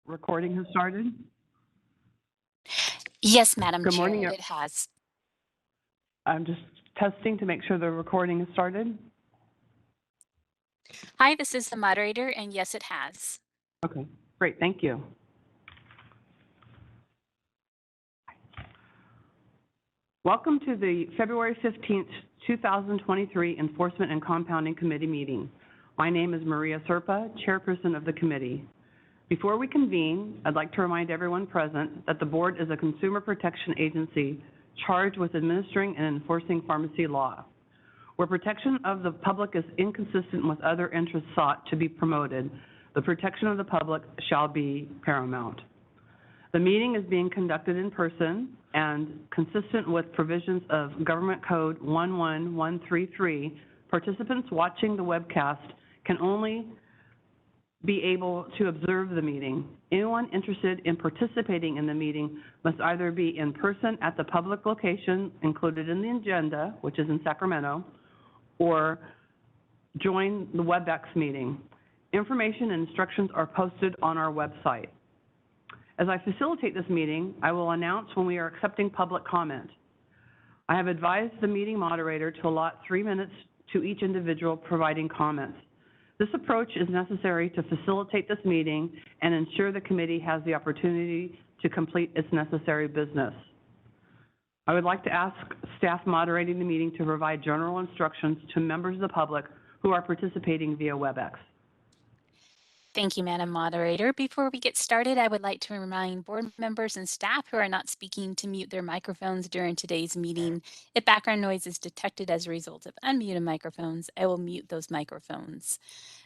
Recording has started. Yes, Madam Good Chair, morning. it has. I'm just testing to make sure the recording has started. Hi, this is the moderator, and yes, it has. Okay, great, thank you. Welcome to the February 15th, 2023 Enforcement and Compounding Committee meeting. My name is Maria Serpa, chairperson of the committee. Before we convene, I'd like to remind everyone present that the board is a consumer protection agency charged with administering and enforcing pharmacy law. Where protection of the public is inconsistent with other interests sought to be promoted, the protection of the public shall be paramount. The meeting is being conducted in person and consistent with provisions of Government Code 11133. Participants watching the webcast can only be able to observe the meeting. Anyone interested in participating in the meeting must either be in person at the public location included in the agenda, which is in Sacramento, or join the WebEx meeting. Information and instructions are posted on our website. As I facilitate this meeting, I will announce when we are accepting public comment. I have advised the meeting moderator to allot 3 minutes to each individual providing comments. This approach is necessary to facilitate this meeting and ensure the committee has the opportunity to complete its necessary business. I would like to ask staff moderating the meeting to provide general instructions to members of the public who are participating via WebEx. Thank you, Madam Moderator. Before we get started, I would like to remind board members and staff who are not speaking to mute their microphones during today's meeting. If background noise is detected as a result of unmuted microphones, I will mute those microphones.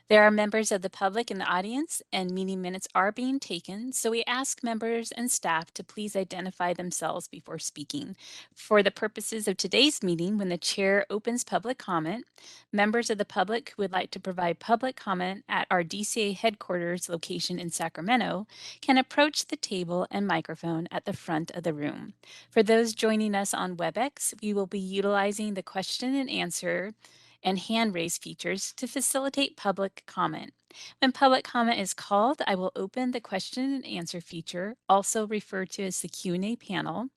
There are members of the public in the audience, and meeting minutes are being taken, so we ask members and staff to please identify themselves before speaking. For the purposes of today's meeting, when the chair opens public comment, members of the public who would like to provide public comment at our DCA headquarters location in Sacramento can approach the table and microphone at the front of the room. For those joining us on WebEx, we will be utilizing the question and answer and hand raise features to facilitate public comment. When public comment is called, I will open the question and answer feature, also referred to as the Q&A panel,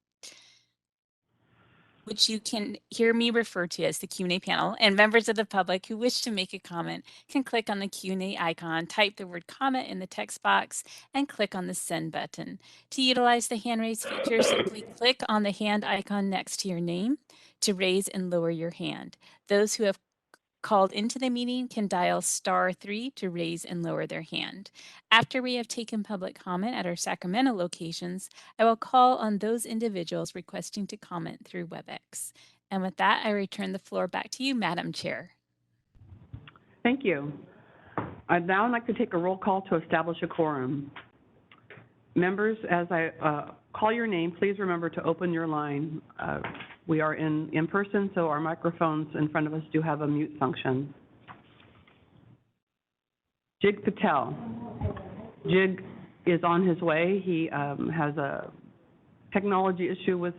which you can hear me refer to as the Q&A panel, and members of the public who wish to make a comment can click on the Q&A icon, type the word comment in the text box, and click on the send button. To utilize the hand raise feature, simply click on the hand icon next to your name to raise and lower your hand. Those who have called into the meeting can dial *3 to raise and lower their hand. After we have taken public comment at our Sacramento locations, I will call on those individuals requesting to comment through WebEx. And with that, I return the floor back to you, Madam Chair. Thank you. I'd now like to take a roll call to establish a quorum. Members, as I call your name, please remember to open your line. We are in person, so our microphones in front of us do have a mute function. Jig Patel. Jig is on his way. He has a technology issue with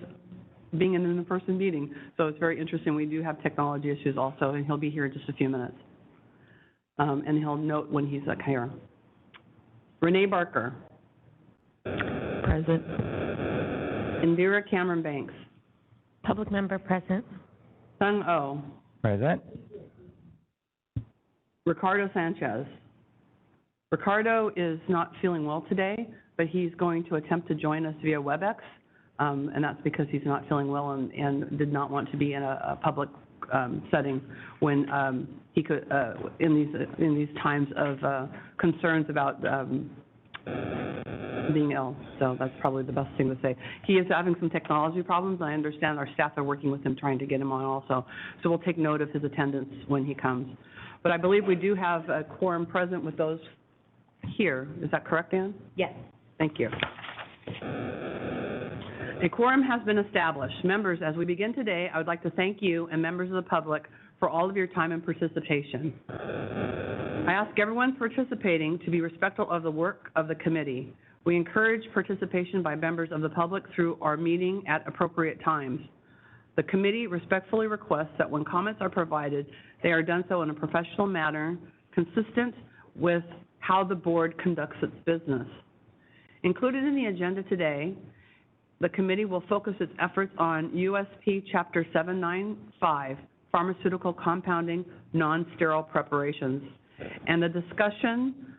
being in an in-person meeting, so it's very interesting. We do have technology issues also, and he'll be here in just a few minutes. And he'll note when he's here. Renee Barker. Present. Indira Cameron Banks. Public member present. Sung Oh. Present. Ricardo Sanchez. Ricardo is not feeling well today, but he's going to attempt to join us via WebEx, and that's because he's not feeling well and did not want to be in a public setting when he could in these times of concerns about being ill. So that's probably the best thing to say. He is having some technology problems. I understand our staff are working with him trying to get him on also. So we'll take note of his attendance when he comes. But I believe we do have a quorum present with those here. Is that correct, Ann? Yes. Thank you. A quorum has been established. Members, as we begin today, I would like to thank you and members of the public for all of your time and participation. I ask everyone participating to be respectful of the work of the committee. We encourage participation by members of the public through our meeting at appropriate times. The committee respectfully requests that when comments are provided, they are done so in a professional manner, consistent with how the board conducts its business. Included in the agenda today, the committee will focus its efforts on USP Chapter 795, Pharmaceutical Compounding Non-Sterile Preparations, and the discussion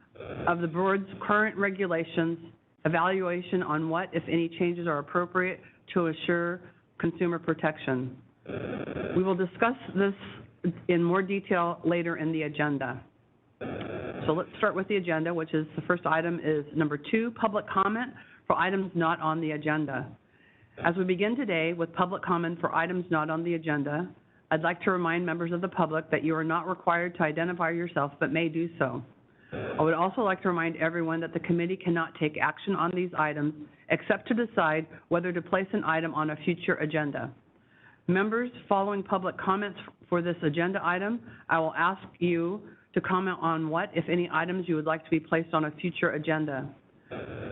of the board's current regulations, evaluation on what, if any, changes are appropriate to assure consumer protection. We will discuss this in more detail later in the agenda. So let's start with the agenda, which is the first item is number 2, public comment for items not on the agenda. As we begin today with public comment for items not on the agenda, I'd like to remind members of the public that you are not required to identify yourself, but may do so. I would also like to remind everyone that the committee cannot take action on these items except to decide whether to place an item on a future agenda. Members, following public comments for this agenda item, I will ask you to comment on what, if any, items you would like to be placed on a future agenda.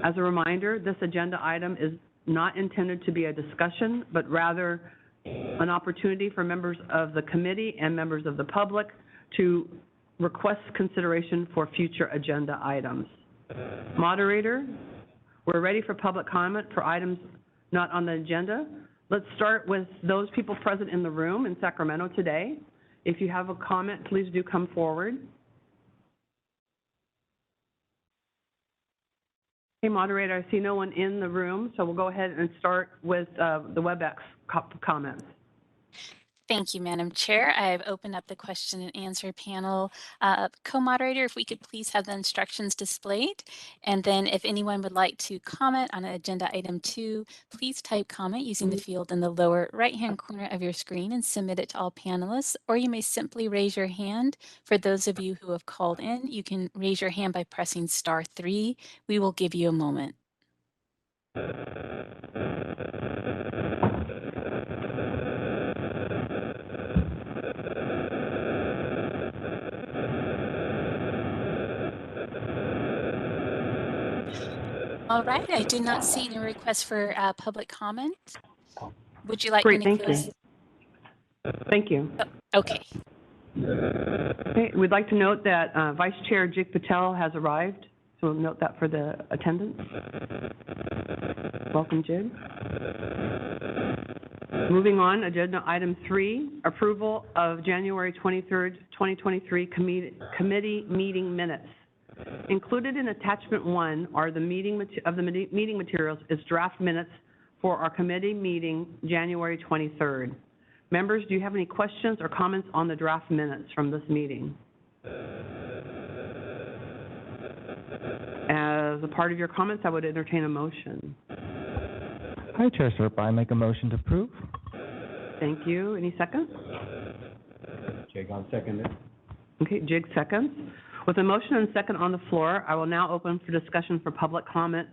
As a reminder, this agenda item is not intended to be a discussion, but rather an opportunity for members of the committee and members of the public to request consideration for future agenda items. Moderator, we're ready for public comment for items not on the agenda. Let's start with those people present in the room in Sacramento today. If you have a comment, please do come forward. Okay, moderator, I see no one in the room, so we'll go ahead and start with the WebEx comments. Thank you, Madam Chair. I've opened up the question and answer panel. Co-moderator, if we could please have the instructions displayed. And then if anyone would like to comment on agenda item 2, please type comment using the field in the lower right-hand corner of your screen and submit it to all panelists, or you may simply raise your hand. For those of you who have called in, you can raise your hand by pressing *3. We will give you a moment. All right, I do not see any requests for public comment. Would you like Great, me to thank close? you. Thank you. Oh, okay. Okay, we'd like to note that Vice Chair Jig Patel has arrived, so we'll note that for the attendance. Welcome, Jig. Moving on, agenda item 3, approval of January 23rd, 2023 committee meeting minutes. Included in attachment 1 are the meeting materials is draft minutes for our committee meeting January 23rd. Members, do you have any questions or comments on the draft minutes from this meeting? As a part of your comments, I would entertain a motion. Hi, Chair Serpa. I make a motion to approve. Thank you. Any seconds? Jig, I'll second it. Okay, Jig seconds. With a motion and second on the floor, I will now open for discussion for public comment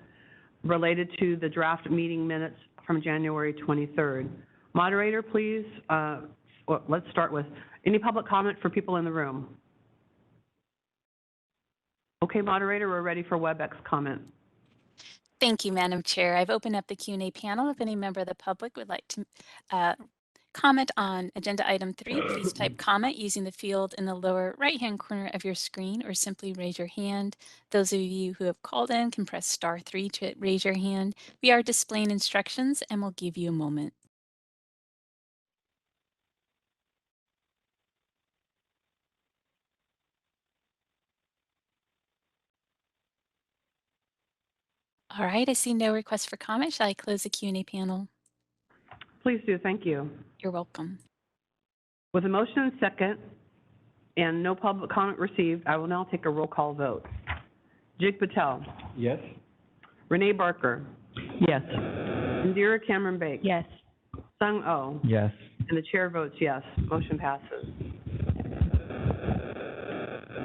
related to the draft meeting minutes from January 23rd. Moderator, please, let's start with any public comment for people in the room. Okay, moderator, we're ready for WebEx comment. Thank you, Madam Chair. I've opened up the Q&A panel. If any member of the public would like to comment on agenda item 3, please type comment using the field in the lower right-hand corner of your screen, or simply raise your hand. Those of you who have called in can press *3 to raise your hand. We are displaying instructions and we'll give you a moment. All right, I see no requests for comment. Shall I close the Q&A panel? Please do, thank you. You're welcome. With a motion and second and no public comment received, I will now take a roll call vote. Jig Patel. Yes. Renee Barker. Yes. Indira Cameron Bake. Yes. Sung Oh. Yes. And the chair votes yes. Motion passes.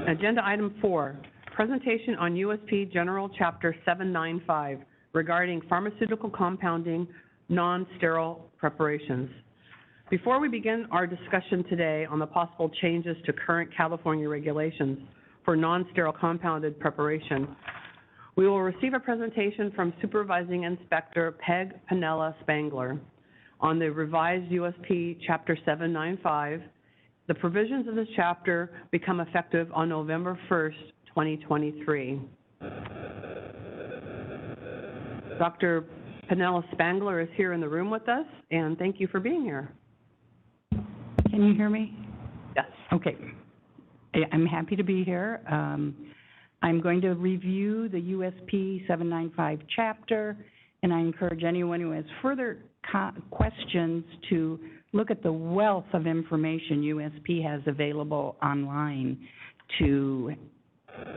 Agenda item 4, presentation on USP General Chapter 795 regarding pharmaceutical compounding non-sterile preparations. Before we begin our discussion today on the possible changes to current California regulations for non-sterile compounded preparation, we will receive a presentation from Supervising Inspector Peg Panella Spangler on the revised USP Chapter 795. The provisions of this chapter become effective on November 1st, 2023. Dr. Penella Spangler is here in the room with us, and thank you for being here. Can you hear me? Yes. Okay. I'm happy to be here. I'm going to review the USP 795 chapter, and I encourage anyone who has further questions to look at the wealth of information USP has available online to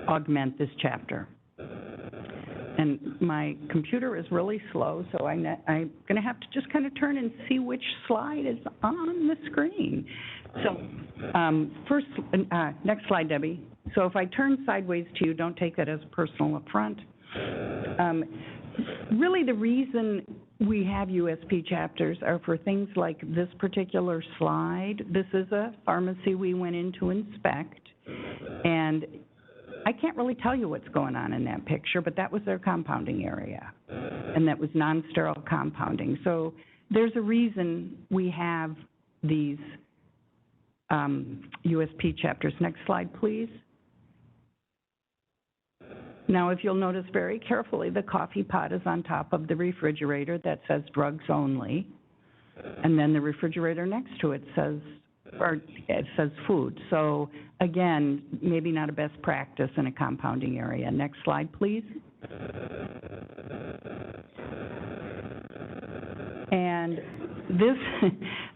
augment this chapter. And my computer is really slow, so I'm going to have to just kind of turn and see which slide is on the screen. So next slide, Debbie. So if I turn sideways to you, don't take that as personal up front. Really, the reason we have USP chapters are for things like this particular slide. This is a pharmacy we went in to inspect, and I can't really tell you what's going on in that picture, but that was their compounding area, and that was non-sterile compounding. So there's a reason we have these USP chapters. Next slide, please. Now, if you'll notice very carefully, the coffee pot is on top of the refrigerator that says drugs only, and then the refrigerator next to it says food. So again, maybe not a best practice in a compounding area. Next slide, please. And this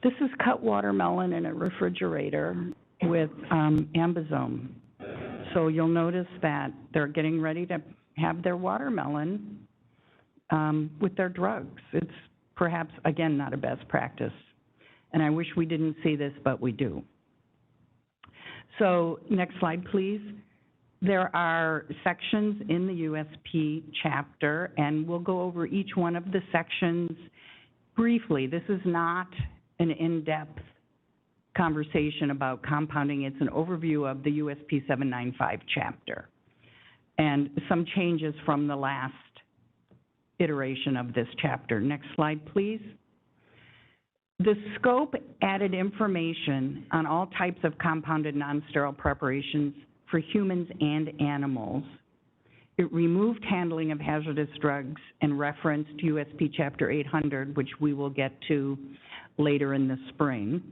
is cut watermelon in a refrigerator with AmBisome. So you'll notice that they're getting ready to have their watermelon with their drugs. It's perhaps, again, not a best practice. And I wish we didn't see this, but we do. So next slide, please. There are sections in the USP chapter, and we'll go over each one of the sections briefly. This is not an in-depth conversation about compounding. It's an overview of the USP 795 chapter and some changes from the last iteration of this chapter. Next slide, please. The scope added information on all types of compounded non-sterile preparations for humans and animals. It removed handling of hazardous drugs and referenced USP Chapter 800, which we will get to later in the spring.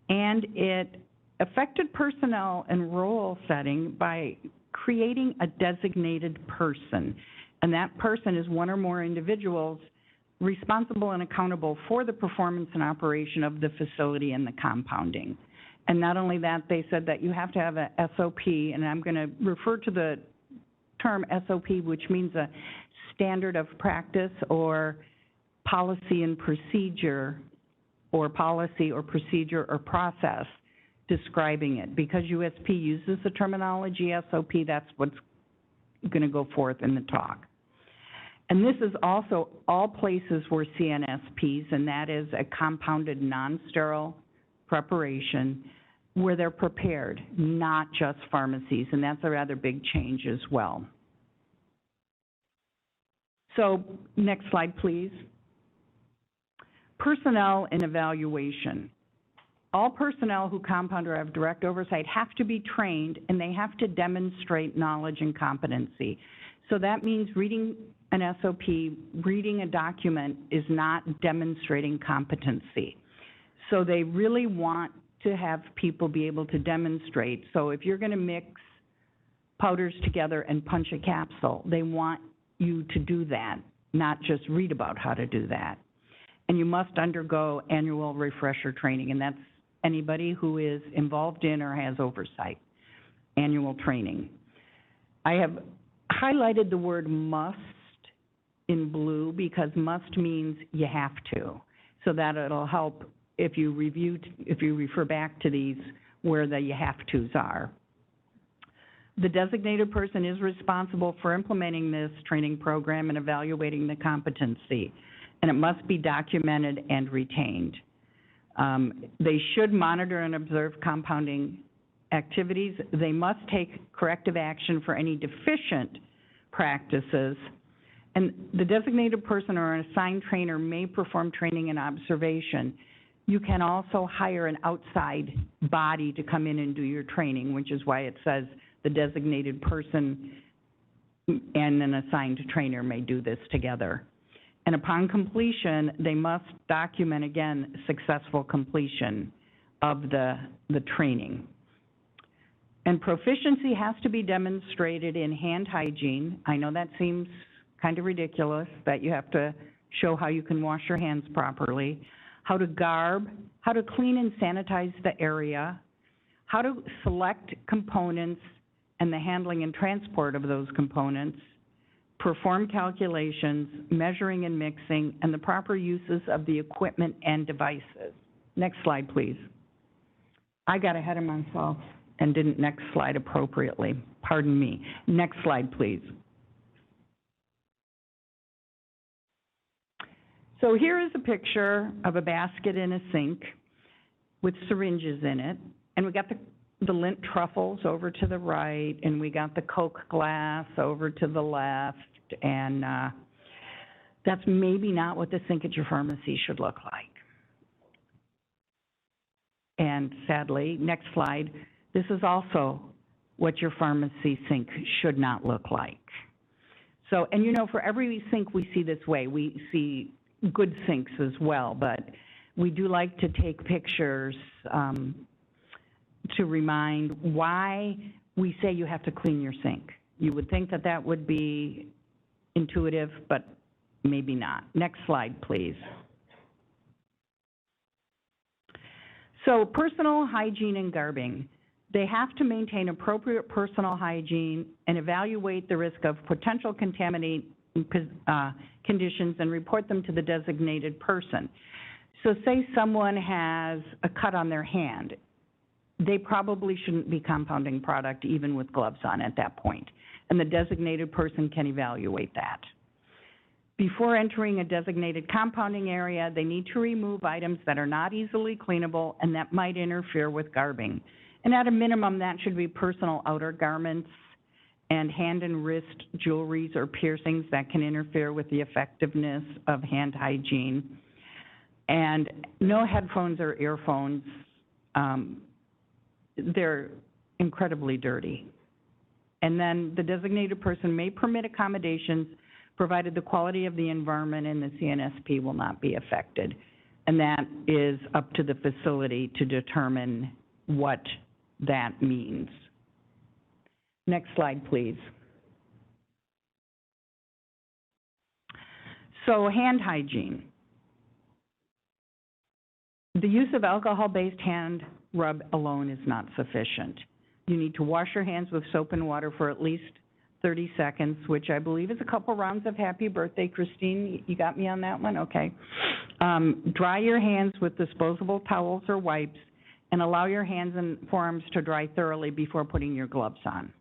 And it affected personnel and role setting by creating a designated person. And that person is one or more individuals responsible and accountable for the performance and operation of the facility and the compounding. And not only that, they said that you have to have a SOP, and I'm going to refer to the term SOP, which means a standard of practice or policy and procedure, or policy or procedure or process describing it. Because USP uses the terminology SOP, that's what's going to go forth in the talk. And this is also all places where CNSPs, and that is a compounded non-sterile preparation, where they're prepared, not just pharmacies, and that's a rather big change as well. So next slide, please. Personnel and evaluation. All personnel who compound or have direct oversight have to be trained, and they have to demonstrate knowledge and competency. So that means reading an SOP, reading a document is not demonstrating competency. So they really want to have people be able to demonstrate. So if you're going to mix powders together and punch a capsule, they want you to do that, not just read about how to do that. And you must undergo annual refresher training, and that's anybody who is involved in or has oversight, annual training. I have highlighted the word must in blue because must means you have to, so that it'll help if you refer back to these where the you have to's are. The designated person is responsible for implementing this training program and evaluating the competency, and it must be documented and retained. They should monitor and observe compounding activities. They must take corrective action for any deficient practices. And the designated person or an assigned trainer may perform training and observation. You can also hire an outside body to come in and do your training, which is why it says the designated person and an assigned trainer may do this together. And upon completion, they must document, again, successful completion of the training. And proficiency has to be demonstrated in hand hygiene. I know that seems kind of ridiculous, that you have to show how you can wash your hands properly, how to garb, how to clean and sanitize the area, how to select components and the handling and transport of those components, perform calculations, measuring and mixing, and the proper uses of the equipment and devices. Next slide, please. I got ahead of myself and didn't next slide appropriately. Pardon me. Next slide, please. So here is a picture of a basket in a sink with syringes in it, and we got the Lindt truffles over to the right, and we got the Coke glass over to the left, and that's maybe not what the sink at your pharmacy should look like. And sadly, next slide, this is also what your pharmacy sink should not look like. So, and you know, for every sink we see this way, we see good sinks as well, but we do like to take pictures to remind why we say you have to clean your sink. You would think that that would be intuitive, but maybe not. Next slide, please. So personal hygiene and garbing. They have to maintain appropriate personal hygiene and evaluate the risk of potential contaminating conditions and report them to the designated person. So say someone has a cut on their hand. They probably shouldn't be compounding product even with gloves on at that point, and the designated person can evaluate that. Before entering a designated compounding area, they need to remove items that are not easily cleanable and that might interfere with garbing. And at a minimum, that should be personal outer garments and hand and wrist jewelries or piercings that can interfere with the effectiveness of hand hygiene. And no headphones or earphones. They're incredibly dirty. And then the designated person may permit accommodations provided the quality of the environment and the CNSP will not be affected. And that is up to the facility to determine what that means. Next slide, please. So hand hygiene. The use of alcohol-based hand rub alone is not sufficient. You need to wash your hands with soap and water for at least 30 seconds, which I believe is a couple rounds of happy birthday. Christine, you got me on that one? Okay. Dry your hands with disposable towels or wipes and allow your hands and forearms to dry thoroughly before putting your gloves on.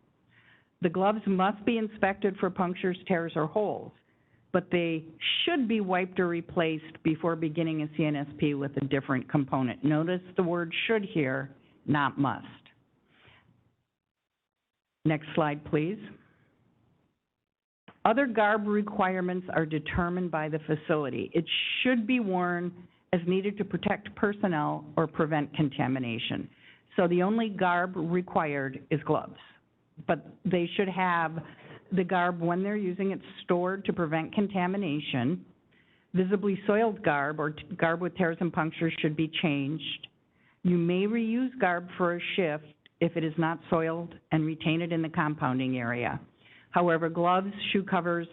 The gloves must be inspected for punctures, tears, or holes, but they should be wiped or replaced before beginning a CNSP with a different component. Notice the word should here, not must. Next slide, please. Other garb requirements are determined by the facility. It should be worn as needed to protect personnel or prevent contamination. So the only garb required is gloves, but they should have the garb when they're using it stored to prevent contamination. Visibly soiled garb or garb with tears and punctures should be changed. You may reuse garb for a shift if it is not soiled and retain it in the compounding area. However, gloves, shoe covers,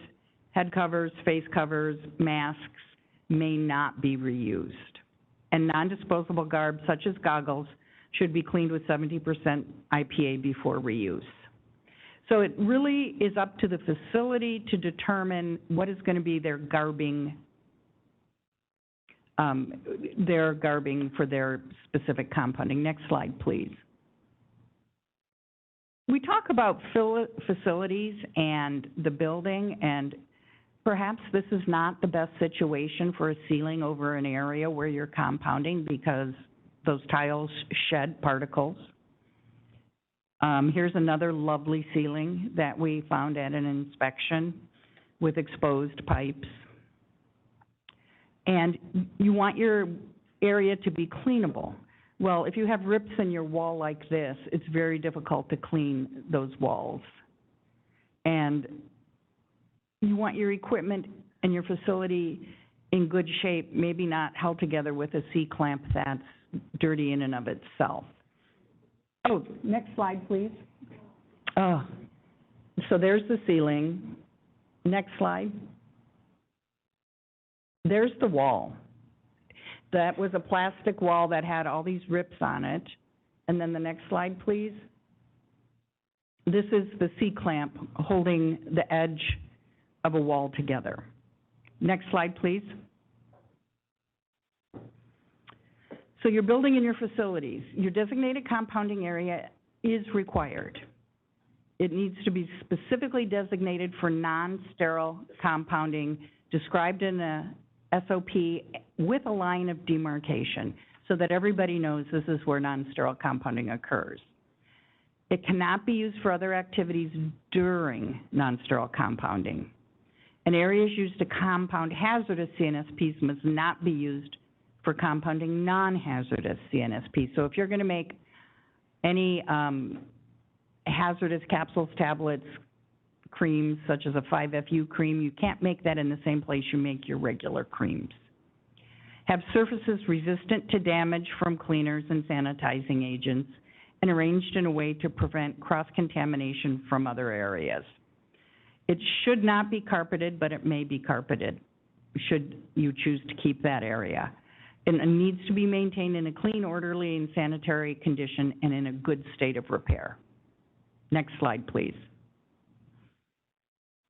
head covers, face covers, masks may not be reused. And non-disposable garb, such as goggles, should be cleaned with 70% IPA before reuse. So it really is up to the facility to determine what is going to be their garbing for their specific compounding. Next slide, please. We talk about facilities and the building, and perhaps this is not the best situation for a ceiling over an area where you're compounding because those tiles shed particles. Here's another lovely ceiling that we found at an inspection with exposed pipes. And you want your area to be cleanable. Well, if you have rips in your wall like this, it's very difficult to clean those walls. And you want your equipment and your facility in good shape, maybe not held together with a C-clamp that's dirty in and of itself. Oh, next slide, please. So there's the ceiling. Next slide. There's the wall. That was a plastic wall that had all these rips on it. And then the next slide, please. This is the C-clamp holding the edge of a wall together. Next slide, please. So you're building in your facilities. Your designated compounding area is required. It needs to be specifically designated for non-sterile compounding, described in a SOP with a line of demarcation so that everybody knows this is where non-sterile compounding occurs. It cannot be used for other activities during non-sterile compounding. And areas used to compound hazardous CNSPs must not be used for compounding non-hazardous CNSP. So if you're going to make any hazardous capsules, tablets, creams, such as a 5-FU cream, you can't make that in the same place you make your regular creams. Have surfaces resistant to damage from cleaners and sanitizing agents, and arranged in a way to prevent cross-contamination from other areas. It should not be carpeted, but it may be carpeted, should you choose to keep that area. And it needs to be maintained in a clean, orderly, and sanitary condition and in a good state of repair. Next slide, please.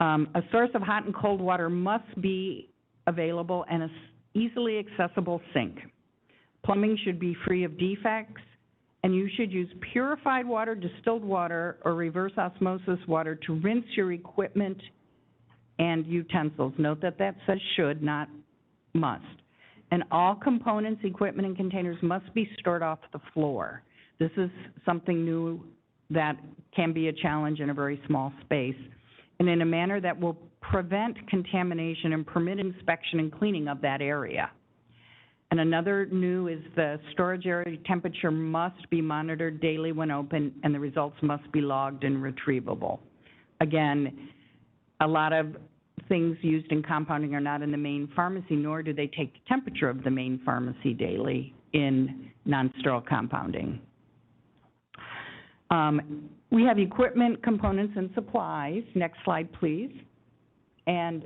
A source of hot and cold water must be available and an easily accessible sink. Plumbing should be free of defects, and you should use purified water, distilled water, or reverse osmosis water to rinse your equipment and utensils. Note that that says should, not must. And all components, equipment, and containers must be stored off the floor. This is something new that can be a challenge in a very small space, and in a manner that will prevent contamination and permit inspection and cleaning of that area. And another new is the storage area temperature must be monitored daily when open, and the results must be logged and retrievable. Again, a lot of things used in compounding are not in the main pharmacy, nor do they take the temperature of the main pharmacy daily in non-sterile compounding. We have equipment, components, and supplies. Next slide, please. And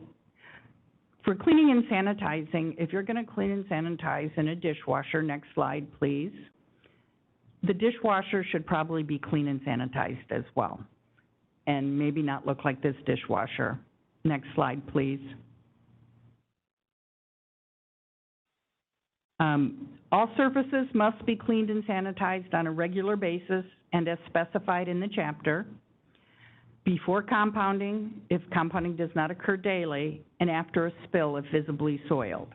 for cleaning and sanitizing, if you're going to clean and sanitize in a dishwasher, next slide, please. The dishwasher should probably be clean and sanitized as well, and maybe not look like this dishwasher. Next slide, please. All surfaces must be cleaned and sanitized on a regular basis and as specified in the chapter, before compounding, if compounding does not occur daily, and after a spill if visibly soiled.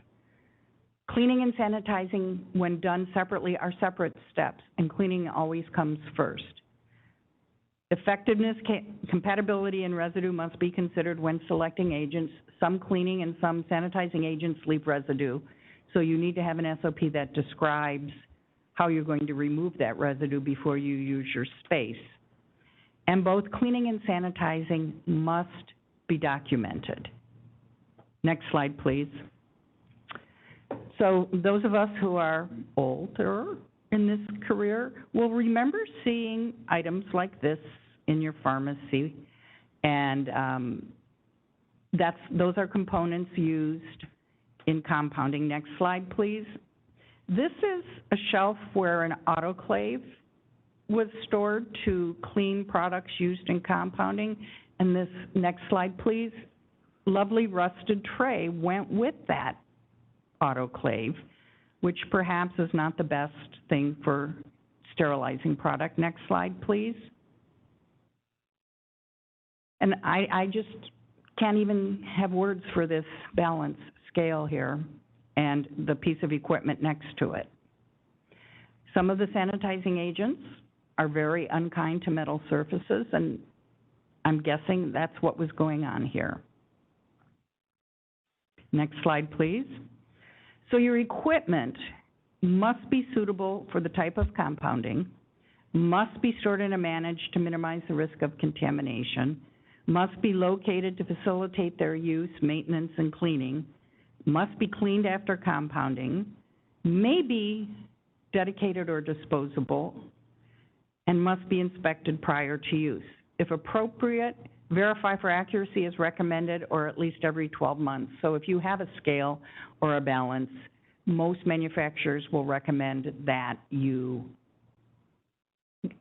Cleaning and sanitizing, when done separately, are separate steps, and cleaning always comes first. Effectiveness, compatibility, and residue must be considered when selecting agents. Some cleaning and some sanitizing agents leave residue, so you need to have an SOP that describes how you're going to remove that residue before you use your space. And both cleaning and sanitizing must be documented. Next slide, please. So those of us who are older in this career will remember seeing items like this in your pharmacy, and those are components used in compounding. Next slide, please. This is a shelf where an autoclave was stored to clean products used in compounding. And this, next slide, please. Lovely rusted tray went with that autoclave, which perhaps is not the best thing for sterilizing product. Next slide, please. And I just can't even have words for this balance scale here and the piece of equipment next to it. Some of the sanitizing agents are very unkind to metal surfaces, and I'm guessing that's what was going on here. Next slide, please. So your equipment must be suitable for the type of compounding, must be stored in a manner to minimize the risk of contamination, must be located to facilitate their use, maintenance, and cleaning, must be cleaned after compounding, may be dedicated or disposable, and must be inspected prior to use. If appropriate, verify for accuracy as recommended or at least every 12 months. So if you have a scale or a balance, most manufacturers will recommend that you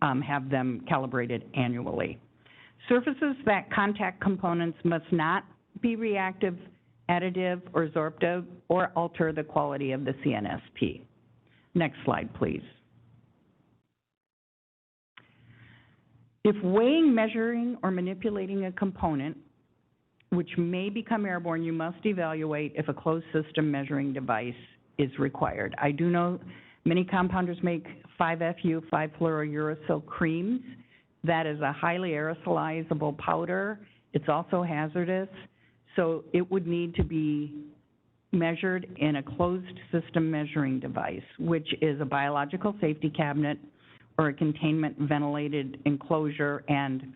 have them calibrated annually. Surfaces that contact components must not be reactive, additive, or absorptive, or alter the quality of the CNSP. Next slide, please. If weighing, measuring, or manipulating a component, which may become airborne, you must evaluate if a closed system measuring device is required. I do know many compounders make 5-FU, 5-fluorouracil creams. That is a highly aerosolizable powder. It's also hazardous, so it would need to be measured in a closed system measuring device, which is a biological safety cabinet or a containment ventilated enclosure, and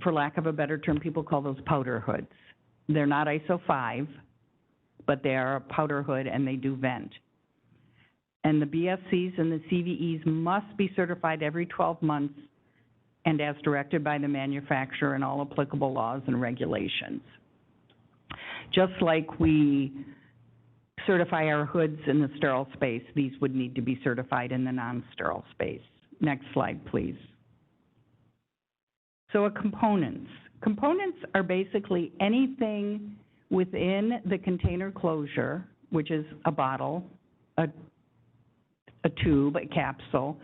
for lack of a better term, people call those powder hoods. They're not ISO 5, but they are a powder hood and they do vent. And the BSCs and the CVEs must be certified every 12 months and as directed by the manufacturer and all applicable laws and regulations. Just like we certify our hoods in the sterile space, these would need to be certified in the non-sterile space. Next slide, please. So components. Components are basically anything within the container closure, which is a bottle, a tube, a capsule,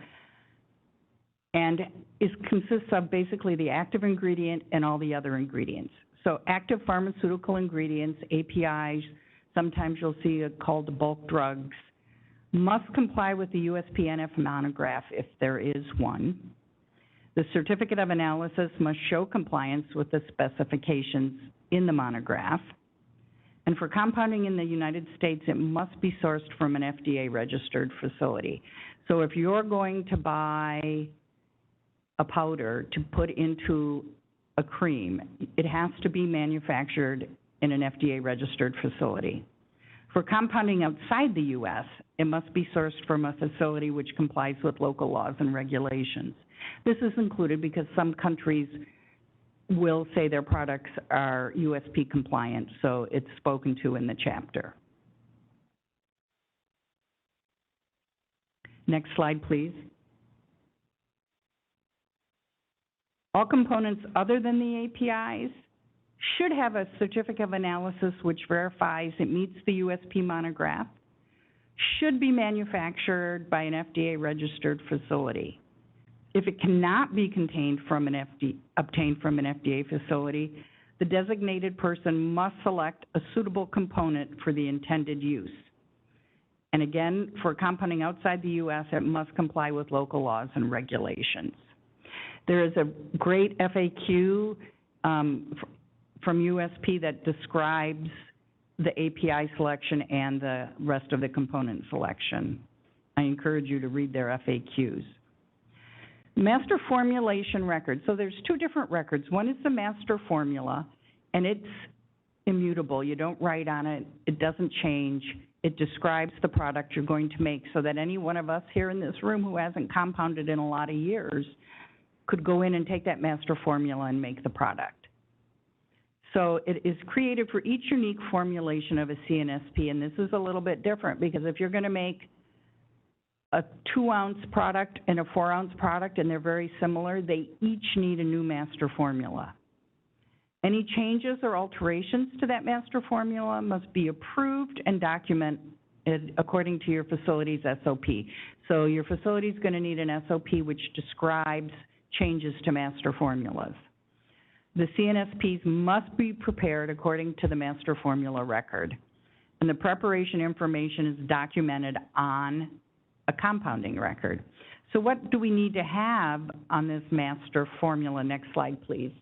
and consists of basically the active ingredient and all the other ingredients. So active pharmaceutical ingredients, APIs, sometimes you'll see it called bulk drugs, must comply with the USP/NF monograph if there is one. The certificate of analysis must show compliance with the specifications in the monograph. And for compounding in the United States, it must be sourced from an FDA-registered facility. So if you're going to buy a powder to put into a cream, it has to be manufactured in an FDA-registered facility. For compounding outside the U.S., it must be sourced from a facility which complies with local laws and regulations. This is included because some countries will say their products are USP compliant, so it's spoken to in the chapter. Next slide, please. All components other than the APIs should have a certificate of analysis which verifies it meets the USP monograph, should be manufactured by an FDA-registered facility. If it cannot be obtained from an FDA facility, the designated person must select a suitable component for the intended use. And again, for compounding outside the U.S., it must comply with local laws and regulations. There is a great FAQ from USP that describes the API selection and the rest of the component selection. I encourage you to read their FAQs. Master formulation record. So there's two different records. One is the master formula, and it's immutable. You don't write on it. It doesn't change. It describes the product you're going to make so that any one of us here in this room who hasn't compounded in a lot of years could go in and take that master formula and make the product. So it is created for each unique formulation of a CNSP, and this is a little bit different because if you're going to make a 2-ounce product and a 4-ounce product and they're very similar, they each need a new master formula. Any changes or alterations to that master formula must be approved and documented according to your facility's SOP. So your facility is going to need an SOP which describes changes to master formulas. The CNSPs must be prepared according to the master formula record, and the preparation information is documented on a compounding record. So what do we need to have on this master formula? Next slide, please.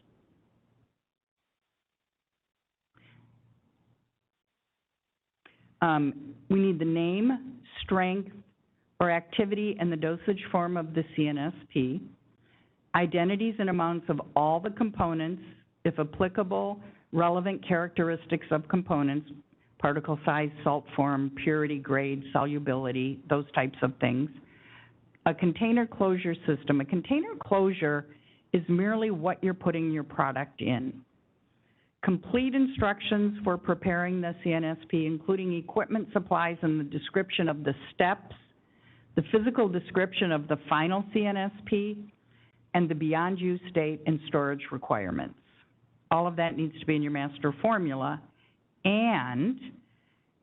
We need the name, strength, or activity and the dosage form of the CNSP, identities and amounts of all the components if applicable, relevant characteristics of components, particle size, salt form, purity, grade, solubility, those types of things. A container closure system. A container closure is merely what you're putting your product in. Complete instructions for preparing the CNSP, including equipment, supplies, and the description of the steps, the physical description of the final CNSP, and the beyond use date and storage requirements. All of that needs to be in your master formula, and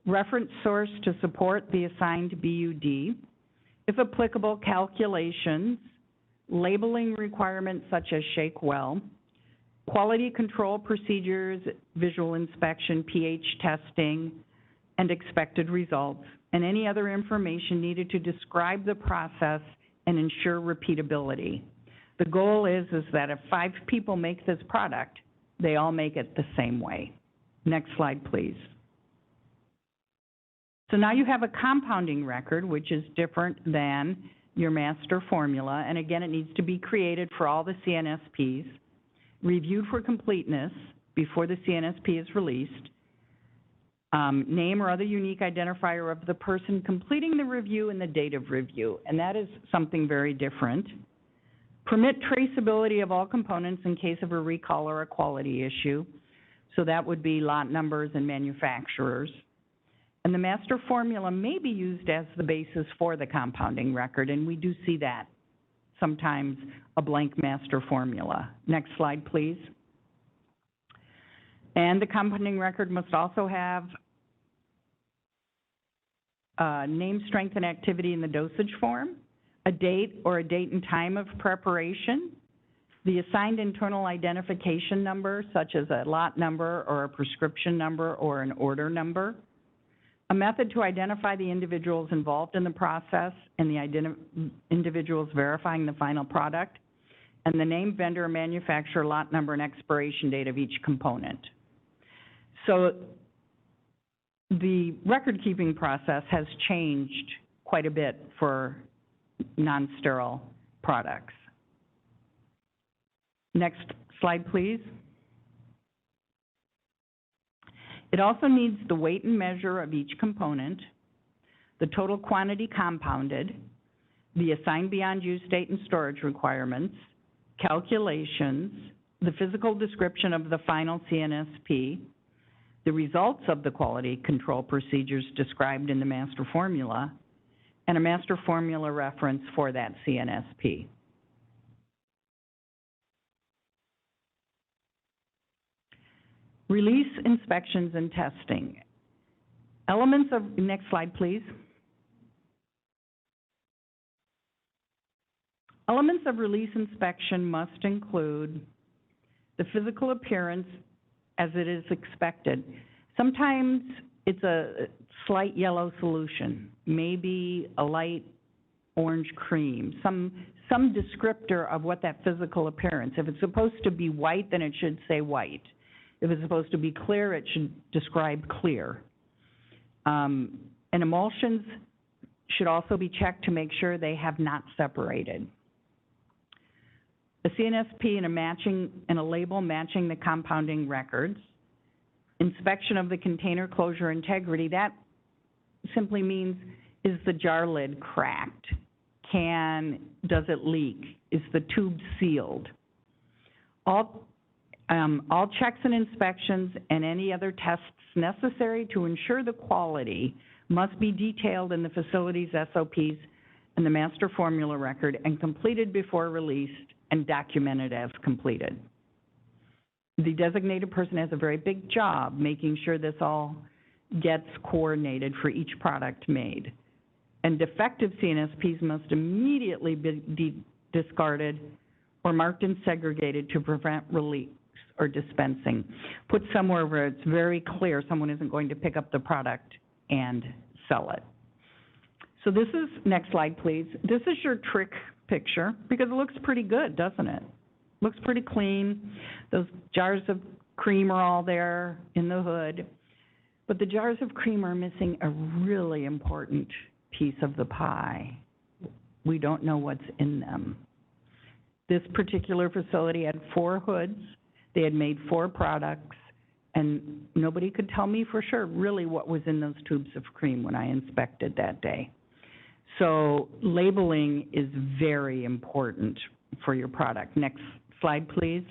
reference source to support the assigned BUD, if applicable, calculations, labeling requirements such as shake well, quality control procedures, visual inspection, pH testing, and expected results, and any other information needed to describe the process and ensure repeatability. The goal is that if 5 people make this product, they all make it the same way. Next slide, please. So now you have a compounding record, which is different than your master formula, and again, it needs to be created for all the CNSPs, reviewed for completeness before the CNSP is released, name or other unique identifier of the person completing the review and the date of review, and that is something very different. Permit traceability of all components in case of a recall or a quality issue, so that would be lot numbers and manufacturers. And the master formula may be used as the basis for the compounding record, and we do see that, sometimes a blank master formula. Next slide, please. And the compounding record must also have name, strength, and activity in the dosage form, a date or a date and time of preparation, the assigned internal identification number, such as a lot number or a prescription number or an order number, a method to identify the individuals involved in the process and the individuals verifying the final product, and the name, vendor, manufacturer, lot number, and expiration date of each component. So the record-keeping process has changed quite a bit for non-sterile products. Next slide, please. It also needs the weight and measure of each component, the total quantity compounded, the assigned beyond use date and storage requirements, calculations, the physical description of the final CNSP, the results of the quality control procedures described in the master formula, and a master formula reference for that CNSP. Release, inspections, and testing. Elements of, next slide, please. Elements of release inspection must include the physical appearance as it is expected. Sometimes it's a slight yellow solution, maybe a light orange cream, some descriptor of what that physical appearance. If it's supposed to be white, then it should say white. If it's supposed to be clear, it should describe clear. And emulsions should also be checked to make sure they have not separated. A CNSP and a label matching the compounding records. Inspection of the container closure integrity. That simply means, is the jar lid cracked? Does it leak? Is the tube sealed? All checks and inspections and any other tests necessary to ensure the quality must be detailed in the facility's SOPs and the master formula record and completed before released and documented as completed. The designated person has a very big job making sure this all gets coordinated for each product made. And defective CNSPs must immediately be discarded or marked and segregated to prevent release or dispensing. Put somewhere where it's very clear someone isn't going to pick up the product and sell it. So this is, next slide please, this is your trick picture because it looks pretty good, doesn't it? Looks pretty clean. Those jars of cream are all there in the hood. But the jars of cream are missing a really important piece of the pie. We don't know what's in them. This particular facility had 4 hoods. They had made 4 products, and nobody could tell me for sure really what was in those tubes of cream when I inspected that day. So labeling is very important for your product. Next slide, please.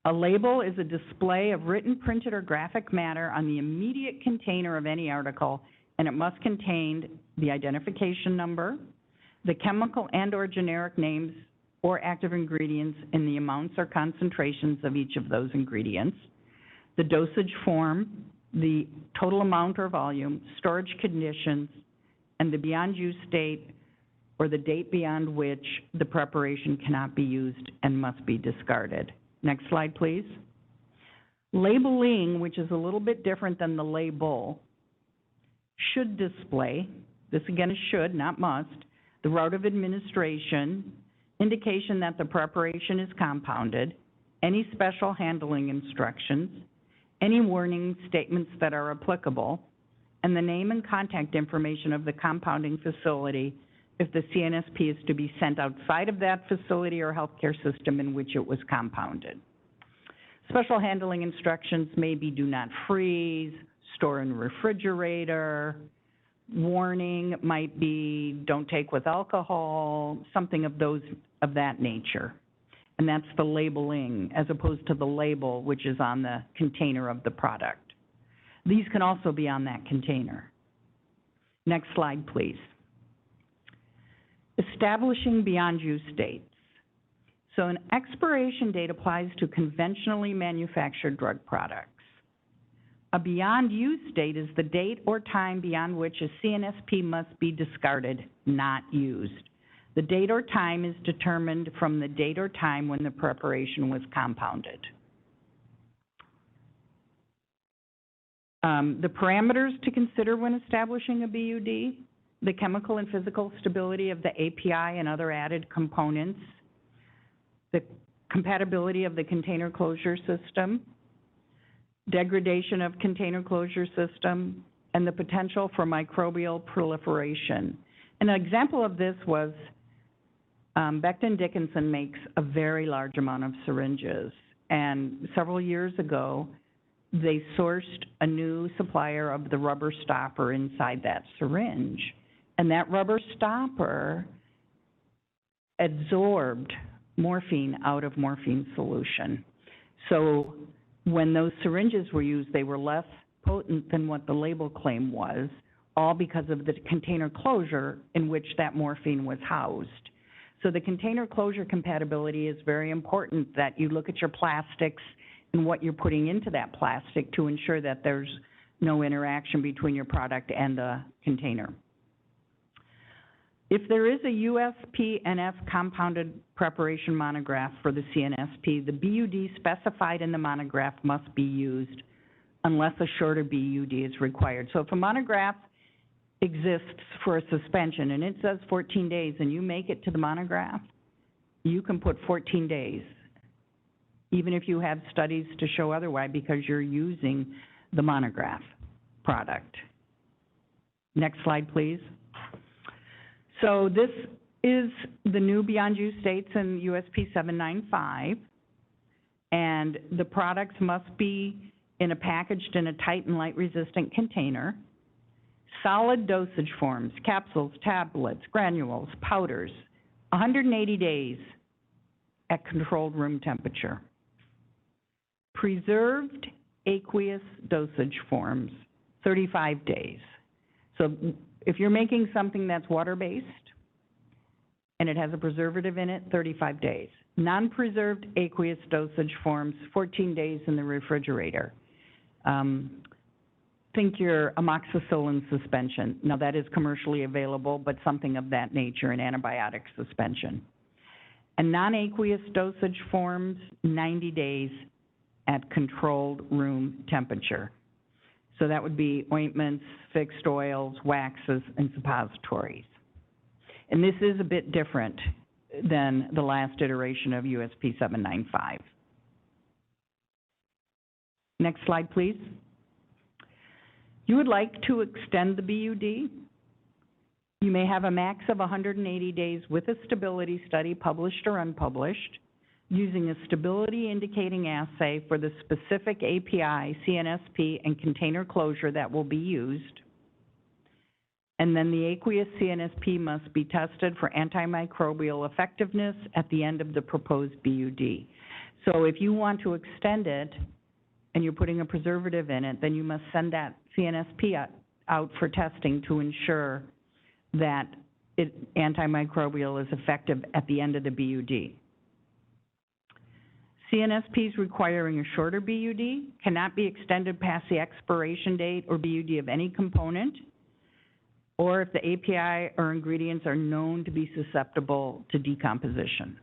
A label is a display of written, printed, or graphic matter on the immediate container of any article, and it must contain the identification number, the chemical and/or generic names or active ingredients in the amounts or concentrations of each of those ingredients, the dosage form, the total amount or volume, storage conditions, and the beyond use date or the date beyond which the preparation cannot be used and must be discarded. Next slide, please. Labeling, which is a little bit different than the label, should display, this again is should, not must, the route of administration, indication that the preparation is compounded, any special handling instructions, any warning statements that are applicable, and the name and contact information of the compounding facility if the CNSP is to be sent outside of that facility or healthcare system in which it was compounded. Special handling instructions may be do not freeze, store in refrigerator. Warning might be don't take with alcohol, something of that nature. And that's the labeling as opposed to the label, which is on the container of the product. These can also be on that container. Next slide, please. Establishing beyond use dates. So an expiration date applies to conventionally manufactured drug products. A beyond use date is the date or time beyond which a CNSP must be discarded, not used. The date or time is determined from the date or time when the preparation was compounded. The parameters to consider when establishing a BUD: the chemical and physical stability of the API and other added components, the compatibility of the container closure system, degradation of container closure system, and the potential for microbial proliferation. An example of this was Becton Dickinson makes a very large amount of syringes, and several years ago, they sourced a new supplier of the rubber stopper inside that syringe. And that rubber stopper absorbed morphine out of morphine solution. So when those syringes were used, they were less potent than what the label claim was, all because of the container closure in which that morphine was housed. So the container closure compatibility is very important, that you look at your plastics and what you're putting into that plastic to ensure that there's no interaction between your product and the container. If there is a USP-NF compounded preparation monograph for the CNSP, the BUD specified in the monograph must be used unless a shorter BUD is required. So if a monograph exists for a suspension and it says 14 days and you make it to the monograph, you can put 14 days, even if you have studies to show otherwise, because you're using the monograph product. Next slide, please. So this is the new beyond use dates in USP 795, and the products must be packaged in a tight and light resistant container. Solid dosage forms, capsules, tablets, granules, powders, 180 days at controlled room temperature. Preserved aqueous dosage forms, 35 days. So if you're making something that's water-based and it has a preservative in it, 35 days. Non-preserved aqueous dosage forms, 14 days in the refrigerator. Think your amoxicillin suspension. Now that is commercially available, but something of that nature, an antibiotic suspension. And non-aqueous dosage forms, 90 days at controlled room temperature. So that would be ointments, fixed oils, waxes, and suppositories. And this is a bit different than the last iteration of USP 795. Next slide, please. You would like to extend the BUD. You may have a max of 180 days with a stability study, published or unpublished. using a stability indicating assay for the specific API, CNSP, and container closure that will be used. And then the aqueous CNSP must be tested for antimicrobial effectiveness at the end of the proposed BUD. So if you want to extend it and you're putting a preservative in it, then you must send that CNSP out for testing to ensure that antimicrobial is effective at the end of the BUD. CNSPs requiring a shorter BUD cannot be extended past the expiration date or BUD of any component, or if the API or ingredients are known to be susceptible to decomposition.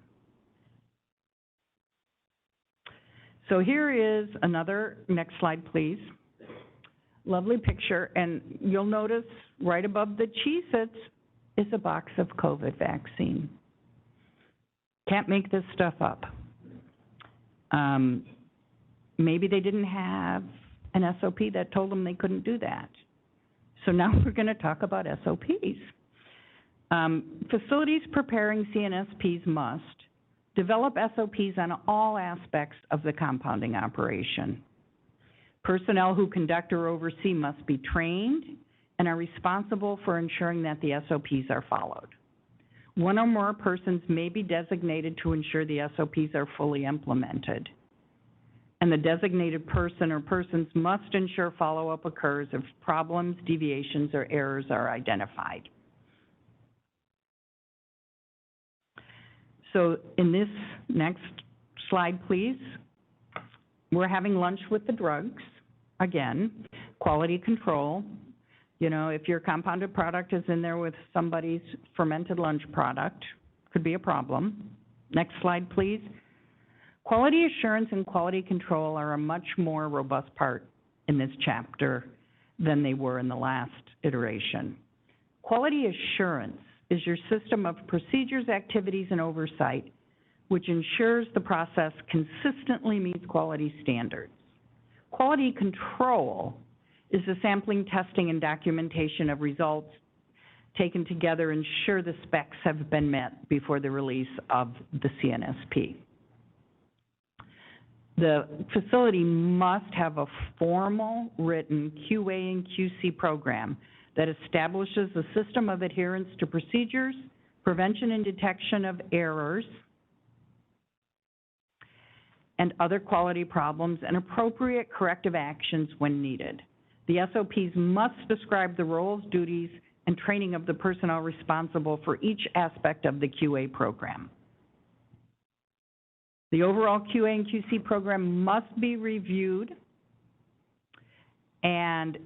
So here is another, next slide please. Lovely picture, and you'll notice right above the Cheez-Its is a box of COVID vaccine. Can't make this stuff up. Maybe they didn't have an SOP that told them they couldn't do that. So now we're going to talk about SOPs. Facilities preparing CNSPs must develop SOPs on all aspects of the compounding operation. Personnel who conduct or oversee must be trained and are responsible for ensuring that the SOPs are followed. One or more persons may be designated to ensure the SOPs are fully implemented. And the designated person or persons must ensure follow-up occurs if problems, deviations, or errors are identified. So in this next slide, please, we're having lunch with the drugs. Again, quality control. You know, if your compounded product is in there with somebody's fermented lunch product, could be a problem. Next slide, please. Quality assurance and quality control are a much more robust part in this chapter than they were in the last iteration. Quality assurance is your system of procedures, activities, and oversight, which ensures the process consistently meets quality standards. Quality control is the sampling, testing, and documentation of results taken together ensure the specs have been met before the release of the CNSP. The facility must have a formal written QA and QC program that establishes a system of adherence to procedures, prevention and detection of errors, and other quality problems, and appropriate corrective actions when needed. The SOPs must describe the roles, duties, and training of the personnel responsible for each aspect of the QA program. The overall QA and QC program must be reviewed and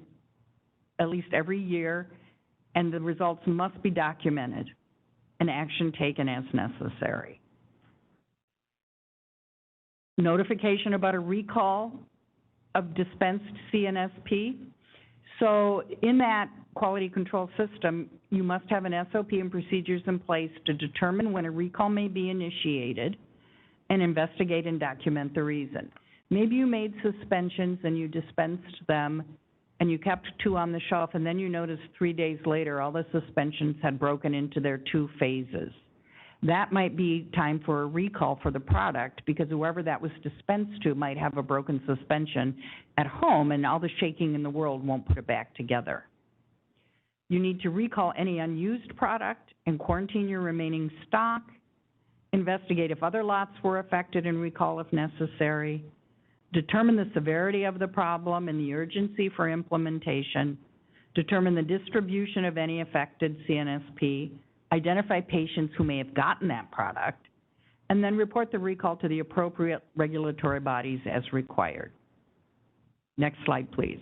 at least every year, and the results must be documented and action taken as necessary. Notification about a recall of dispensed CNSP. So in that quality control system, you must have an SOP and procedures in place to determine when a recall may be initiated and investigate and document the reason. Maybe you made suspensions and you dispensed them and you kept 2 on the shelf, and then you noticed 3 days later all the suspensions had broken into their 2 phases. That might be time for a recall for the product because whoever that was dispensed to might have a broken suspension at home and all the shaking in the world won't put it back together. You need to recall any unused product and quarantine your remaining stock, investigate if other lots were affected and recall if necessary, determine the severity of the problem and the urgency for implementation, determine the distribution of any affected CNSP, identify patients who may have gotten that product, and then report the recall to the appropriate regulatory bodies as required. Next slide, please.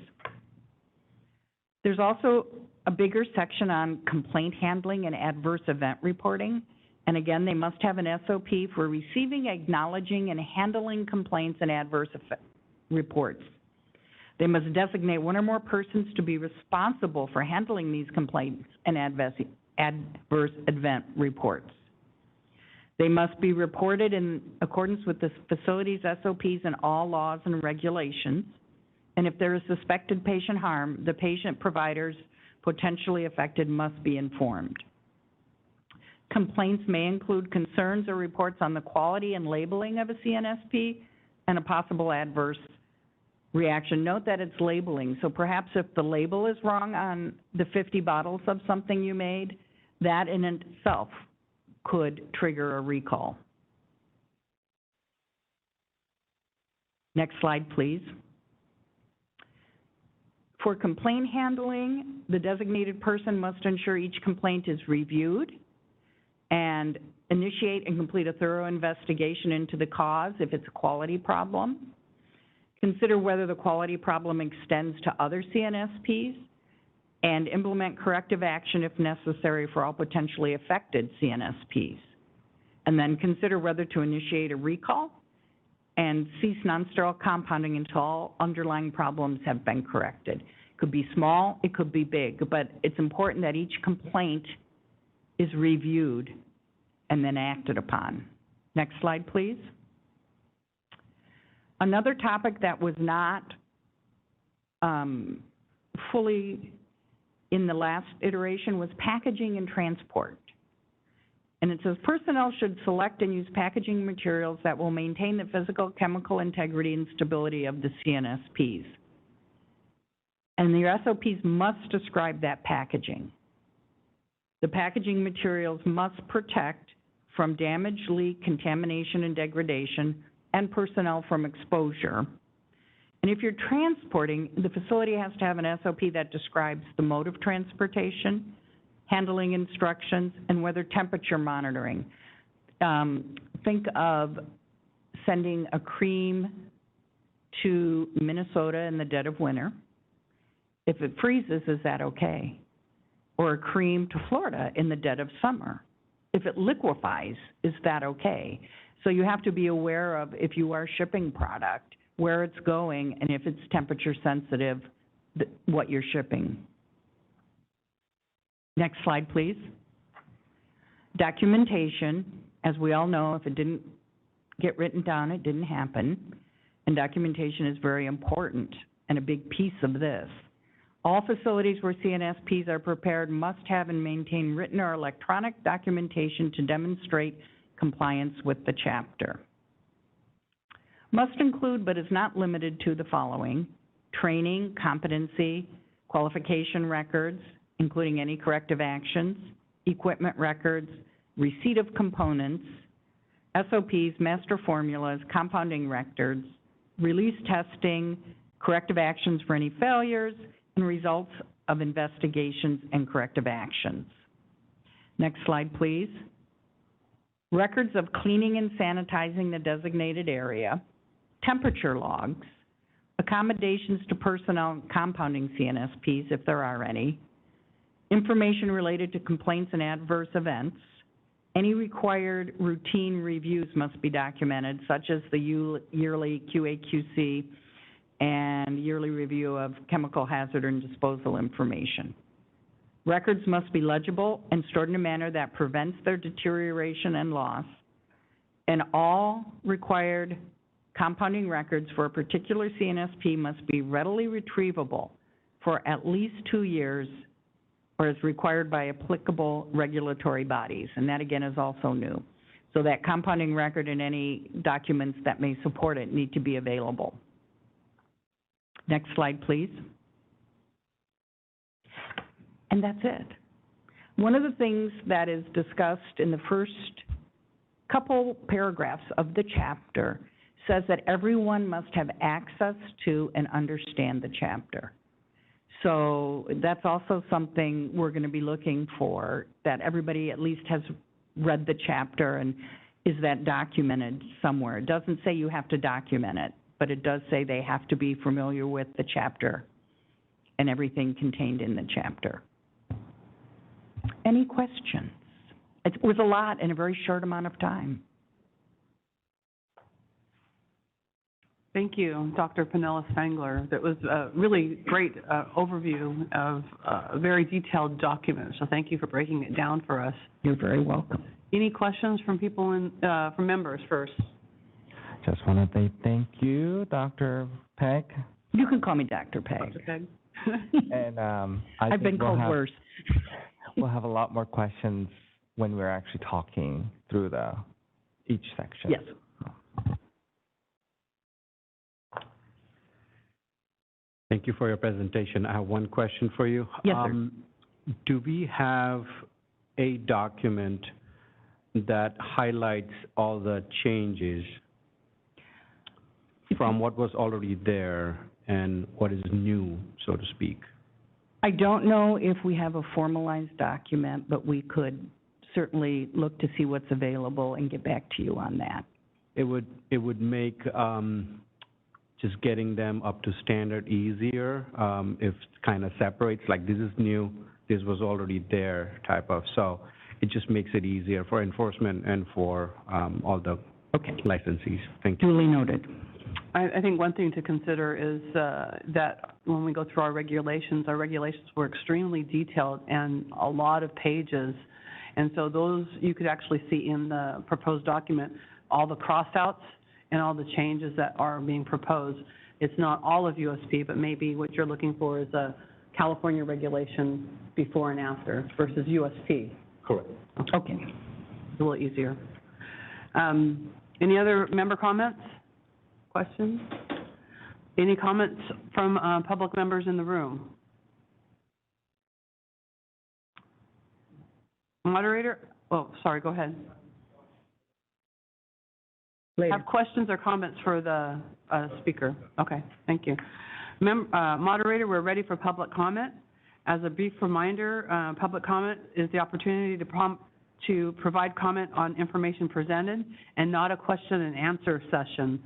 There's also a bigger section on complaint handling and adverse event reporting. And again, they must have an SOP for receiving, acknowledging, and handling complaints and adverse reports. They must designate 1 or more persons to be responsible for handling these complaints and adverse event reports. They must be reported in accordance with the facility's SOPs and all laws and regulations. And if there is suspected patient harm, the patient providers potentially affected must be informed. Complaints may include concerns or reports on the quality and labeling of a CNSP and a possible adverse reaction. Note that it's labeling, so perhaps if the label is wrong on the 50 bottles of something you made, that in itself could trigger a recall. Next slide, please. For complaint handling, the designated person must ensure each complaint is reviewed and initiate and complete a thorough investigation into the cause if it's a quality problem. Consider whether the quality problem extends to other CNSPs and implement corrective action if necessary for all potentially affected CNSPs. And then consider whether to initiate a recall and cease non-sterile compounding until all underlying problems have been corrected. It could be small, it could be big, but it's important that each complaint is reviewed and then acted upon. Next slide, please. Another topic that was not fully in the last iteration was packaging and transport. And it says personnel should select and use packaging materials that will maintain the physical, chemical integrity and stability of the CNSPs. And your SOPs must describe that packaging. The packaging materials must protect from damage, leak, contamination, and degradation, and personnel from exposure. And if you're transporting, the facility has to have an SOP that describes the mode of transportation, handling instructions, and weather temperature monitoring. Think of sending a cream to Minnesota in the dead of winter. If it freezes, is that okay? Or a cream to Florida in the dead of summer. If it liquefies, is that okay? So you have to be aware of, if you are shipping product, where it's going, and if it's temperature sensitive, what you're shipping. Next slide, please. Documentation, as we all know, if it didn't get written down, it didn't happen. And documentation is very important and a big piece of this. All facilities where CNSPs are prepared must have and maintain written or electronic documentation to demonstrate compliance with the chapter. Must include, but is not limited to, the following: training, competency, qualification records, including any corrective actions, equipment records, receipt of components, SOPs, master formulas, compounding records, release testing, corrective actions for any failures, and results of investigations and corrective actions. Next slide, please. Records of cleaning and sanitizing the designated area, temperature logs, accommodations to personnel compounding CNSPs, if there are any, information related to complaints and adverse events. Any required routine reviews must be documented, such as the yearly QA/QC and yearly review of chemical hazard and disposal information. Records must be legible and stored in a manner that prevents their deterioration and loss, and all required compounding records for a particular CNSP must be readily retrievable for at least 2 years or as required by applicable regulatory bodies, and that again is also new. So that compounding record and any documents that may support it need to be available. Next slide, please. And that's it. One of the things that is discussed in the first couple paragraphs of the chapter says that everyone must have access to and understand the chapter. So that's also something we're going to be looking for, that everybody at least has read the chapter and is that documented somewhere. It doesn't say you have to document it, but it does say they have to be familiar with the chapter and everything contained in the chapter. Any questions? It was a lot in a very short amount of time. Thank you, Dr. Pernilla Spangler. That was a really great overview of a very detailed document, so thank you for breaking it down for us. You're very welcome. Any questions from people from members first? Just want to say thank you, Dr. Peck. You can call me Dr. Peg. Dr. Peg? And I've been called worse. We'll have a lot more questions when we're actually talking through each section. Yes. Thank you for your presentation. I have one question for you. Yes, sir. Do we have a document that highlights all the changes from what was already there and what is new, so to speak? I don't know if we have a formalized document, but we could certainly look to see what's available and get back to you on that. It would make just getting them up to standard easier if it kind of separates, like this is new, this was already there type of. So it just makes it easier for enforcement and for all the licensees. Thank you. Duly noted. I think one thing to consider is that when we go through our regulations were extremely detailed and a lot of pages. And so those, you could actually see in the proposed document, all the crossouts and all the changes that are being proposed. It's not all of USP, but maybe what you're looking for is a California regulation before and after versus USP. Correct. Okay. It's a little easier. Any other member comments? Questions? Any comments from public members in the room? Moderator? Oh, sorry, go ahead. Later. Have questions or comments for the speaker? Okay, thank you. Moderator, we're ready for public comment. As a brief reminder, public comment is the opportunity to provide comment on information presented and not a question and answer session.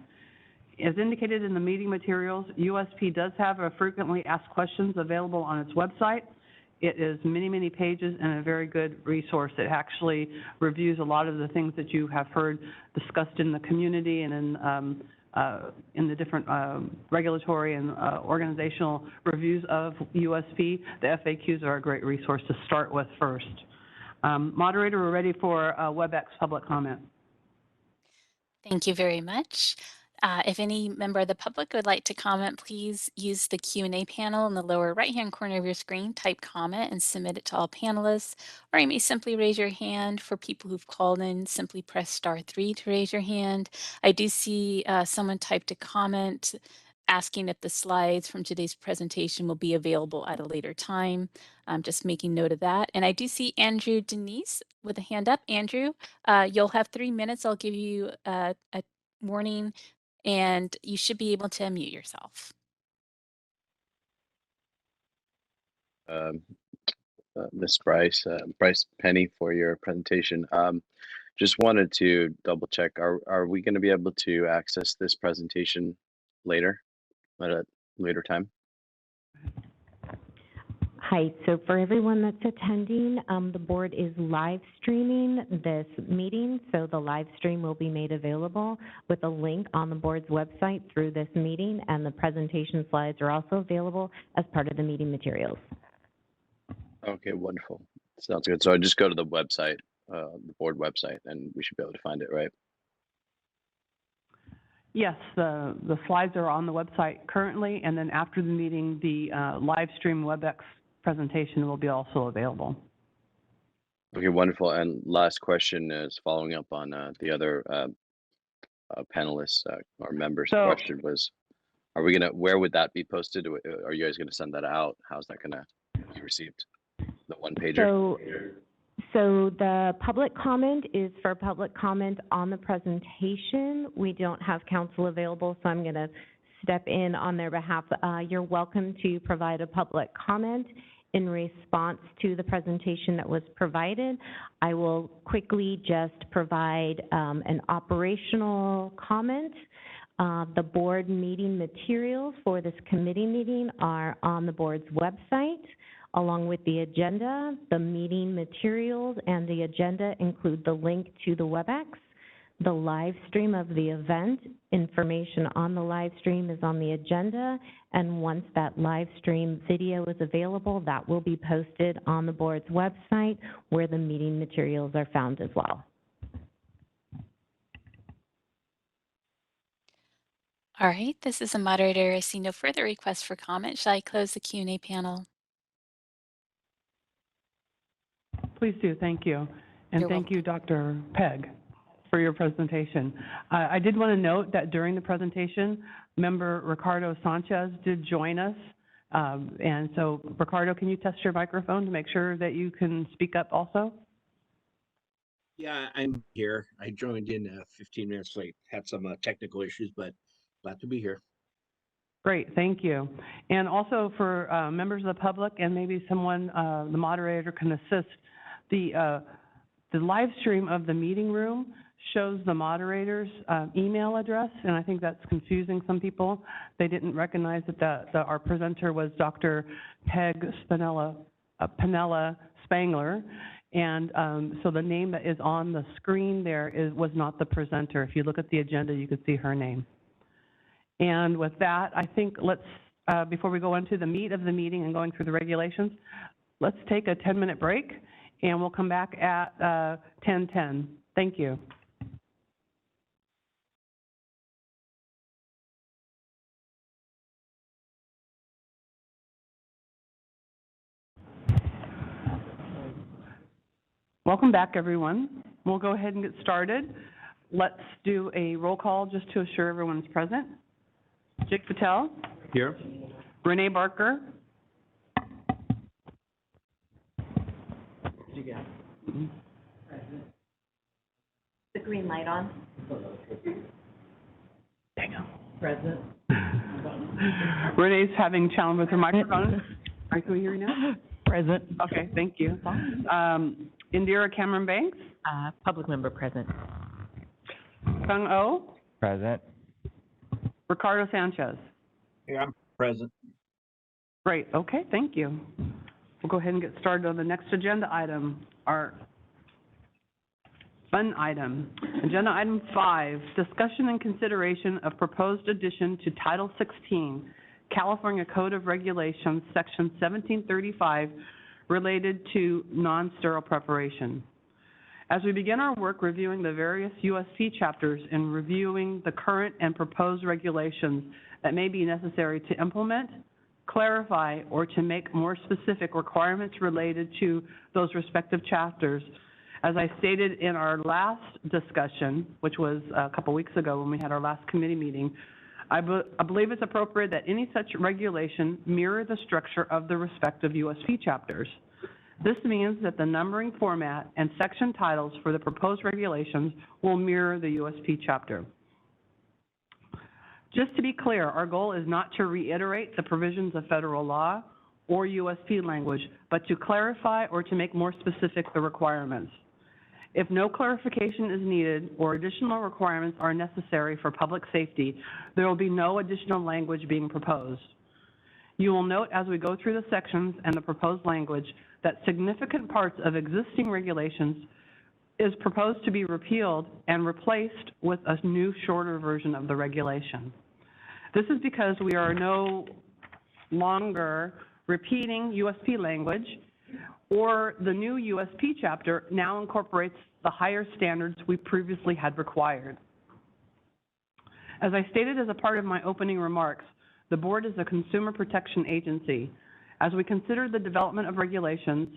As indicated in the meeting materials, USP does have a frequently asked questions available on its website. It is many, many pages and a very good resource. It actually reviews a lot of the things that you have heard discussed in the community and in the different regulatory and organizational reviews of USP. The FAQs are a great resource to start with first. Moderator, we're ready for WebEx public comment. Thank you very much. If any member of the public would like to comment, please use the Q&A panel in the lower right-hand corner of your screen, type comment and submit it to all panelists, or you may simply raise your hand. For people who've called in, simply press *3 to raise your hand. I do see someone typed a comment asking if the slides from today's presentation will be available at a later time. I'm just making note of that. And I do see Andrew Denise with a hand up. Andrew, you'll have 3 minutes. I'll give you a warning, and you should be able to unmute yourself. Ms. Bryce Penny, for your presentation. Just wanted to double check, are we going to be able to access this presentation later, at a later time? Hi, so for everyone that's attending, the board is live streaming this meeting, so the live stream will be made available with a link on the board's website through this meeting, and the presentation slides are also available as part of the meeting materials. Okay, wonderful. Sounds good. So I just go to the website, the board website, and we should be able to find it, right? Yes, the slides are on the website currently, and then after the meeting, the live stream WebEx presentation will be also available. Okay, wonderful. And last question is following up on the other panelists or members' question was, are we gonna, where would that be posted? Are you guys gonna send that out? How's that gonna be received? The one pager? So the public comment is for public comment on the presentation. We don't have counsel available, so I'm going to step in on their behalf. You're welcome to provide a public comment in response to the presentation that was provided. I will quickly just provide an operational comment. The board meeting materials for this committee meeting are on the board's website, along with the agenda. The meeting materials and the agenda include the link to the WebEx. The live stream of the event, information on the live stream is on the agenda, and once that live stream video is available, that will be posted on the board's website where the meeting materials are found as well. All right, this is a moderator. I see no further requests for comment. Shall I close the Q&A panel? Please do, thank you. And You're thank you, Dr. Pegg, for your presentation. I did want to note that during the presentation, member Ricardo Sanchez did join us. And so, Ricardo, can you test your microphone to make sure that you can speak up also? Yeah, I'm here. I joined in 15 minutes late. Had some technical issues, but glad to be here. Great, thank you. And also for members of the public and maybe someone, the moderator can assist, the live stream of the meeting room shows the moderator's email address, and I think that's confusing some people. They didn't recognize that our presenter was Dr. Peg Penella Spangler, and so the name that is on the screen there was not the presenter. If you look at the agenda, you could see her name. And with that, I think let's, before we go into the meat of the meeting and going through the regulations, let's take a 10-minute break, and we'll come back at 10:10. Thank you. Welcome back, everyone. We'll go ahead and get started. Let's do a roll call just to assure everyone's present. Jake Patel. Here. Renee Barker. The green light on. Dang it. Present. Renee's having challenge with her microphone. Are you hearing now? Present. Okay, thank you. Indira Cameron Banks. Public member present. Sung Oh. Present. Ricardo Sanchez. Yeah, I'm present. Great, okay, thank you. We'll go ahead and get started on the next agenda item, our fun item. Agenda item 5, discussion and consideration of proposed addition to Title 16, California Code of Regulations, Section 1735, related to non-sterile preparation. As we begin our work reviewing the various USP chapters and reviewing the current and proposed regulations that may be necessary to implement, clarify, or to make more specific requirements related to those respective chapters, as I stated in our last discussion, which was a couple weeks ago when we had our last committee meeting, I believe it's appropriate that any such regulation mirror the structure of the respective USP chapters. This means that the numbering format and section titles for the proposed regulations will mirror the USP chapter. Just to be clear, our goal is not to reiterate the provisions of federal law or USP language, but to clarify or to make more specific the requirements. If no clarification is needed or additional requirements are necessary for public safety, there will be no additional language being proposed. You will note as we go through the sections and the proposed language that significant parts of existing regulations is proposed to be repealed and replaced with a new, shorter version of the regulation. This is because we are no longer repeating USP language, or the new USP chapter now incorporates the higher standards we previously had required. As I stated as a part of my opening remarks, the board is a consumer protection agency. As we consider the development of regulations,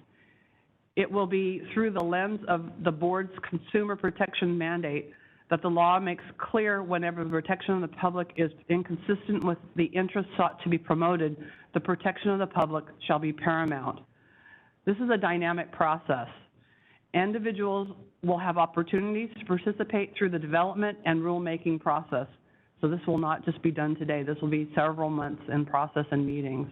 it will be through the lens of the board's consumer protection mandate that the law makes clear whenever the protection of the public is inconsistent with the interests sought to be promoted, the protection of the public shall be paramount. This is a dynamic process. Individuals will have opportunities to participate through the development and rulemaking process. So this will not just be done today. This will be several months in process and meetings.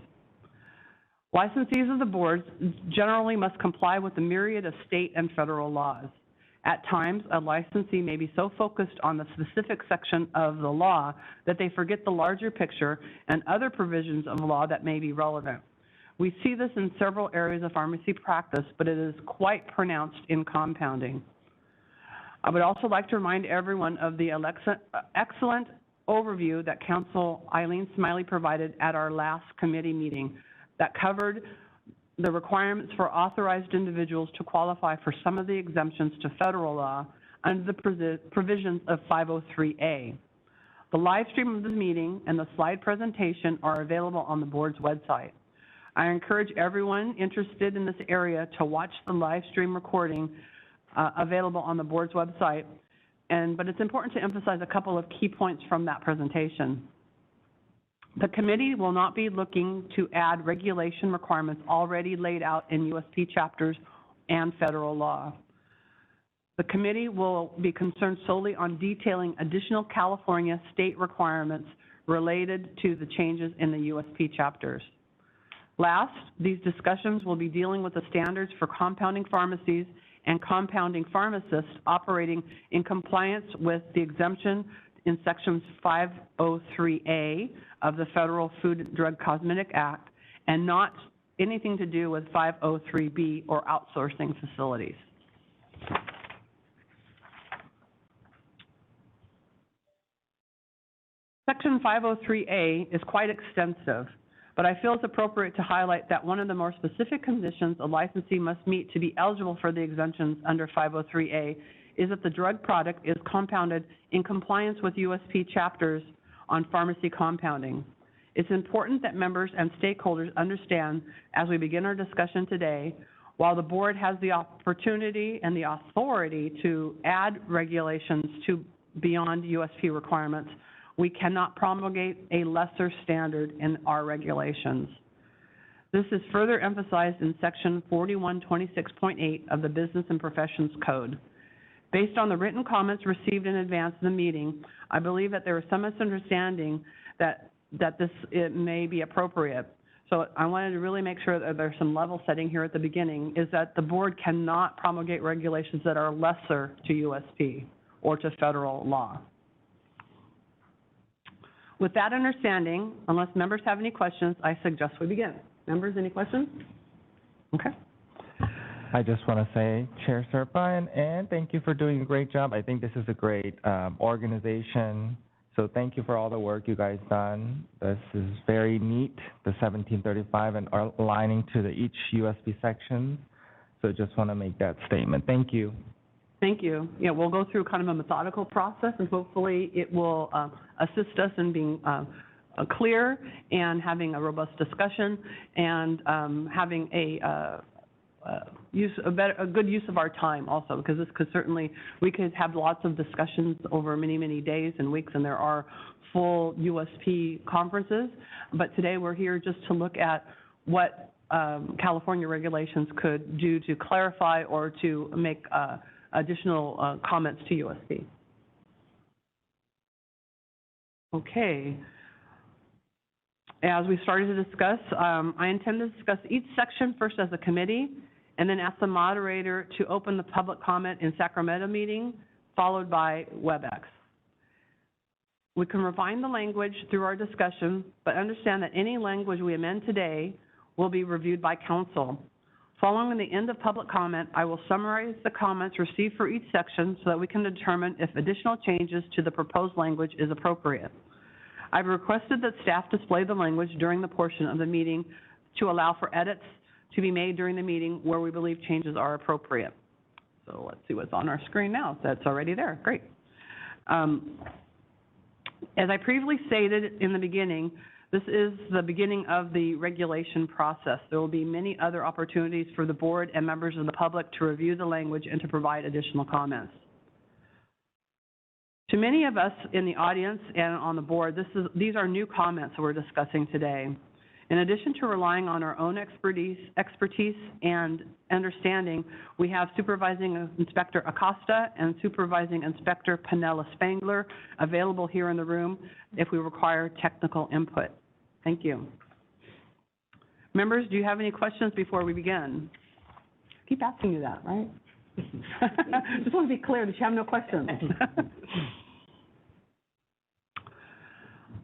Licensees of the boards generally must comply with the myriad of state and federal laws. At times, a licensee may be so focused on the specific section of the law that they forget the larger picture and other provisions of law that may be relevant. We see this in several areas of pharmacy practice, but it is quite pronounced in compounding. I would also like to remind everyone of the excellent overview that Council Eileen Smiley provided at our last committee meeting that covered the requirements for authorized individuals to qualify for some of the exemptions to federal law under the provisions of 503A. The live stream of the meeting and the slide presentation are available on the board's website. I encourage everyone interested in this area to watch the live stream recording available on the board's website. But it's important to emphasize a couple of key points from that presentation. The committee will not be looking to add regulation requirements already laid out in USP chapters and federal law. The committee will be concerned solely on detailing additional California state requirements related to the changes in the USP chapters. Last, these discussions will be dealing with the standards for compounding pharmacies and compounding pharmacists operating in compliance with the exemption in sections 503A of the Federal Food and Drug Cosmetic Act, and not anything to do with 503B or outsourcing facilities. Section 503A is quite extensive, but I feel it's appropriate to highlight that one of the more specific conditions a licensee must meet to be eligible for the exemptions under 503A is that the drug product is compounded in compliance with USP chapters on pharmacy compounding. It's important that members and stakeholders understand, as we begin our discussion today, while the board has the opportunity and the authority to add regulations to beyond USP requirements, we cannot promulgate a lesser standard in our regulations. This is further emphasized in section 4126.8 of the Business and Professions Code. Based on the written comments received in advance of the meeting, I believe that there is some misunderstanding that it may be appropriate. So I wanted to really make sure that there's some level setting here at the beginning, is that the board cannot promulgate regulations that are lesser to USP or to federal law. With that understanding, unless members have any questions, I suggest we begin. Members, any questions? Okay. I just want to say, Chair Serpa, and thank you for doing a great job. I think this is a great organization. So thank you for all the work you guys done. This is very neat, the 1735 and aligning to each USP section. So just want to make that statement. Thank you. Thank you. Yeah, we'll go through kind of a methodical process, and hopefully it will assist us in being clear and having a robust discussion and having a good use of our time also, because this could certainly, we could have lots of discussions over many, many days and weeks, and there are full USP conferences. But today we're here just to look at what California regulations could do to clarify or to make additional comments to USP. Okay. As we started to discuss, I intend to discuss each section first as a committee, and then ask the moderator to open the public comment in Sacramento meeting, followed by WebEx. We can refine the language through our discussion, but understand that any language we amend today will be reviewed by council. Following the end of public comment, I will summarize the comments received for each section so that we can determine if additional changes to the proposed language is appropriate. I've requested that staff display the language during the portion of the meeting to allow for edits to be made during the meeting where we believe changes are appropriate. So let's see what's on our screen now. That's already there. Great. As I previously stated in the beginning, this is the beginning of the regulation process. There will be many other opportunities for the board and members of the public to review the language and to provide additional comments. To many of us in the audience and on the board, these are new comments that we're discussing today. In addition to relying on our own expertise and understanding, we have Supervising Inspector Acosta and Supervising Inspector Panella Spangler available here in the room if we require technical input. Thank you. Members, do you have any questions before we begin? I keep asking you that, right? Just want to be clear that you have no questions.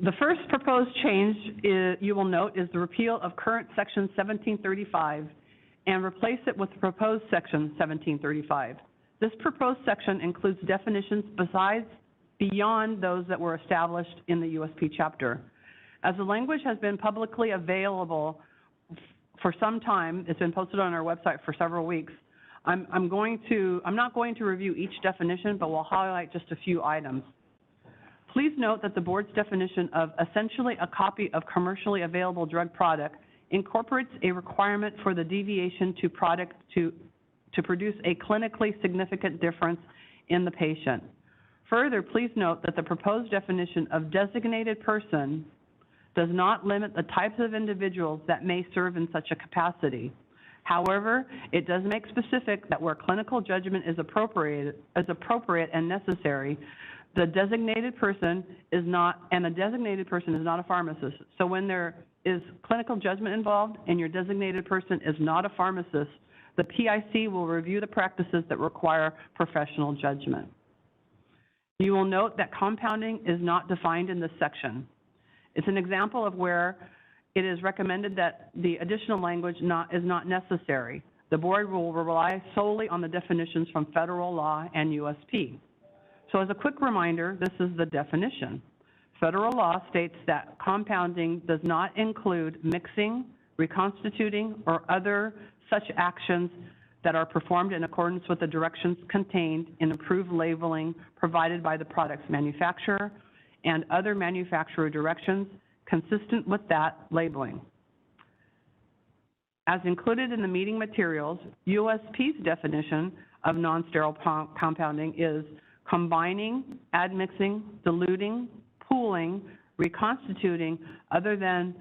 The first proposed change you will note is the repeal of current section 1735 and replace it with the proposed section 1735. This proposed section includes definitions beyond those that were established in the USP chapter. As the language has been publicly available for some time, it's been posted on our website for several weeks, I'm not going to review each definition, but we'll highlight just a few items. Please note that the board's definition of essentially a copy of commercially available drug product incorporates a requirement for the deviation to product to to produce a clinically significant difference in the patient. Further, please note that the proposed definition of designated person does not limit the types of individuals that may serve in such a capacity. However, it does make specific that where clinical judgment is appropriate and necessary, the designated person is not, and the designated person is not a pharmacist. So when there is clinical judgment involved and your designated person is not a pharmacist, the PIC will review the practices that require professional judgment. You will note that compounding is not defined in this section. It's an example of where it is recommended that the additional language is not necessary. The board will rely solely on the definitions from federal law and USP. So as a quick reminder, this is the definition. Federal law states that compounding does not include mixing, reconstituting, or other such actions that are performed in accordance with the directions contained in approved labeling provided by the product's manufacturer and other manufacturer directions consistent with that labeling. As included in the meeting materials, USP's definition of non-sterile compounding is combining, admixing, diluting, pooling, reconstituting other than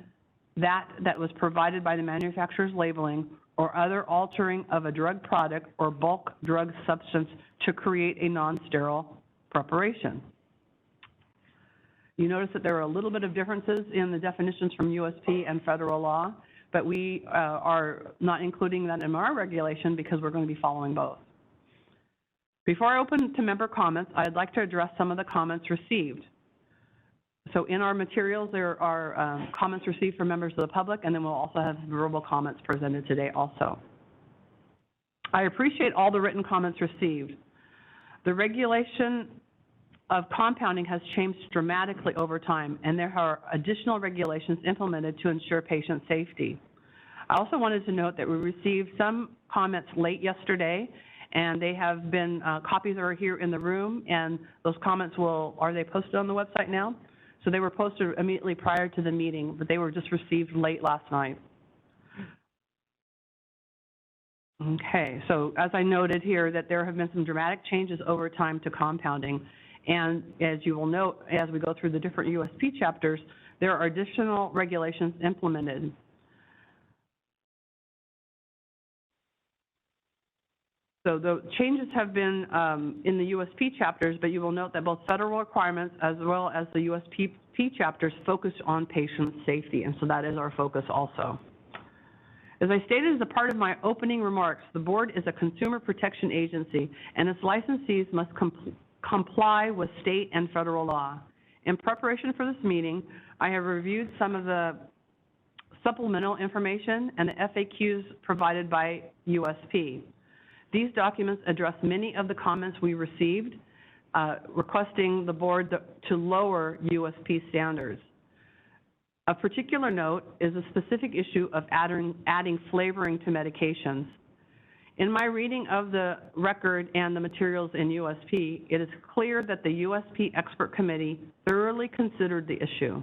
that was provided by the manufacturer's labeling or other altering of a drug product or bulk drug substance to create a non-sterile preparation. You notice that there are a little bit of differences in the definitions from USP and federal law, but we are not including that in our regulation because we're going to be following both. Before I open to member comments, I'd like to address some of the comments received. So in our materials, there are comments received from members of the public, and then we'll also have verbal comments presented today also. I appreciate all the written comments received. The regulation of compounding has changed dramatically over time, and there are additional regulations implemented to ensure patient safety. I also wanted to note that we received some comments late yesterday, and they have been, copies are here in the room, and those comments are they posted on the website now? So they were posted immediately prior to the meeting, but they were just received late last night. Okay, so as I noted here, that there have been some dramatic changes over time to compounding. And as you will note, as we go through the different USP chapters, there are additional regulations implemented. So the changes have been in the USP chapters, but you will note that both federal requirements as well as the USP chapters focus on patient safety, and so that is our focus also. As I stated as a part of my opening remarks, the board is a consumer protection agency, and its licensees must comply with state and federal law. In preparation for this meeting, I have reviewed some of the supplemental information and the FAQs provided by USP. These documents address many of the comments we received, requesting the board to lower USP standards. Of particular note is a specific issue of adding flavoring to medications. In my reading of the record and the materials in USP, it is clear that the USP Expert Committee thoroughly considered the issue.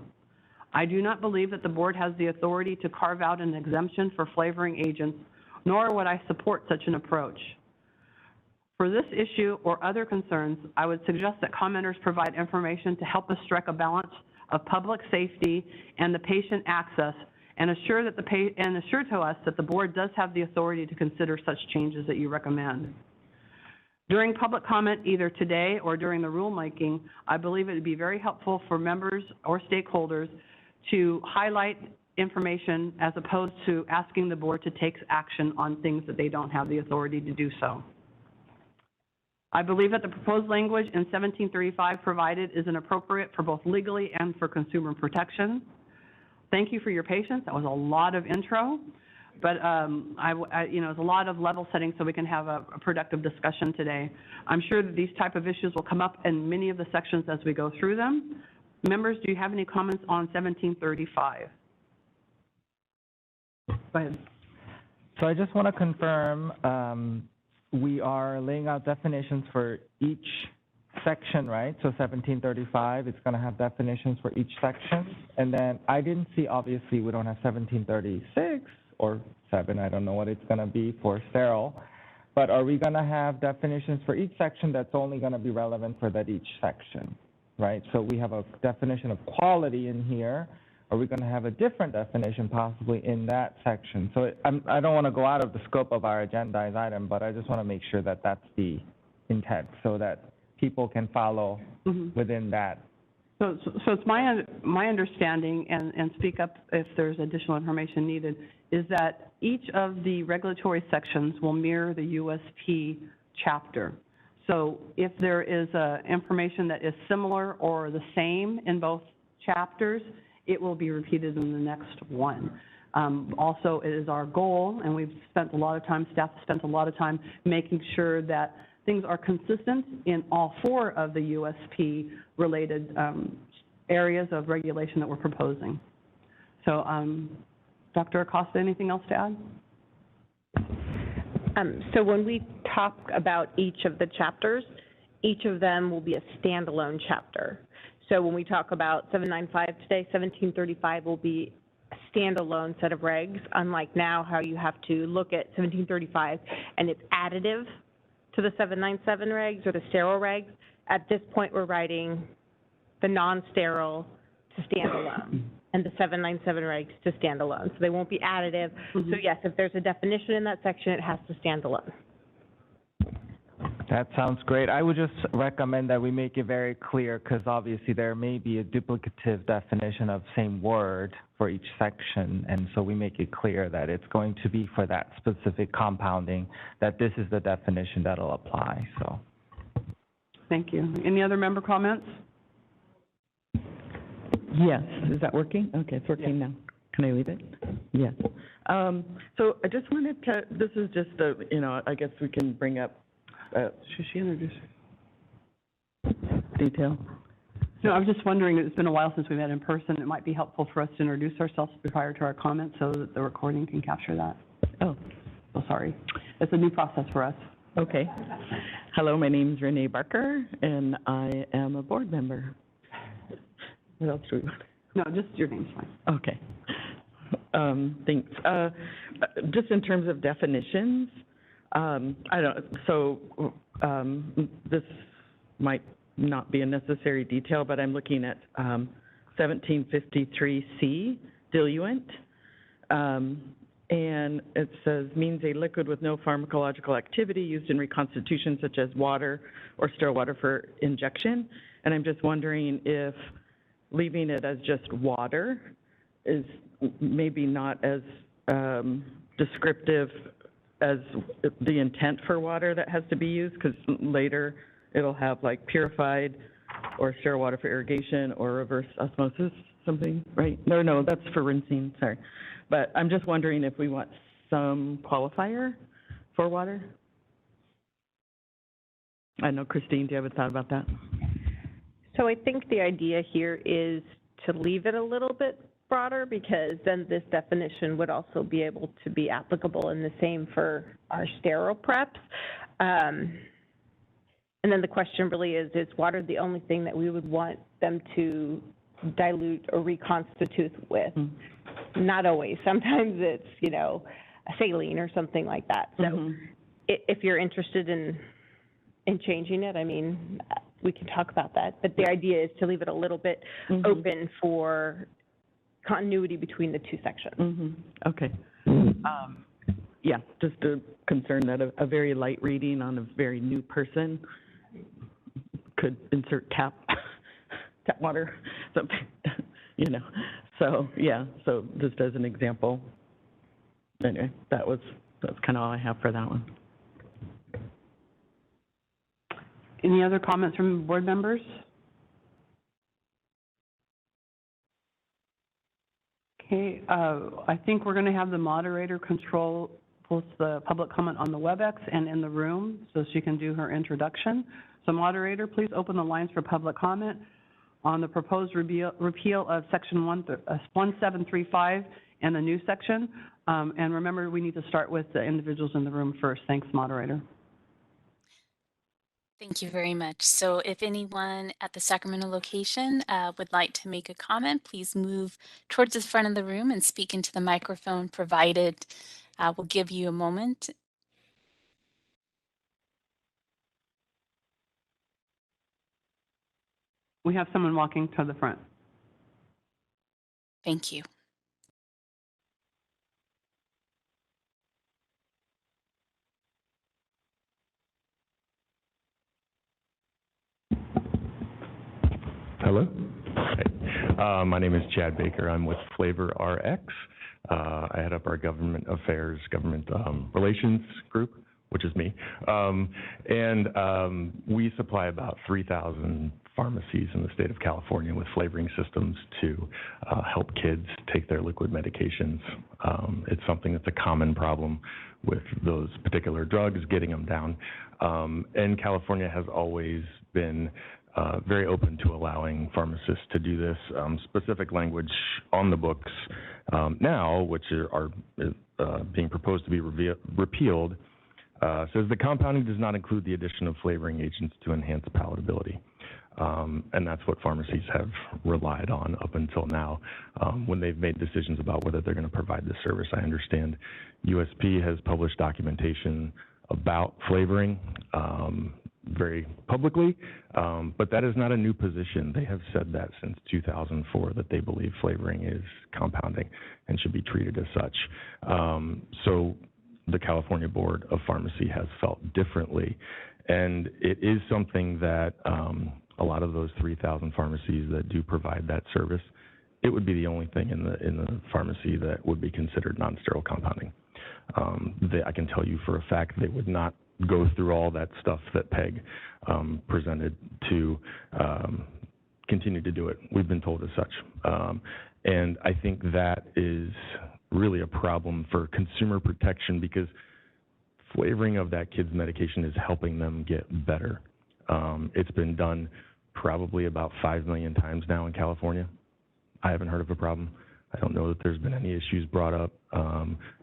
I do not believe that the board has the authority to carve out an exemption for flavoring agents, nor would I support such an approach. For this issue or other concerns, I would suggest that commenters provide information to help us strike a balance of public safety and the patient access, and assure to us that the board does have the authority to consider such changes that you recommend. During public comment, either today or during the rulemaking, I believe it would be very helpful for members or stakeholders to highlight information as opposed to asking the board to take action on things that they don't have the authority to do so. I believe that the proposed language in 1735 provided is inappropriate for both legally and for consumer protection. Thank you for your patience. That was a lot of intro, but it's a lot of level setting so we can have a productive discussion today. I'm sure that these type of issues will come up in many of the sections as we go through them. Members, do you have any comments on 1735? Go ahead. So I just want to confirm, we are laying out definitions for each section, right? So 1735, it's going to have definitions for each section. And then I didn't see, obviously, we don't have 1736 or 7, I don't know what it's going to be for sterile. But are we gonna have definitions for each section that's only gonna be relevant for that each section, right? So we have a definition of quality in here. Are we gonna have a different definition possibly in that section? So I don't wanna go out of the scope of our agendized item, but I just wanna make sure that that's the intent so that people can follow within that. So it's my understanding, and speak up if there's additional information needed, is that each of the regulatory sections will mirror the USP chapter. So if there is information that is similar or the same in both chapters, it will be repeated in the next one. Also, it is our goal, and we've spent a lot of time, staff has spent a lot of time making sure that things are consistent in all 4 of the USP-related areas of regulation that we're proposing. So, Dr. Acosta, anything else to add? So when we talk about each of the chapters, each of them will be a standalone chapter. So when we talk about 795 today, 1735 will be a standalone set of regs, unlike now how you have to look at 1735 and it's additive to the 797 regs or the sterile regs. At this point, we're writing the non-sterile to standalone and the 797 regs to standalone. So they won't be additive. So yes, if there's a definition in that section, it has to stand alone. That sounds great. I would just recommend that we make it very clear because obviously there may be a duplicative definition of same word for each section, and so we make it clear that it's going to be for that specific compounding, that this is the definition that'll apply, so. Thank you. Any other member comments? Yes, is that working? Okay, it's working now. Can I leave it? Yes. So I just wanted to, this is just a, I guess we can bring up Should she introduce her? detail. No, I was just wondering, it's been a while since we met in person. It might be helpful for us to introduce ourselves prior to our comments so that the recording can capture that. Oh, So sorry. It's a new process for us. okay. Hello, my name's Renee Barker, and I am a board member. What else do we want? No, just your name's fine. Okay. Thanks. Just in terms of definitions, this might not be a necessary detail, but I'm looking at 1753C, diluent. And it says, means a liquid with no pharmacological activity used in reconstitution, such as water or sterile water for injection. And I'm just wondering if leaving it as just water is maybe not as descriptive as the intent for water that has to be used, because later it'll have like purified or sterile water for irrigation or reverse osmosis, something, right? No, that's for rinsing, sorry. But I'm just wondering if we want some qualifier for water? I know, Christine, do you have a thought about that? So I think the idea here is to leave it a little bit broader, because then this definition would also be able to be applicable in the same for our sterile preps. And then the question really is water the only thing that we would want them to dilute or reconstitute with? Not always. Sometimes it's, a saline or something like that. So if you're interested in changing it, I mean, we can talk about that. But the idea is to leave it a little bit open for continuity between the two sections. Okay. Yeah, just a concern that a very light reading on a very new person could insert tap water, something, So, yeah, so just as an example. Anyway, that's kind of all I have for that one. Any other comments from board members? Okay, I think we're going to have the moderator post the public comment on the WebEx and in the room so she can do her introduction. So moderator, please open the lines for public comment on the proposed repeal of section 1735 and the new section. And remember, we need to start with the individuals in the room first. Thanks, moderator. Thank you very much. So if anyone at the Sacramento location would like to make a comment, please move towards the front of the room and speak into the microphone provided. We'll give you a moment. We have someone walking to the front. Thank you. Hello. Hi. My name is Chad Baker. I'm with Flavor RX. I head up our government affairs, government relations group, which is me. We supply about 3,000 pharmacies in the state of California with flavoring systems to help kids take their liquid medications. It's something that's a common problem with those particular drugs, getting them down. And California has always been very open to allowing pharmacists to do this. Specific language on the books now, which are being proposed to be repealed, says the compounding does not include the addition of flavoring agents to enhance palatability. And that's what pharmacies have relied on up until now when they've made decisions about whether they're going to provide this service. I understand USP has published documentation about flavoring very publicly, but that is not a new position. They have said that since 2004, that they believe flavoring is compounding and should be treated as such. So the California Board of Pharmacy has felt differently, and it is something that a lot of those 3,000 pharmacies that do provide that service, it would be the only thing in the pharmacy that would be considered non-sterile compounding. I can tell you for a fact they would not go through all that stuff that PEG presented to continue to do it. We've been told as such. And I think that is really a problem for consumer protection, because flavoring of that kid's medication is helping them get better. It's been done probably about 5 million times now in California. I haven't heard of a problem. I don't know that there's been any issues brought up,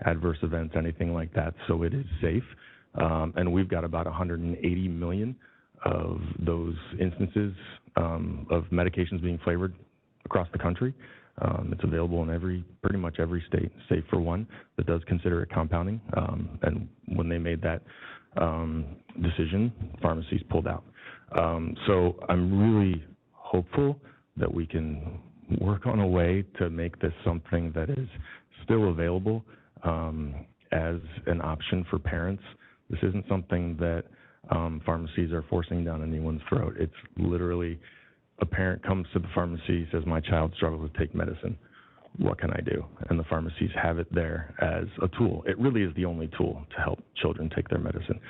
adverse events, anything like that, so it is safe. And we've got about 180 million of those instances of medications being flavored across the country. It's available in pretty much every state, save for one that does consider it compounding. And when they made that decision, pharmacies pulled out. So I'm really hopeful that we can work on a way to make this something that is still available as an option for parents. This isn't something that pharmacies are forcing down anyone's throat. It's literally a parent comes to the pharmacy, says, my child struggles to take medicine. What can I do? And the pharmacies have it there as a tool. It really is the only tool to help children take their medicine.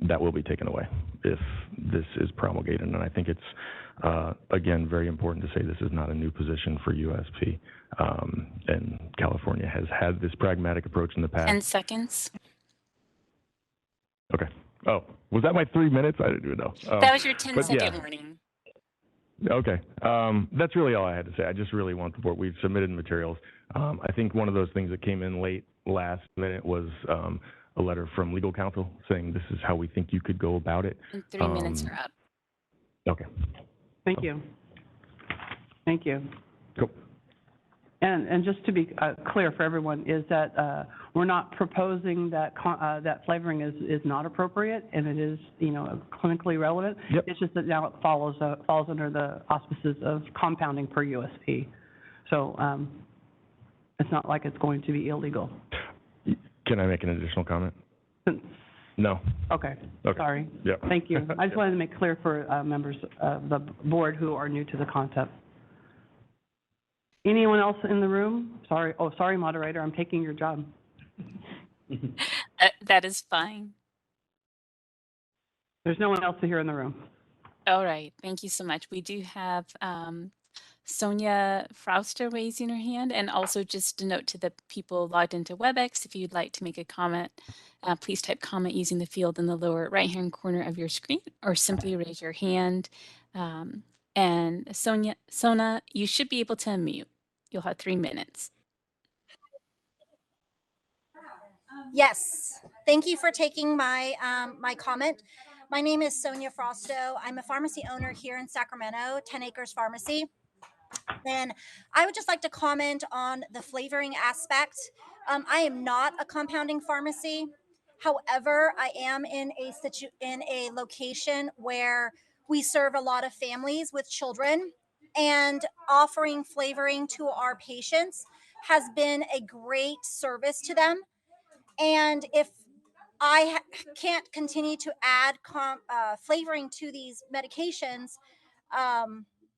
That will be taken away if this is promulgated. And I think it's, again, very important to say this is not a new position for USP. And California has had this pragmatic approach in the past. 10 seconds. Okay. Oh, was that my 3 minutes? I didn't even know. That was your 10-second yeah. warning. Okay. That's really all I had to say. I just really want the board. We've submitted materials. I think one of those things that came in late last minute was a letter from legal counsel saying this is how we think you could go about it. And 3 minutes are up. Okay. Thank you. Thank you. Cool. And just to be clear for everyone, is that we're not proposing that that flavoring is not appropriate, and it is, clinically relevant. Yep. It's just that now it falls under the auspices of compounding per USP. So it's not like it's going to be illegal. Can I make an additional comment? No. Okay. Sorry. Yep. Thank you. I just wanted to make clear for members of the board who are new to the concept. Anyone else in the room? Sorry. Oh, sorry, moderator. I'm taking your job. That is fine. There's no one else here in the room. All right. Thank you so much. We do have Sonia Frauster raising her hand. And also just a note to the people logged into WebEx, if you'd like to make a comment, please type comment using the field in the lower right-hand corner of your screen, or simply raise your hand. And Sona, you should be able to unmute. You'll have 3 minutes. Yes, thank you for taking my my comment. My name is Sonia Frosto. I'm a pharmacy owner here in Sacramento, 10 Acres Pharmacy. And I would just like to comment on the flavoring aspect. I am not a compounding pharmacy. However, I am in a location where we serve a lot of families with children, and offering flavoring to our patients has been a great service to them. And if I can't continue to add flavoring to these medications,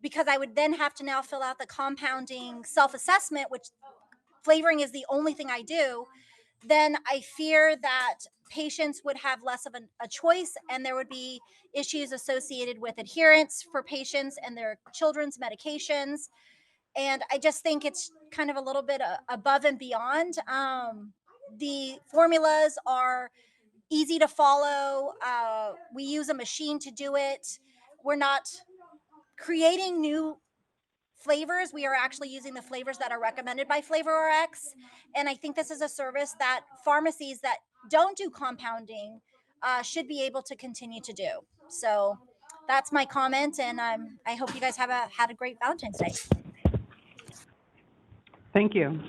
because I would then have to now fill out the compounding self-assessment, which flavoring is the only thing I do, then I fear that patients would have less of a choice, and there would be issues associated with adherence for patients and their children's medications. And I just think it's kind of a little bit above and beyond. The formulas are easy to follow. We use a machine to do it. We're not creating new flavors. We are actually using the flavors that are recommended by FlavorRx. And I think this is a service that pharmacies that don't do compounding should be able to continue to do. So that's my comment, and I hope you guys had a great Valentine's Day. Thank you.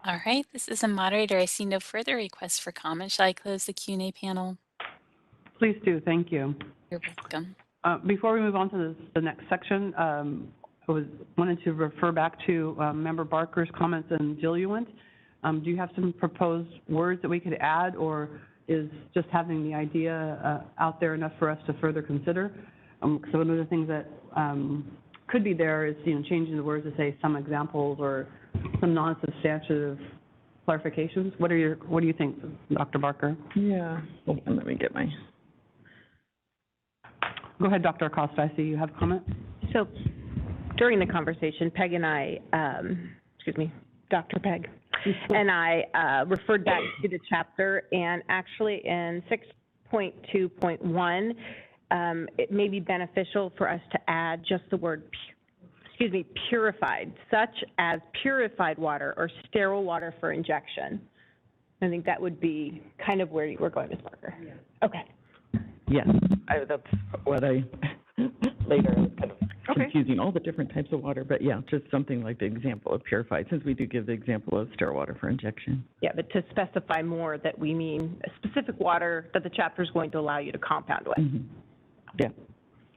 All right, this is a moderator. I see no further requests for comment. Shall I close the Q&A panel? Please do, thank you. You're welcome. Before we move on to the next section, I wanted to refer back to Member Barker's comments and diluent. Do you have some proposed words that we could add, or is just having the idea out there enough for us to further consider? So one of the things that could be there is, changing the words to say some examples or some non-substantive clarifications. What do you think, Dr. Barker? Yeah, hold on, let me get my. Go ahead, Dr. Acosta, I see you have a comment. So during the conversation, Peg and I, Dr. Peg, and I referred back to the chapter, and actually in 6.2.1, it may be beneficial for us to add just the word, purified, such as purified water or sterile water for injection. I think that would be kind of where you were going, Ms. Barker. Yeah. Okay. Yes, that's what I, later, I was kind of confusing all the different types of water, but yeah, just something like the example of purified, since we do give the example of sterile water for injection. Yeah, but to specify more that we mean a specific water that the chapter is going to allow you to compound with. Mm-hmm. Yeah.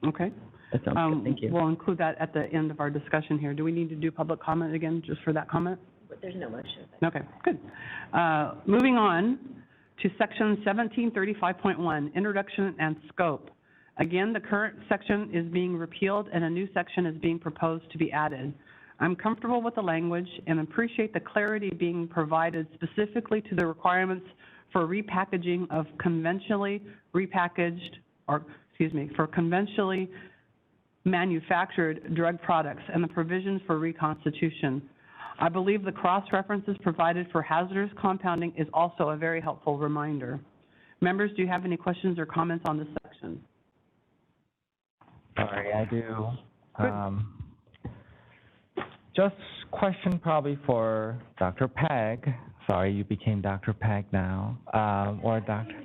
Okay. That sounds good, thank you. We'll include that at the end of our discussion here. Do we need to do public comment again just for that comment? But there's no motion. Okay, good. Moving on to section 1735.1, introduction and scope. Again, the current section is being repealed and a new section is being proposed to be added. I'm comfortable with the language and appreciate the clarity being provided specifically to the requirements for repackaging of conventionally repackaged, for conventionally manufactured drug products and the provisions for reconstitution. I believe the cross-references provided for hazardous compounding is also a very helpful reminder. Members, do you have any questions or comments on this section? Sorry, I do. Just question probably for Dr. Peg. Sorry, you became Dr. Peg now, or Dr.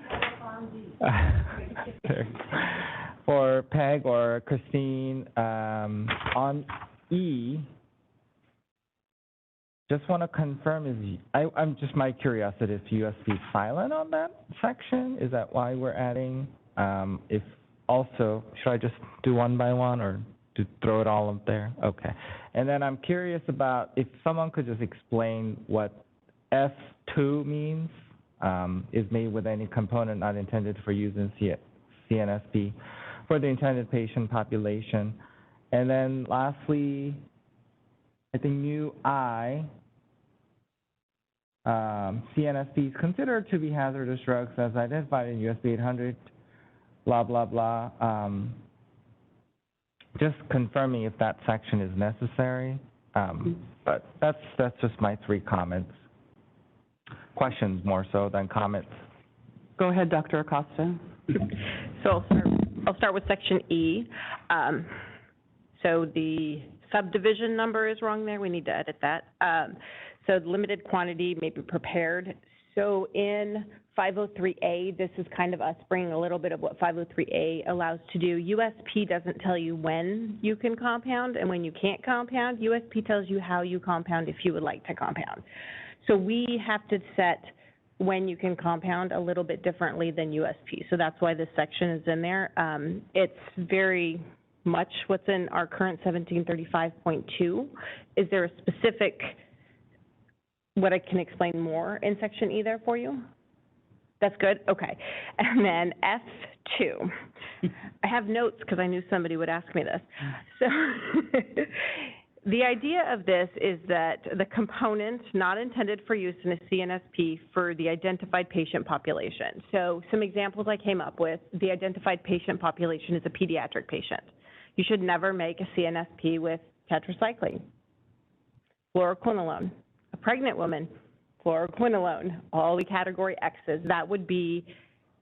For Peg or Christine, on E, just want to confirm, I'm just my curiosity, is USB silent on that section? Is that why we're adding? If also, should I just do one by one or to throw it all up there? Okay. And then I'm curious about if someone could just explain what F2 means, is made with any component not intended for use in CNSP for the intended patient population. And then lastly, I think new I, CNSP is considered to be hazardous drugs as identified in USB 800, blah, blah, blah. Just confirming if that section is necessary. But that's just my 3 comments. Questions more so than comments. Go ahead, Dr. Acosta. So I'll start with section E. So the subdivision number is wrong there. We need to edit that. So limited quantity may be prepared. So in 503A, this is kind of us bringing a little bit of what 503A allows to do. USP doesn't tell you when you can compound and when you can't compound. USP tells you how you compound if you would like to compound. So we have to set when you can compound a little bit differently than USP. So that's why this section is in there. It's very much what's in our current 1735.2. Is there a specific, what I can explain more in section E there for you? That's good? Okay. And then F2. I have notes because I knew somebody would ask me this. So the idea of this is that the component not intended for use in a CNSP for the identified patient population. So some examples I came up with, the identified patient population is a pediatric patient. You should never make a CNSP with tetracycline, fluoroquinolone. A pregnant woman, fluoroquinolone, all the category X's. That would be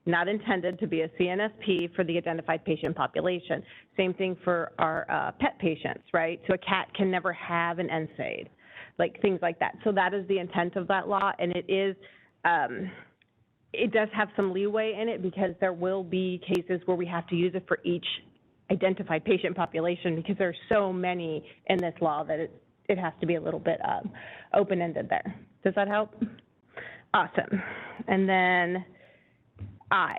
not intended to be a CNSP for the identified patient population. Same thing for our pet patients, right? So a cat can never have an NSAID, like things like that. So that is the intent of that law, and it is, it does have some leeway in it because there will be cases where we have to use it for each identified patient population because there are so many in this law that it has to be a little bit open-ended there. Does that help? Awesome. And then I.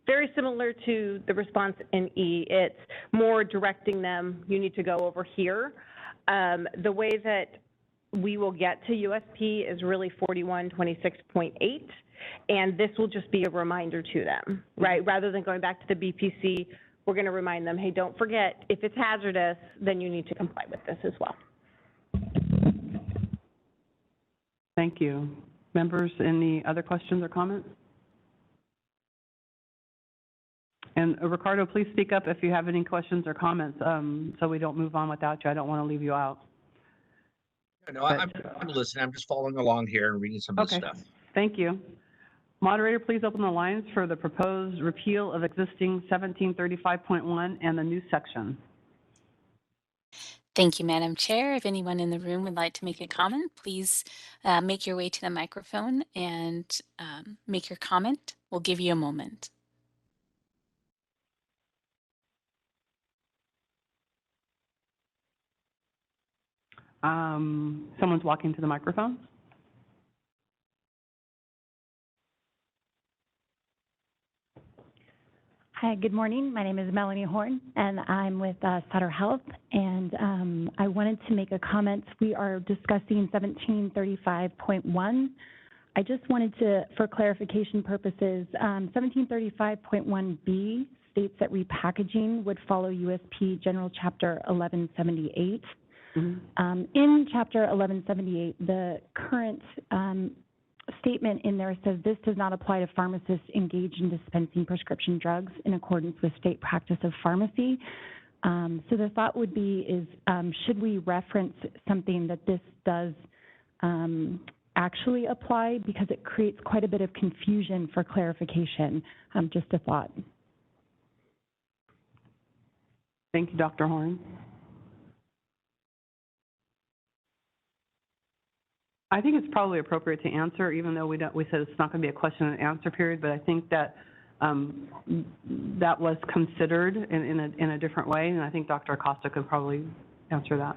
Very similar to the response in E. It's more directing them, you need to go over here. The way that we will get to USP is really 4126.8, and this will just be a reminder to them, right? Rather than going back to the BPC, we're going to remind them, hey, don't forget, if it's hazardous, then you need to comply with this as well. Thank you. Members, any other questions or comments? And Ricardo, please speak up if you have any questions or comments, so we don't move on without you. I don't want to leave you out. No, I'm listening. I'm just following along here and reading some of the Okay. stuff. Thank you. Moderator, please open the lines for the proposed repeal of existing 1735.1 and the new section. Thank you, Madam Chair. If anyone in the room would like to make a comment, please make your way to the microphone and make your comment. We'll give you a moment. Someone's walking to the microphone. Hi, good morning. My name is Melanie Horn, and I'm with Sutter Health, and I wanted to make a comment. We are discussing 1735.1. I just wanted to, for clarification purposes, 1735.1B states that repackaging would follow USP General Chapter 1178. In Chapter 1178, the current statement in there says this does not apply to pharmacists engaged in dispensing prescription drugs in accordance with state practice of pharmacy. So the thought would be is, should we reference something that this does actually apply, because it creates quite a bit of confusion for clarification. Just a thought. Thank you, Dr. Horn. I think it's probably appropriate to answer, even though we said it's not going to be a question and answer period, but I think that that was considered in a different way, and I think Dr. Acosta could probably answer that.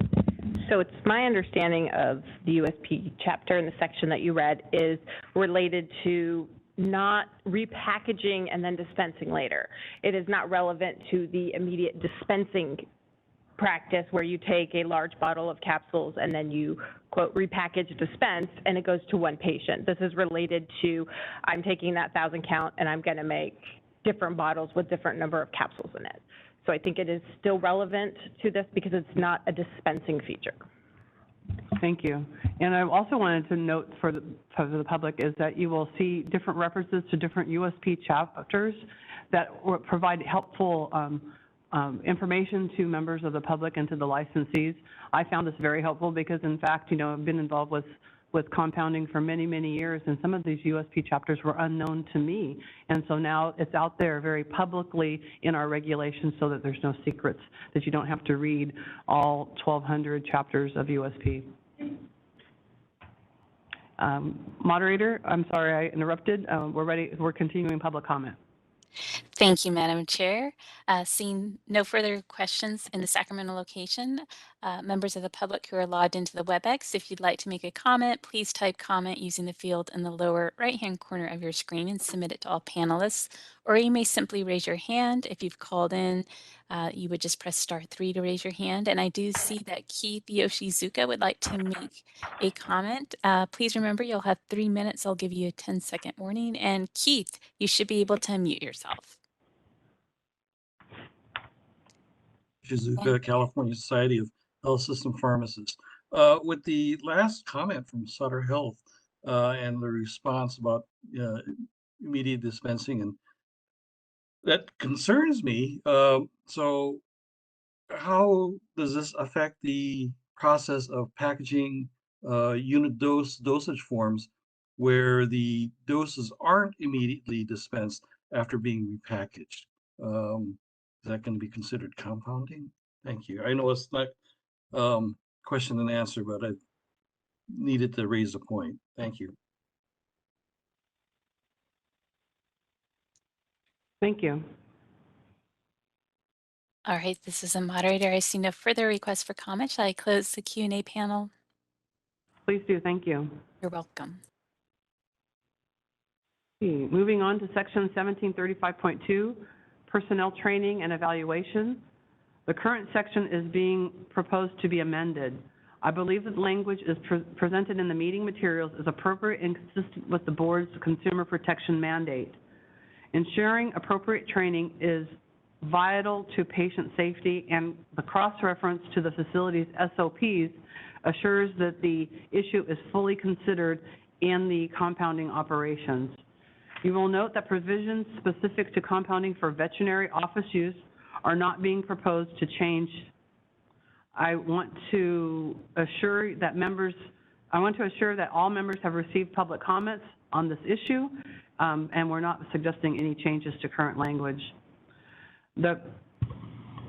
So it's my understanding of the USP chapter in the section that you read is related to not repackaging and then dispensing later. It is not relevant to the immediate dispensing practice where you take a large bottle of capsules and then you, quote, repackage, dispense, and it goes to one patient. This is related to, I'm taking that 1,000 count and I'm going to make different bottles with different number of capsules in it. So I think it is still relevant to this because it's not a dispensing feature. Thank you. And I also wanted to note for the public is that you will see different references to different USP chapters that provide helpful information to members of the public and to the licensees. I found this very helpful because, in fact, I've been involved with compounding for many, many years, and some of these USP chapters were unknown to me. And so now it's out there very publicly in our regulations so that there's no secrets, that you don't have to read all 1,200 chapters of USP. Moderator, I'm sorry I interrupted. We're ready. We're continuing public comment. Thank you, Madam Chair. Seeing no further questions in the Sacramento location, members of the public who are logged into the WebEx, if you'd like to make a comment, please type comment using the field in the lower right-hand corner of your screen and submit it to all panelists. Or you may simply raise your hand. If you've called in, you would just press *3 to raise your hand. And I do see that Keith Yoshizuka would like to make a comment. Please remember you'll have 3 minutes. I'll give you a 10-second warning. And Keith, you should be able to unmute yourself. Shizuka, California Society of Health System Pharmacists. With the last comment from Sutter Health and the response about immediate dispensing, and that concerns me. So how does this affect the process of packaging unit dosage forms where the doses aren't immediately dispensed after being repackaged? Is that going to be considered compounding? Thank you. I know it's not question and answer, but I needed to raise a point. Thank you. Thank you. All right, this is a moderator. I see no further requests for comment. Shall I close the Q&A panel? Please do. Thank you. You're welcome. Moving on to section 1735.2, personnel training and evaluation. The current section is being proposed to be amended. I believe that the language is presented in the meeting materials is appropriate and consistent with the board's consumer protection mandate. Ensuring appropriate training is vital to patient safety, and the cross-reference to the facility's SOPs assures that the issue is fully considered in the compounding operations. You will note that provisions specific to compounding for veterinary office use are not being proposed to change. I want to assure that all members have received public comments on this issue, and we're not suggesting any changes to current language. The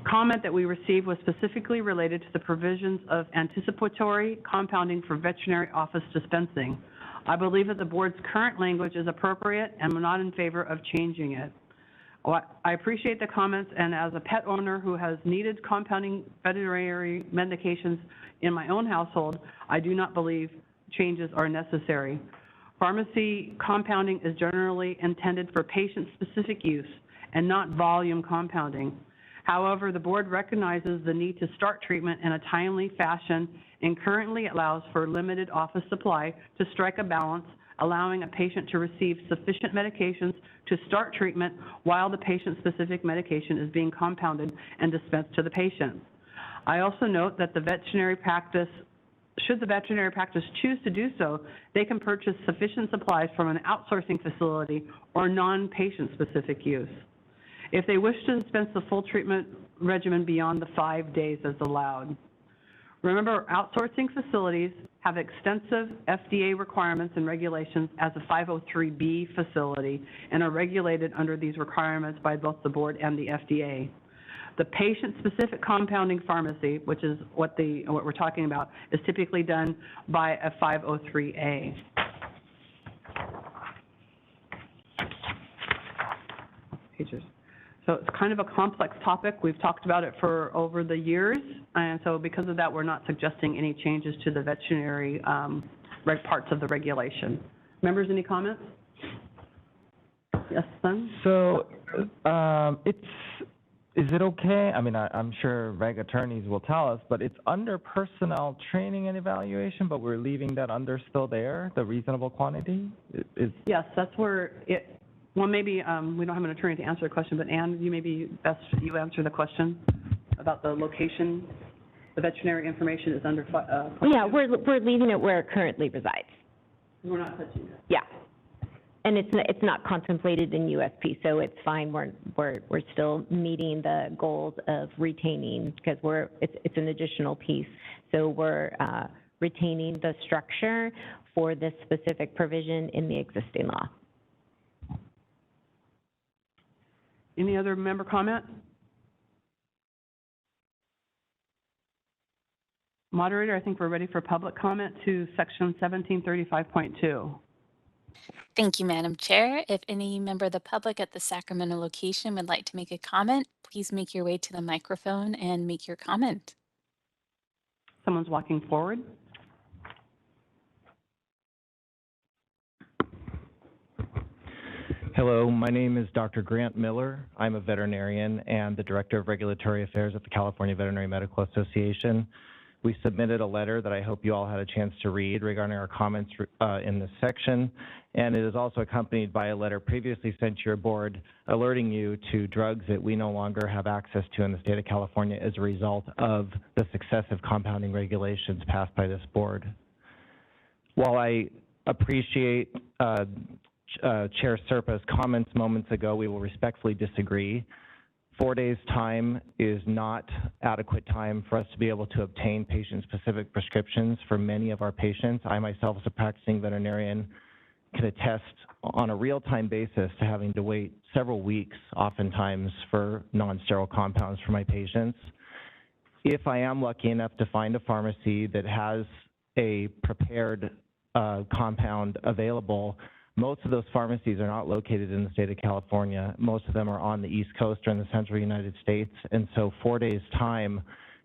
comment that we received was specifically related to the provisions of anticipatory compounding for veterinary office dispensing. I believe that the board's current language is appropriate, and we're not in favor of changing it. I appreciate the comments, and as a pet owner who has needed compounding veterinary medications in my own household, I do not believe changes are necessary. Pharmacy compounding is generally intended for patient-specific use and not volume compounding. However, the board recognizes the need to start treatment in a timely fashion and currently allows for limited office supply to strike a balance, allowing a patient to receive sufficient medications to start treatment while the patient-specific medication is being compounded and dispensed to the patient. I also note that should the veterinary practice choose to do so, they can purchase sufficient supplies from an outsourcing facility or non-patient specific use. If they wish to dispense the full treatment regimen beyond the 5 days as allowed. Remember, outsourcing facilities have extensive FDA requirements and regulations as a 503B facility and are regulated under these requirements by both the board and the FDA. The patient-specific compounding pharmacy, which is what we're talking about, is typically done by a 503A. Pages. So it's kind of a complex topic. We've talked about it for over the years, and so because of that, we're not suggesting any changes to the veterinary parts of the regulation. Members, any comments? Yes, son? So is it okay? I mean, I'm sure reg attorneys will tell us, but it's under personnel training and evaluation, but we're leaving that under still there, the reasonable quantity? Yes, that's where it, well, maybe we don't have an attorney to answer the question, but Ann, you answer the question about the location. The veterinary information is under. Yeah, we're leaving it where it currently resides. We're not touching it. Yeah, and it's not contemplated in USP, so it's fine. We're still meeting the goals of retaining, because it's an additional piece. So we're retaining the structure for this specific provision in the existing law. Any other member comment? Moderator, I think we're ready for public comment to section 1735.2. Thank you, Madam Chair. If any member of the public at the Sacramento location would like to make a comment, please make your way to the microphone and make your comment. Someone's walking forward. Hello, my name is Dr. Grant Miller. I'm a veterinarian and the Director of Regulatory Affairs at the California Veterinary Medical Association. We submitted a letter that I hope you all had a chance to read regarding our comments in this section, and it is also accompanied by a letter previously sent to your board alerting you to drugs that we no longer have access to in the state of California as a result of the successive compounding regulations passed by this board. While I appreciate Chair Serpa's comments moments ago, we will respectfully disagree. 4 days' time is not adequate time for us to be able to obtain patient-specific prescriptions for many of our patients. I myself, as a practicing veterinarian, can attest on a real-time basis to having to wait several weeks, oftentimes, for non-sterile compounds for my patients. If I am lucky enough to find a pharmacy that has a prepared compound available, most of those pharmacies are not located in the state of California. Most of them are on the East Coast or in the central United States. And so 4 days' time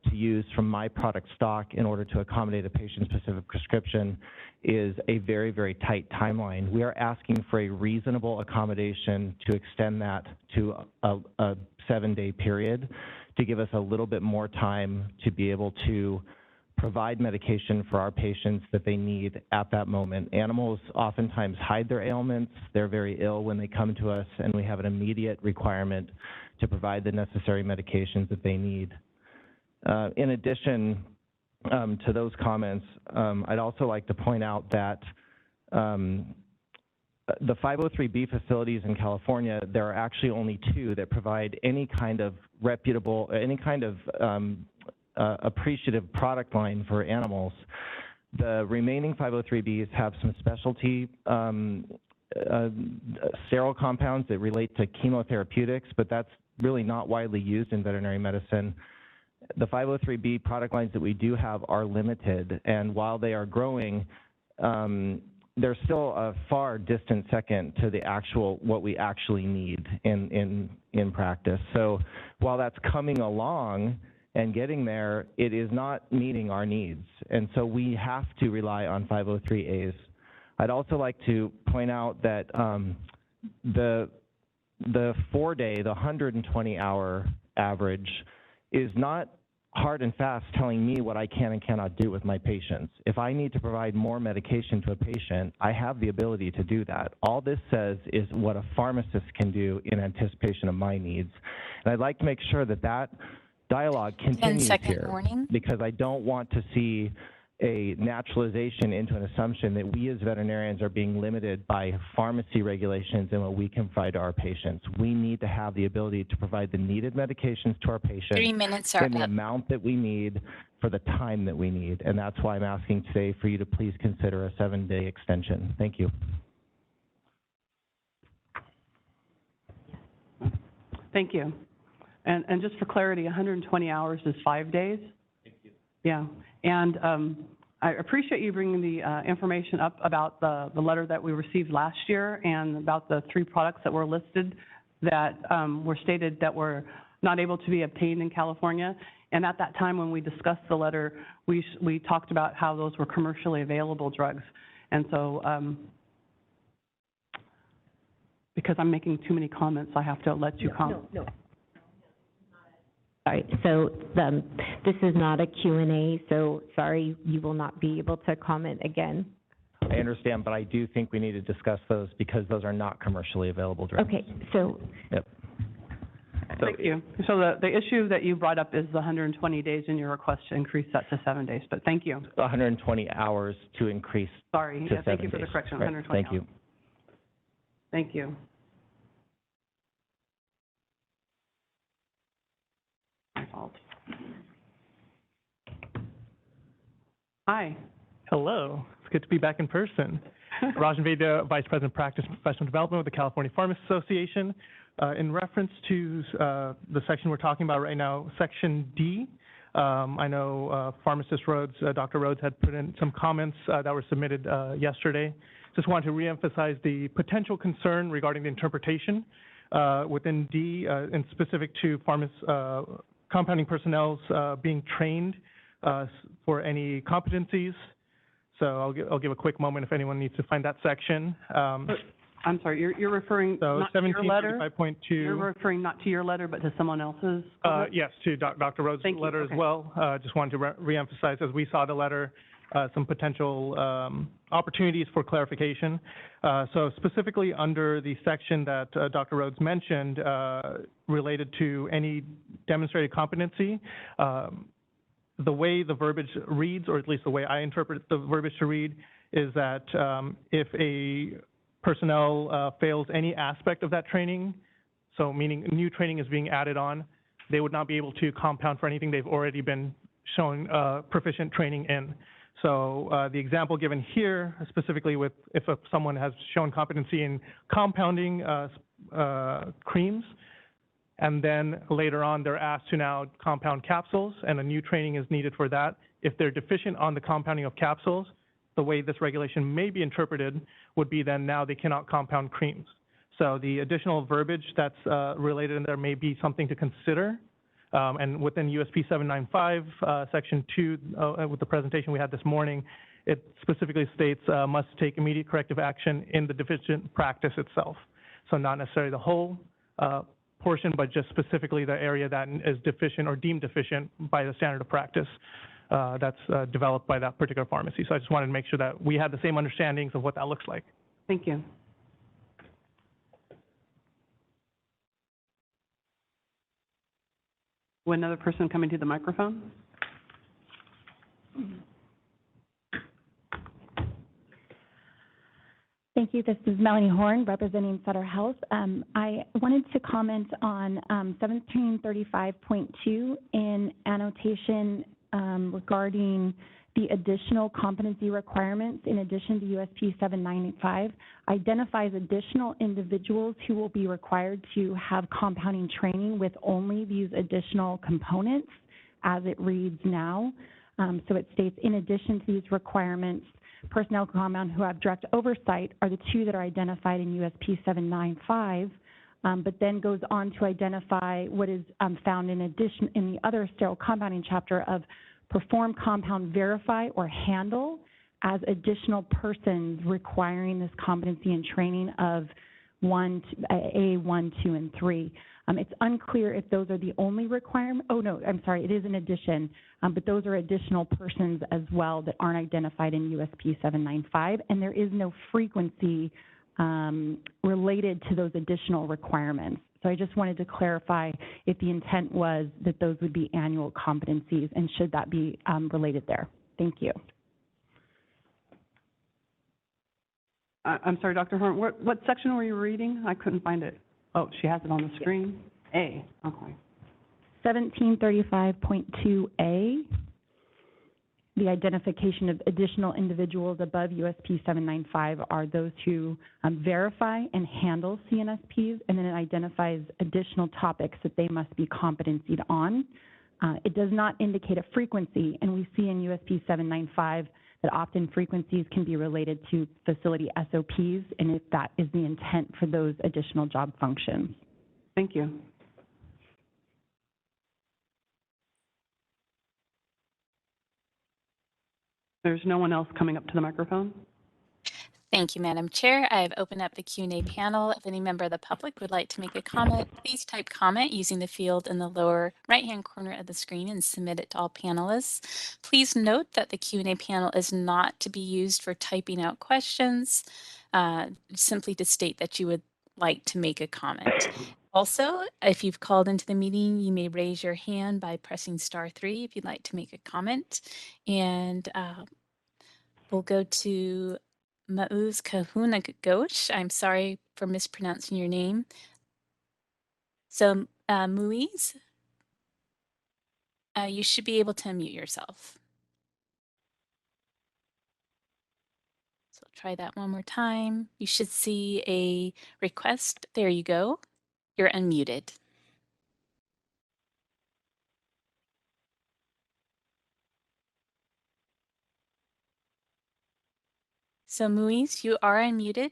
to use from my product stock in order to accommodate a patient-specific prescription is a very, very tight timeline. We are asking for a reasonable accommodation to extend that to a 7-day period to give us a little bit more time to be able to provide medication for our patients that they need at that moment. Animals oftentimes hide their ailments. They're very ill when they come to us, and we have an immediate requirement to provide the necessary medications that they need. In addition to those comments, I'd also like to point out that the 503B facilities in California, there are actually only 2 that provide any kind of reputable, any kind of appreciative product line for animals. The remaining 503Bs have some specialty sterile compounds that relate to chemotherapeutics, but that's really not widely used in veterinary medicine. The 503B product lines that we do have are limited, and while they are growing, they're still a far distant second to the what we actually need in practice. So while that's coming along and getting there, it is not meeting our needs. And so we have to rely on 503As. I'd also like to point out that the 4-day, the 120-hour average is not hard and fast telling me what I can and cannot do with my patients. If I need to provide more medication to a patient, I have the ability to do that. All this says is what a pharmacist can do in anticipation of my needs. And I'd like to make sure that that dialogue continues here, because I don't want to see a naturalization into an assumption that we as veterinarians are being limited by pharmacy regulations and what we can provide to our patients. We need to have the ability to provide the needed medications to our patients 3 minutes are in the up. amount that we need for the time that we need. And that's why I'm asking today for you to please consider a 7-day extension. Thank you. Thank you. And just for clarity, 120 hours is 5 days? Thank you. Yeah, and I appreciate you bringing the information up about the letter that we received last year and about the 3 products that were listed that were stated that were not able to be obtained in California. And at that time when we discussed the letter, we talked about how those were commercially available drugs. And so because I'm making too many comments, I have to let you comment. No. Sorry, so this is not a Q&A, so sorry, you will not be able to comment again. I understand, but I do think we need to discuss those because those are not commercially available drugs. Okay, so. Yep. So Thank you. So the issue that you brought up is the 120 days in your request to increase that to 7 days, but thank you. 120 hours to increase Sorry, to yeah, thank you 7 for the days. correction, Right. 120 Thank you. hours. Thank you. My fault. Hi. Hello. It's good to be back in person. Rajan Vaidya, Vice President of Practice and Professional Development with the California Pharmacists Association. In reference to the section we're talking about right now, Section D, I know pharmacist Rhodes, Dr. Rhodes had put in some comments that were submitted yesterday. just want to reemphasize the potential concern regarding the interpretation within D, and specific to compounding personnel's being trained for any competencies. So I'll give a quick moment if anyone needs to find that section. I'm sorry, you're referring So not to your letter? 1735.2. You're referring not to your letter, but to someone else's? Yes, to Dr. Rhodes' Thank you. letter Okay. as well. Just wanted to reemphasize, as we saw the letter, some potential opportunities for clarification. So specifically under the section that Dr. Rhodes mentioned related to any demonstrated competency, the way the verbiage reads, or at least the way I interpret the verbiage to read, is that if a personnel fails any aspect of that training, so meaning new training is being added on, they would not be able to compound for anything they've already been shown proficient training in. So the example given here, specifically with if someone has shown competency in compounding creams, and then later on they're asked to now compound capsules, and a new training is needed for that. If they're deficient on the compounding of capsules, the way this regulation may be interpreted would be then now they cannot compound creams. So the additional verbiage that's related in there may be something to consider. And within USP 795, Section 2, with the presentation we had this morning, it specifically states must take immediate corrective action in the deficient practice itself. So not necessarily the whole portion, but just specifically the area that is deficient or deemed deficient by the standard of practice that's developed by that particular pharmacy. So I just wanted to make sure that we had the same understandings of what that looks like. Thank you. Will another person coming to the microphone? Thank you. This is Melanie Horn, representing Sutter Health. I wanted to comment on 1735.2 in annotation regarding the additional competency requirements in addition to USP 795, identifies additional individuals who will be required to have compounding training with only these additional components as it reads now. So it states, in addition to these requirements, personnel compound who have direct oversight are the two that are identified in USP 795, but then goes on to identify what is found in addition in the other sterile compounding chapter of perform, compound, verify, or handle as additional persons requiring this competency and training of A1, 2, and 3. It's unclear if those are the only requirement. Oh, no, I'm sorry, it is in addition, but those are additional persons as well that aren't identified in USP 795, and there is no frequency related to those additional requirements. So I just wanted to clarify if the intent was that those would be annual competencies, and should that be related there. Thank you. I'm sorry, Dr. Horn, what section were you reading? I couldn't find it. Oh, she has it on the screen. A, okay. 1735.2A, the identification of additional individuals above USP 795 are those who verify and handle CNSPs, and then it identifies additional topics that they must be competencied on. It does not indicate a frequency, and we see in USP 795 that often frequencies can be related to facility SOPs, and if that is the intent for those additional job functions. Thank you. There's no one else coming up to the microphone? Thank you, Madam Chair. I have opened up the Q&A panel. If any member of the public would like to make a comment, please type comment using the field in the lower right-hand corner of the screen and submit it to all panelists. Please note that the Q&A panel is not to be used for typing out questions, simply to state that you would like to make a comment. Also, if you've called into the meeting, you may raise your hand by pressing *3 if you'd like to make a comment. And we'll go to Mauz Kahuna Ghosh. I'm sorry for mispronouncing your name. So, Muiz, you should be able to unmute yourself. So try that one more time. You should see a request. There you go. You're unmuted. So Muiz, you are unmuted.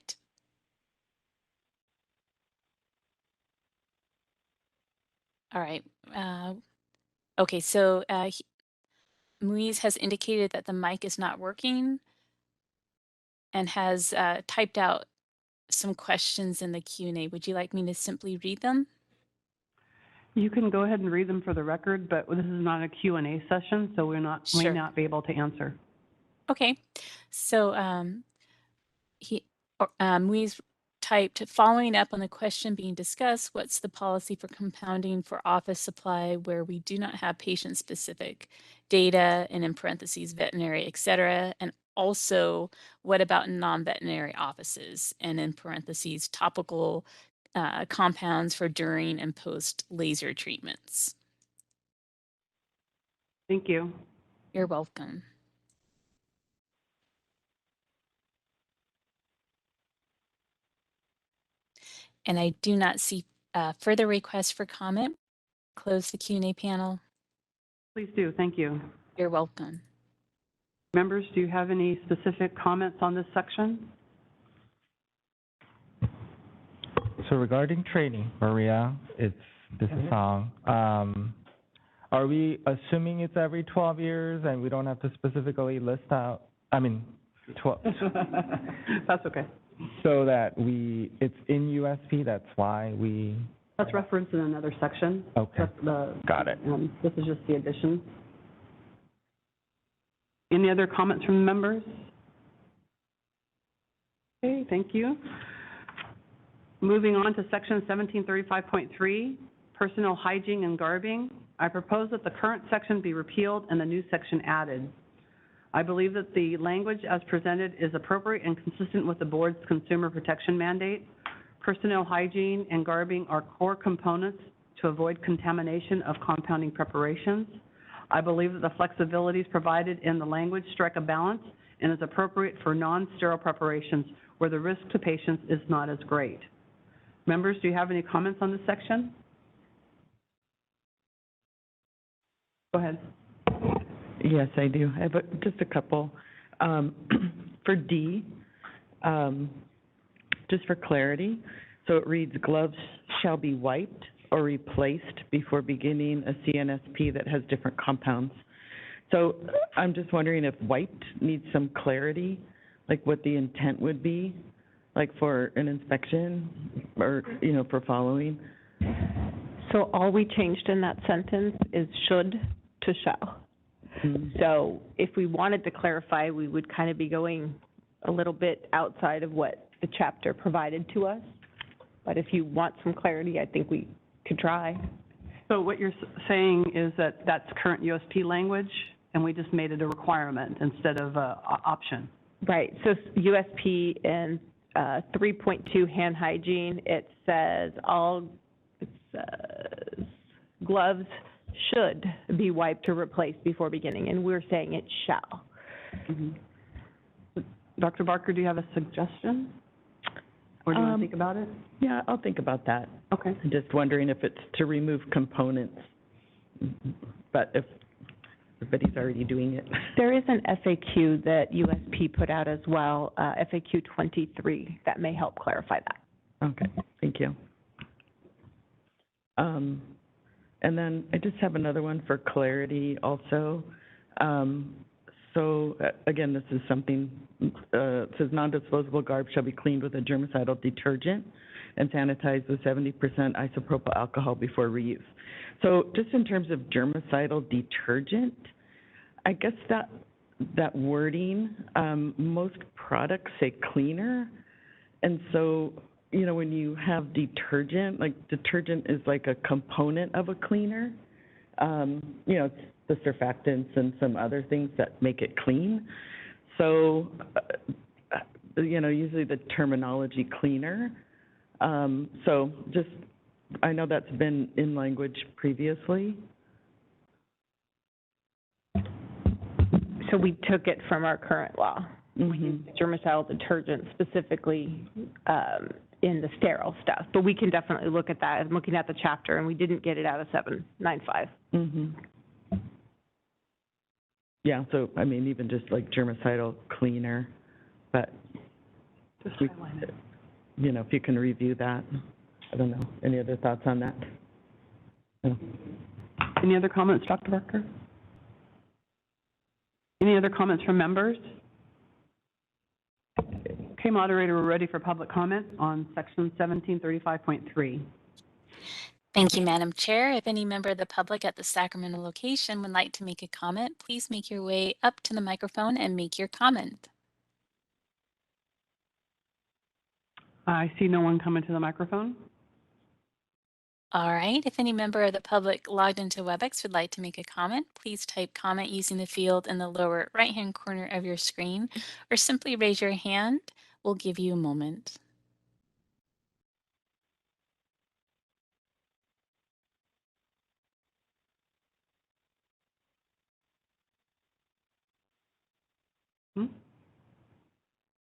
All right. Okay, so Muiz has indicated that the mic is not working and has typed out some questions in the Q&A. Would you like me to simply read them? You can go ahead and read them for the record, but this is not a Q&A session, so may Sure. not be able to answer. Okay. So Muiz typed, following up on the question being discussed, what's the policy for compounding for office supply where we do not have patient-specific data, and in parentheses, veterinary, et cetera? And also, what about non-veterinary offices, and in parentheses, topical compounds for during and post laser treatments? Thank you. You're welcome. And I do not see further requests for comment. Close the Q&A panel. Please do. Thank you. You're welcome. Members, do you have any specific comments on this section? So regarding training, Maria, this is Song. Are we assuming it's every 12 years and we don't have to specifically list out, 12? That's okay. So that it's in USP, that's why That's referenced in another section. Okay. Got it. This is just the addition. Any other comments from members? Okay, thank you. Moving on to section 1735.3, personnel hygiene and garbing. I propose that the current section be repealed and the new section added. I believe that the language as presented is appropriate and consistent with the board's consumer protection mandate. Personnel hygiene and garbing are core components to avoid contamination of compounding preparations. I believe that the flexibilities provided in the language strike a balance and is appropriate for non-sterile preparations where the risk to patients is not as great. Members, do you have any comments on this section? Go ahead. Yes, I do. I have just a couple. For D, just for clarity, so it reads, gloves shall be wiped or replaced before beginning a CNSP that has different compounds. So I'm just wondering if wiped needs some clarity, like what the intent would be, like for an inspection or, for following. So all we changed in that sentence is should to shall. So if we wanted to clarify, we would kind of be going a little bit outside of what the chapter provided to us. But if you want some clarity, I think we could try. So what you're saying is that that's current USP language, and we just made it a requirement instead of an option. Right. So USP and 3.2 hand hygiene, it says gloves should be wiped or replaced before beginning, and we're saying it shall. Dr. Barker, do you have a suggestion? Or do you want to think about it? Yeah, I'll think about that. Okay. I'm just wondering if it's to remove components, but if everybody's already doing it. There is an FAQ that USP put out as well, FAQ 23, that may help clarify that. Okay, thank you. And then I just have another one for clarity also. Again, this is something, it says non-disposable garbage shall be cleaned with a germicidal detergent and sanitized with 70% isopropyl alcohol before reuse. So just in terms of germicidal detergent, I guess that wording, most products say cleaner. And so, when you have detergent, like detergent is like a component of a cleaner. It's the surfactants and some other things that make it clean. So, usually the terminology cleaner. So just, I know that's been in language previously. So we took it from our current law. We used germicidal detergent specifically in the sterile stuff, but we can definitely look at that. I'm looking at the chapter, and we didn't get it out of 795. Yeah, so, even just like germicidal cleaner, but, Just we- highlight it. You know, if you can review that. I don't know. Any other thoughts on that? No. Any other comments, Dr. Barker? Any other comments from members? Okay, moderator, we're ready for public comment on section 1735.3. Thank you, Madam Chair. If any member of the public at the Sacramento location would like to make a comment, please make your way up to the microphone and make your comment. I see no one coming to the microphone. All right, if any member of the public logged into WebEx would like to make a comment, please type comment using the field in the lower right-hand corner of your screen, or simply raise your hand. We'll give you a moment.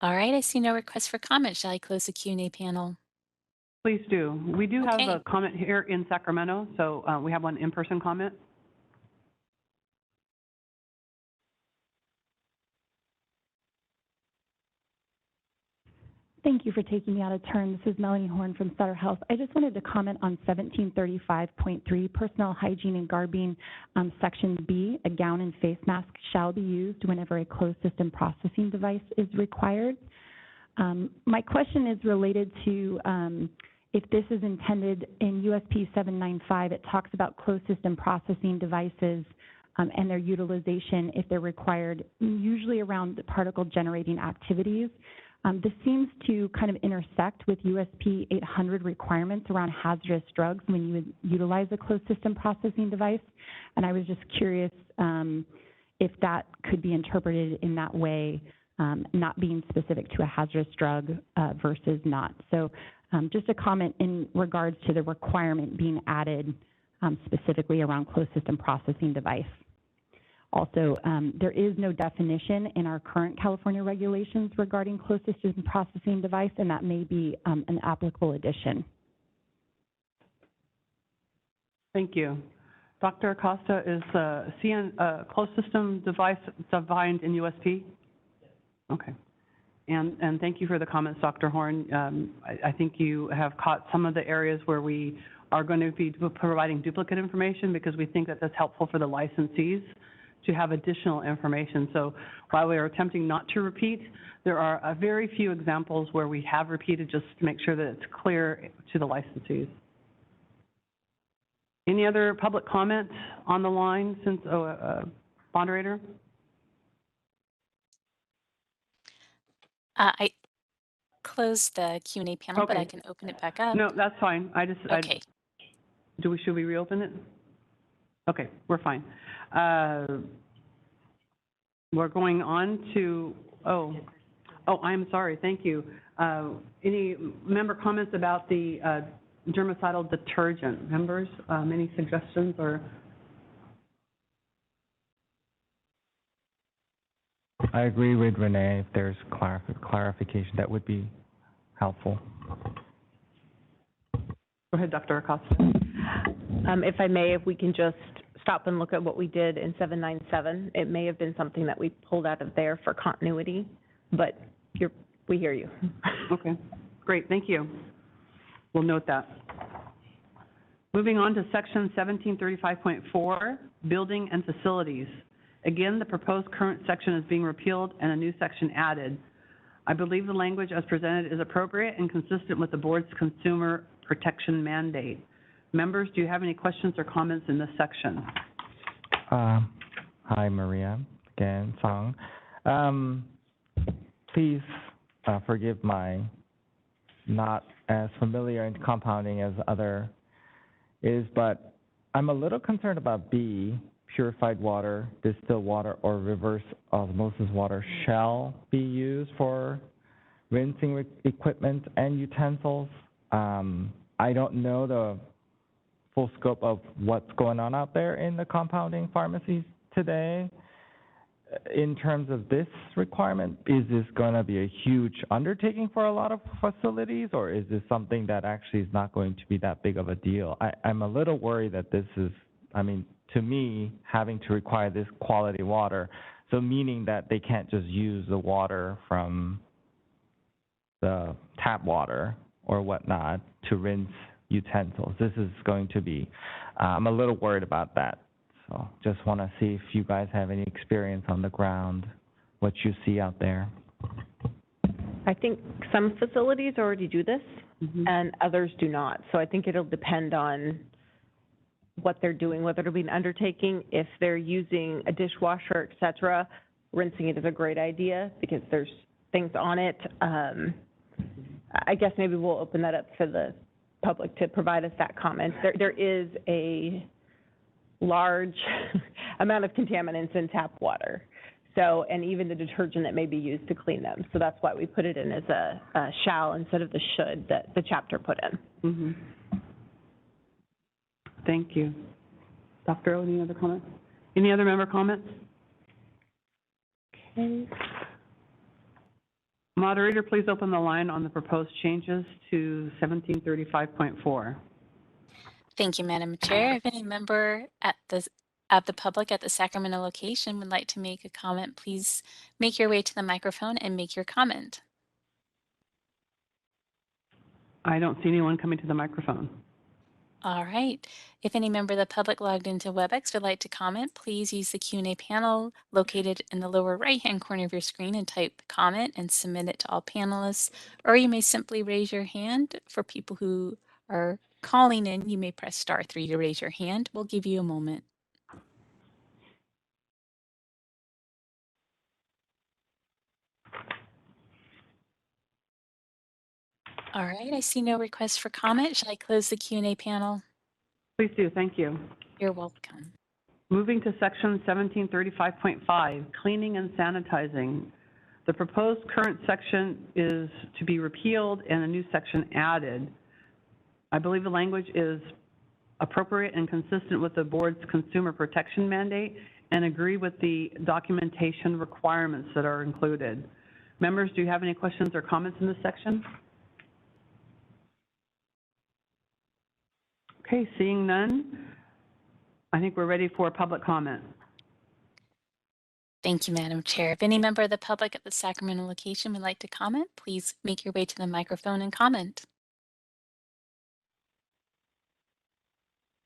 All right, I see no request for comment. Shall I close the Q&A panel? Please do. We do have Okay. a comment here in Sacramento, so we have one in-person comment. Thank you for taking me out of turn. This is Melanie Horn from Sutter Health. I just wanted to comment on 1735.3, personal hygiene and garbing, section B, a gown and face mask shall be used whenever a closed system processing device is required. My question is related to if this is intended in USP 795, it talks about closed system processing devices and their utilization if they're required, usually around particle generating activities. This seems to kind of intersect with USP 800 requirements around hazardous drugs when you would utilize a closed system processing device. And I was just curious if that could be interpreted in that way, not being specific to a hazardous drug versus not. So just a comment in regards to the requirement being added specifically around closed system processing device. Also, there is no definition in our current California regulations regarding closed system processing device, and that may be an applicable addition. Thank you. Dr. Acosta, is closed system device defined in USP? Okay. And thank you for the comments, Dr. Horn. I think you have caught some of the areas where we are going to be providing duplicate information because we think that that's helpful for the licensees to have additional information. So while we are attempting not to repeat, there are a very few examples where we have repeated just to make sure that it's clear to the licensees. Any other public comment on the line since, moderator? I closed the Q&A panel, but Okay. I can open it back up. No, that's fine. Okay. Should we reopen it? Okay, we're fine. We're going on to, I'm sorry, thank you. Any member comments about the germicidal detergent? Members, any suggestions or? I agree with Renee. If there's clarification, that would be helpful. Go ahead, Dr. Acosta. If I may, if we can just stop and look at what we did in 797, it may have been something that we pulled out of there for continuity, but we hear you. Okay, great, thank you. We'll note that. Moving on to section 1735.4, building and facilities. Again, the proposed current section is being repealed and a new section added. I believe the language as presented is appropriate and consistent with the board's consumer protection mandate. Members, do you have any questions or comments in this section? Hi, Maria. Again, Song. Please forgive my not as familiar in compounding as other is, but I'm a little concerned about B, purified water, distilled water, or reverse osmosis water shall be used for rinsing equipment and utensils. I don't know the full scope of what's going on out there in the compounding pharmacies today. In terms of this requirement, is this going to be a huge undertaking for a lot of facilities, or is this something that actually is not going to be that big of a deal? I'm a little worried that this is, to me, having to require this quality water, so meaning that they can't just use the water from the tap water or whatnot to rinse utensils. This is going to be, I'm a little worried about that. So just want to see if you guys have any experience on the ground, what you see out there. I think some facilities already do this and others do not. So I think it'll depend on what they're doing, whether it'll be an undertaking. If they're using a dishwasher, et cetera, rinsing it is a great idea because there's things on it. I guess maybe we'll open that up for the public to provide us that comment. There is a large amount of contaminants in tap water. So, and even the detergent that may be used to clean them. So that's why we put it in as a shall instead of the should that the chapter put in. Thank you. Dr. O, any other comments? Any other member comments? Okay. Moderator, please open the line on the proposed changes to 1735.4. Thank you, Madam Chair. If any member of the public at the Sacramento location would like to make a comment, please make your way to the microphone and make your comment. I don't see anyone coming to the microphone. All right. If any member of the public logged into WebEx would like to comment, please use the Q&A panel located in the lower right-hand corner of your screen and type comment and submit it to all panelists. Or you may simply raise your hand. For people who are calling in, you may press *3 to raise your hand. We'll give you a moment. All right, I see no requests for comment. Shall I close the Q&A panel? Please do, thank you. You're welcome. Moving to section 1735.5, cleaning and sanitizing. The proposed current section is to be repealed and a new section added. I believe the language is appropriate and consistent with the board's consumer protection mandate and agree with the documentation requirements that are included. Members, do you have any questions or comments in this section? Okay, seeing none, I think we're ready for public comment. Thank you, Madam Chair. If any member of the public at the Sacramento location would like to comment, please make your way to the microphone and comment.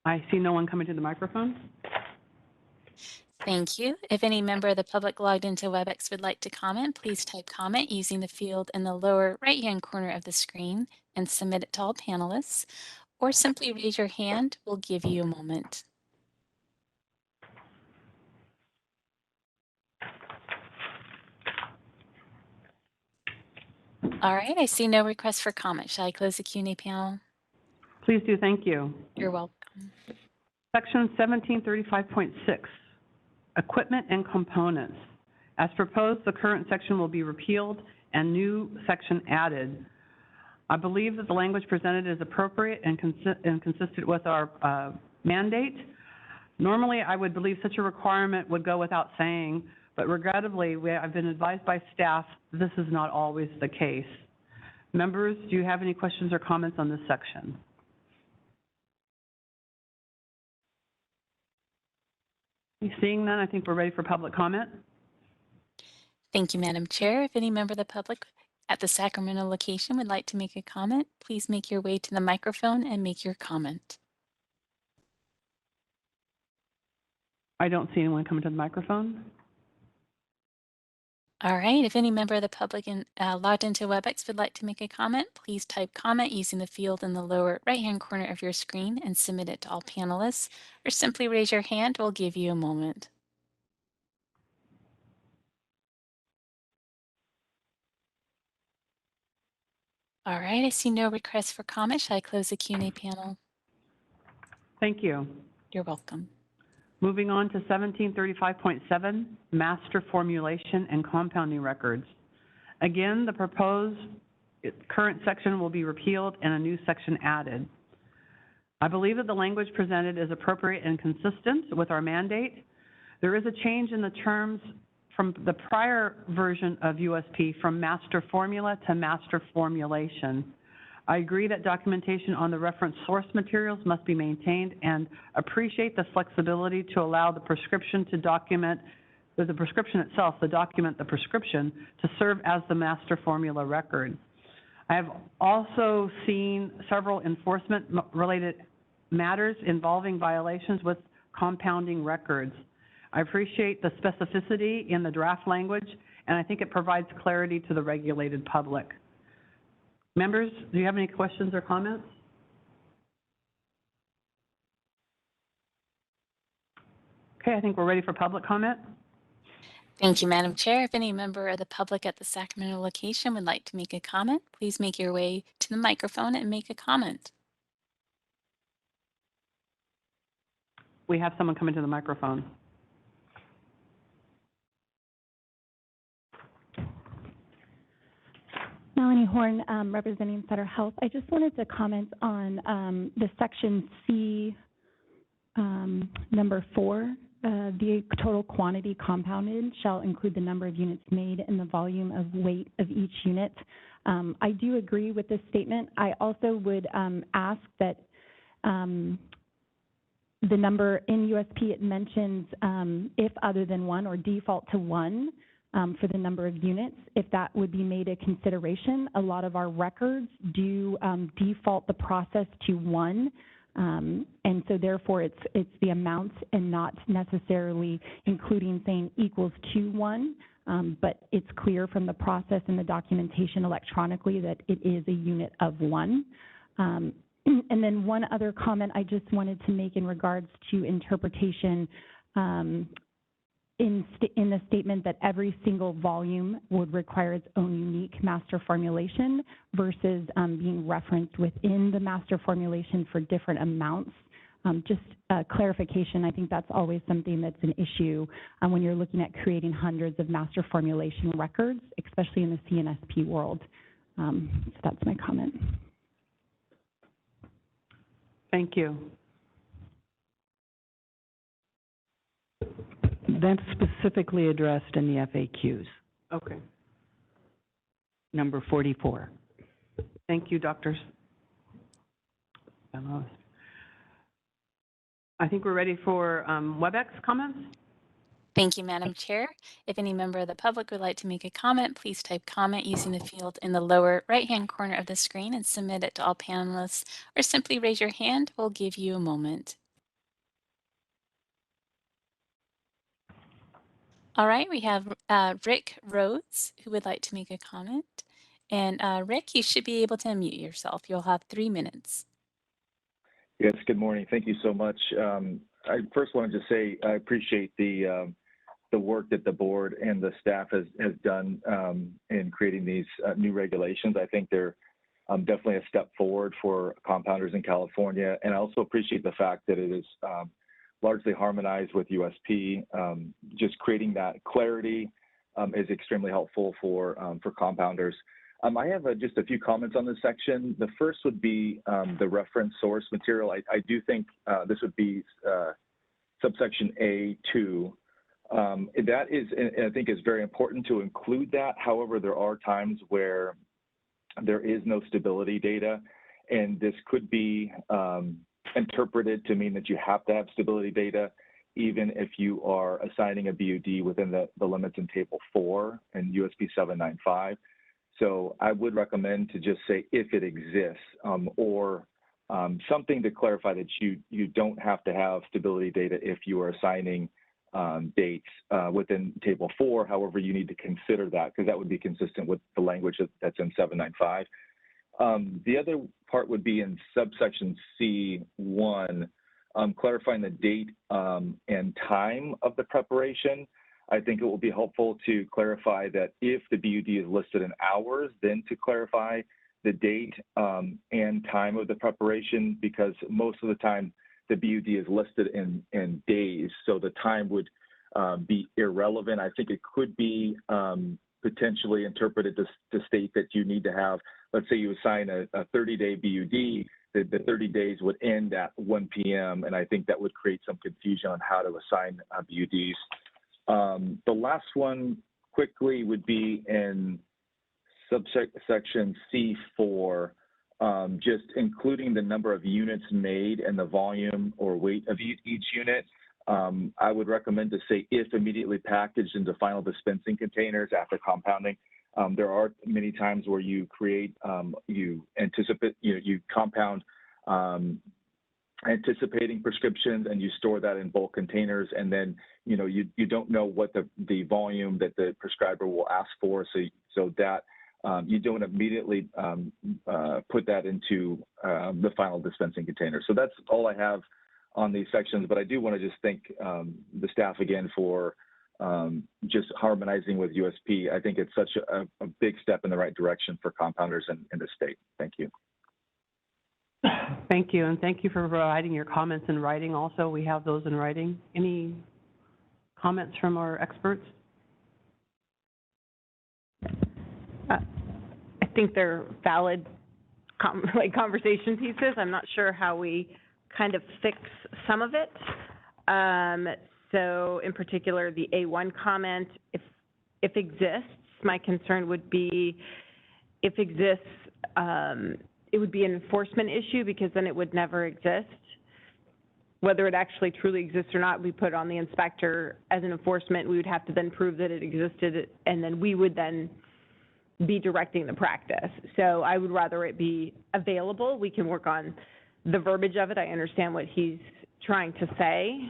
I see no one coming to the microphone. Thank you. If any member of the public logged into WebEx would like to comment, please type comment using the field in the lower right-hand corner of the screen and submit it to all panelists. Or simply raise your hand. We'll give you a moment. All right, I see no requests for comment. Shall I close the Q&A panel? Please do, thank you. You're welcome. Section 1735.6, equipment and components. As proposed, the current section will be repealed and new section added. I believe that the language presented is appropriate and consistent with our mandate. Normally, I would believe such a requirement would go without saying, but regrettably, I've been advised by staff this is not always the case. Members, do you have any questions or comments on this section? Seeing none, I think we're ready for public comment. Thank you, Madam Chair. If any member of the public at the Sacramento location would like to make a comment, please make your way to the microphone and make your comment. I don't see anyone coming to the microphone. All right, if any member of the public logged into WebEx would like to make a comment, please type comment using the field in the lower right-hand corner of your screen and submit it to all panelists, or simply raise your hand. We'll give you a moment. All right, I see no requests for comment. Shall I close the Q&A panel? Thank you. You're welcome. Moving on to 1735.7, master formulation and compounding records. Again, the proposed current section will be repealed and a new section added. I believe that the language presented is appropriate and consistent with our mandate. There is a change in the terms from the prior version of USP from master formula to master formulation. I agree that documentation on the reference source materials must be maintained and appreciate the flexibility to allow the prescription to document, the prescription itself, to serve as the master formula record. I have also seen several enforcement-related matters involving violations with compounding records. I appreciate the specificity in the draft language, and I think it provides clarity to the regulated public. Members, do you have any questions or comments? Okay, I think we're ready for public comment. Thank you, Madam Chair. If any member of the public at the Sacramento location would like to make a comment, please make your way to the microphone and make a comment. We have someone coming to the microphone. Melanie Horn, representing Sutter Health. I just wanted to comment on the section C, number 4. The total quantity compounded shall include the number of units made and the volume of weight of each unit. I do agree with this statement. I also would ask that the number in USP, it mentions if other than 1 or default to 1 for the number of units, if that would be made a consideration. A lot of our records do default the process to 1. And so therefore it's the amounts and not necessarily including saying equals to 1, but it's clear from the process and the documentation electronically that it is a unit of 1. And then one other comment I just wanted to make in regards to interpretation in the statement that every single volume would require its own unique master formulation versus being referenced within the master formulation for different amounts. Just clarification, I think that's always something that's an issue when you're looking at creating hundreds of master formulation records, especially in the CNSP world. So that's my comment. Thank you. That's specifically addressed in the FAQs, Okay. number 44. Thank you, doctors. I think we're ready for WebEx comments. Thank you, Madam Chair. If any member of the public would like to make a comment, please type comment using the field in the lower right-hand corner of the screen and submit it to all panelists, or simply raise your hand. We'll give you a moment. All right, we have Rick Rhodes, who would like to make a comment. And Rick, you should be able to unmute yourself. You'll have 3 minutes. Yes, good morning. Thank you so much. I first wanted to say I appreciate the work that the board and the staff has done in creating these new regulations. I think they're definitely a step forward for compounders in California. And I also appreciate the fact that it is largely harmonized with USP. Just creating that clarity is extremely helpful for compounders. I have just a few comments on this section. The first would be the reference source material. I do think this would be subsection A2. That is, I think, is very important to include that. However, there are times where there is no stability data, and this could be interpreted to mean that you have to have stability data, even if you are assigning a BUD within the limits in Table 4 and USP 795. So I would recommend to just say if it exists, or something to clarify that you don't have to have stability data if you are assigning dates within Table 4. However, you need to consider that because that would be consistent with the language that's in 795. The other part would be in subsection C1, clarifying the date and time of the preparation. I think it will be helpful to clarify that if the BUD is listed in hours, then to clarify the date and time of the preparation, because most of the time the BUD is listed in days, so the time would be irrelevant. I think it could be potentially interpreted to state that you need to have, let's say you assign a 30-day BUD, the 30 days would end at 1 p.m., and I think that would create some confusion on how to assign BUDs. The last one quickly would be in subsection C4, just including the number of units made and the volume or weight of each unit. I would recommend to say if immediately packaged into final dispensing containers after compounding. There are many times where you create, you anticipate, you compound anticipating prescriptions and you store that in bulk containers, and then you don't know what the volume that the prescriber will ask for, so that you don't immediately put that into the final dispensing container. So that's all I have on these sections, but I do want to just thank the staff again for just harmonizing with USP. I think it's such a big step in the right direction for compounders in the state. Thank you. Thank you, and thank you for providing your comments in writing also. We have those in writing. Any comments from our experts? I think they're valid conversation pieces. I'm not sure how we kind of fix some of it. So in particular, the A1 comment, if exists, my concern would be if exists, it would be an enforcement issue because then it would never exist. Whether it actually truly exists or not, we put it on the inspector as an enforcement. We would have to then prove that it existed, and then we would then be directing the practice. So I would rather it be available. We can work on the verbiage of it. I understand what he's trying to say.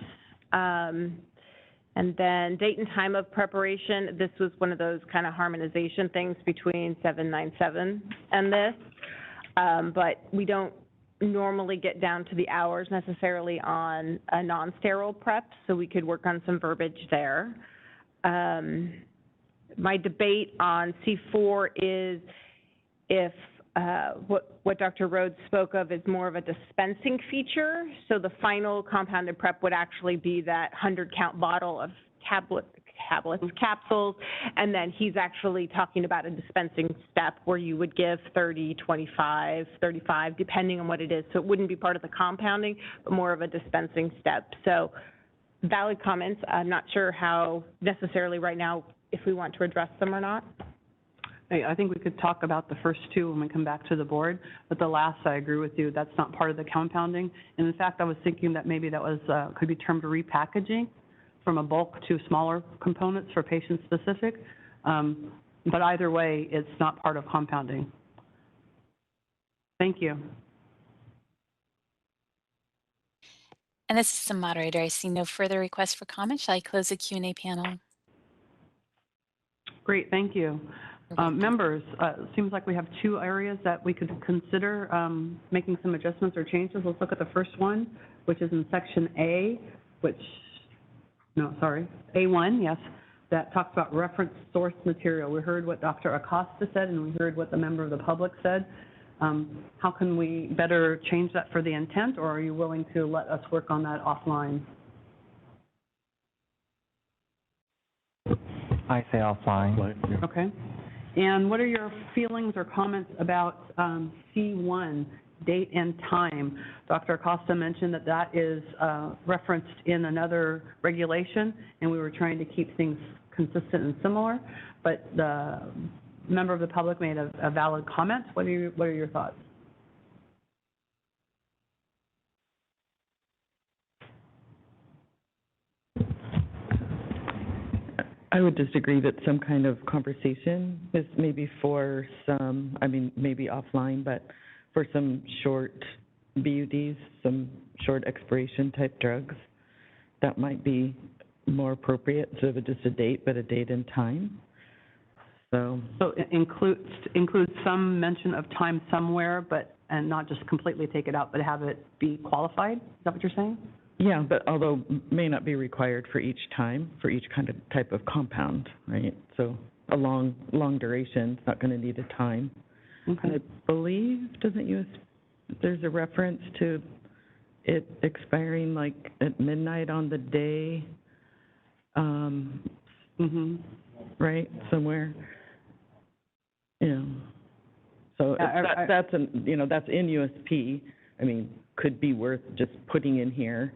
And then date and time of preparation. This was one of those kind of harmonization things between 797 and this. But we don't normally get down to the hours necessarily on a non-sterile prep, so we could work on some verbiage there. My debate on C4 is if what Dr. Rhodes spoke of is more of a dispensing feature, so the final compounded prep would actually be that 100-count bottle of capsules, and then he's actually talking about a dispensing step where you would give 30, 25, 35, depending on what it is. So it wouldn't be part of the compounding, but more of a dispensing step. So valid comments. I'm not sure how necessarily right now if we want to address them or not. I think we could talk about the first two when we come back to the board, but the last, I agree with you, that's not part of the compounding. And in fact, I was thinking that maybe that was could be termed repackaging from a bulk to smaller components for patient-specific. But either way, it's not part of compounding. Thank you. And this is the moderator. I see no further requests for comment. Shall I close the Q&A panel? Great, thank you. Members, it seems like we have two areas that we could consider making some adjustments or changes. Let's look at the first one, which is in section A, A1, yes, that talks about reference source material. We heard what Dr. Acosta said, and we heard what the member of the public said. How can we better change that for the intent, or are you willing to let us work on that offline? I say offline. Okay. And what are your feelings or comments about C1, date and time? Dr. Acosta mentioned that that is referenced in another regulation, and we were trying to keep things consistent and similar, but the member of the public made a valid comment. What are your thoughts? I would disagree that some kind of conversation is maybe for some, maybe offline, but for some short BUDs, some short expiration type drugs, that might be more appropriate instead of just a date, but a date and time. So it includes some mention of time somewhere, and not just completely take it out, but have it be qualified? Is that what you're saying? Yeah, but although may not be required for each time, for each kind of type of compound, right? So a long duration is not going to need a time. Okay. And I believe, there's a reference to it expiring like at midnight on the day, right, somewhere. Yeah. So that's in USP. Could be worth just putting in here.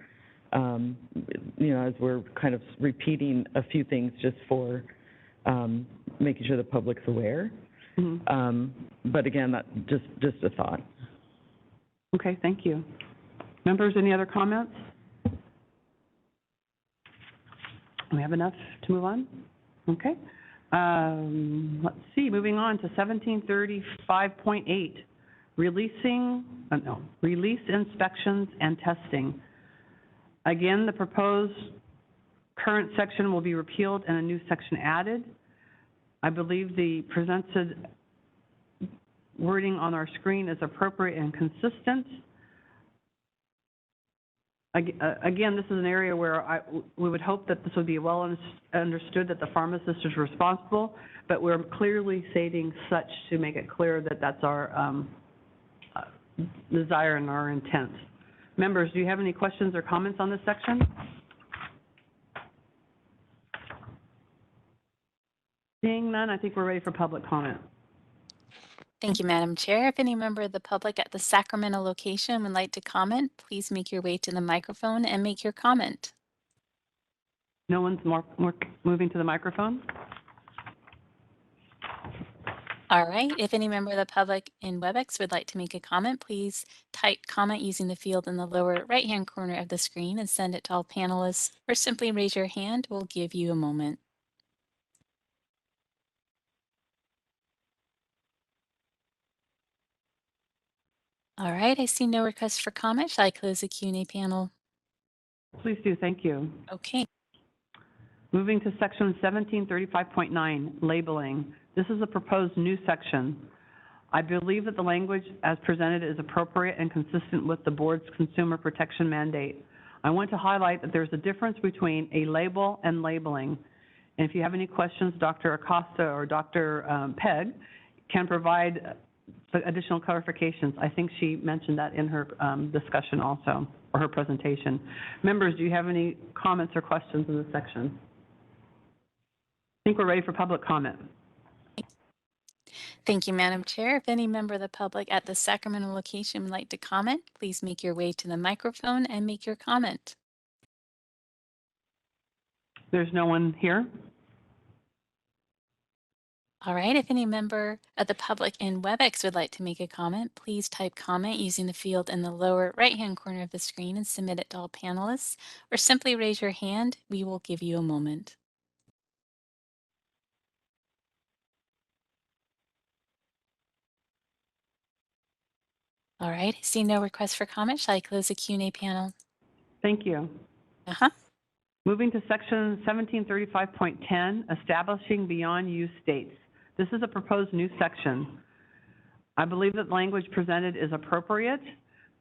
As we're kind of repeating a few things just for making sure the public's aware. But again, that just a thought. Okay, thank you. Members, any other comments? We have enough to move on? Okay. Let's see, moving on to 1735.8, release inspections and testing. Again, the proposed current section will be repealed and a new section added. I believe the presented wording on our screen is appropriate and consistent. Again, this is an area where we would hope that this would be well understood that the pharmacist is responsible, but we're clearly stating such to make it clear that that's our desire and our intent. Members, do you have any questions or comments on this section? Seeing none, I think we're ready for public comment. Thank you, Madam Chair. If any member of the public at the Sacramento location would like to comment, please make your way to the microphone and make your comment. No one's more moving to the microphone? All right. If any member of the public in WebEx would like to make a comment, please type comment using the field in the lower right-hand corner of the screen and send it to all panelists, or simply raise your hand. We'll give you a moment. All right, I see no requests for comment. Shall I close the Q&A panel? Please do, thank you. Okay. Moving to section 1735.9, labeling. This is a proposed new section. I believe that the language as presented is appropriate and consistent with the board's consumer protection mandate. I want to highlight that there's a difference between a label and labeling. And if you have any questions, Dr. Acosta or Dr. Pegg can provide additional clarifications. I think she mentioned that in her discussion also, or her presentation. Members, do you have any comments or questions in this section? I think we're ready for public comment. Thank you, Madam Chair. If any member of the public at the Sacramento location would like to comment, please make your way to the microphone and make your comment. There's no one here? All right, if any member of the public in WebEx would like to make a comment, please type comment using the field in the lower right-hand corner of the screen and submit it to all panelists, or simply raise your hand. We will give you a moment. All right, I see no request for comment. Shall I close the Q&A panel? Thank you. Moving to section 1735.10, establishing beyond use states. This is a proposed new section. I believe that the language presented is appropriate.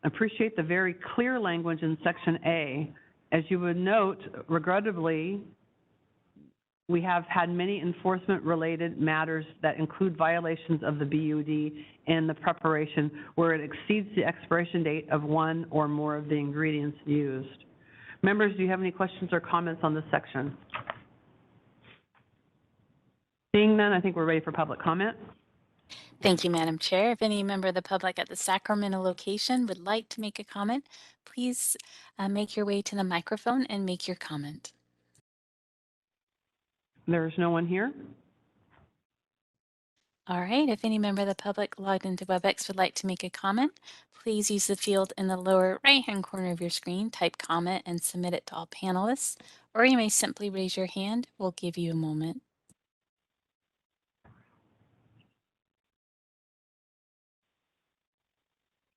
I appreciate the very clear language in section A. As you would note, regrettably, we have had many enforcement-related matters that include violations of the BUD in the preparation where it exceeds the expiration date of one or more of the ingredients used. Members, do you have any questions or comments on this section? Seeing none, I think we're ready for public comment. Thank you, Madam Chair. If any member of the public at the Sacramento location would like to make a comment, please make your way to the microphone and make your comment. There's no one here. All right, if any member of the public logged into WebEx would like to make a comment, please use the field in the lower right-hand corner of your screen, type comment and submit it to all panelists, or you may simply raise your hand. We'll give you a moment.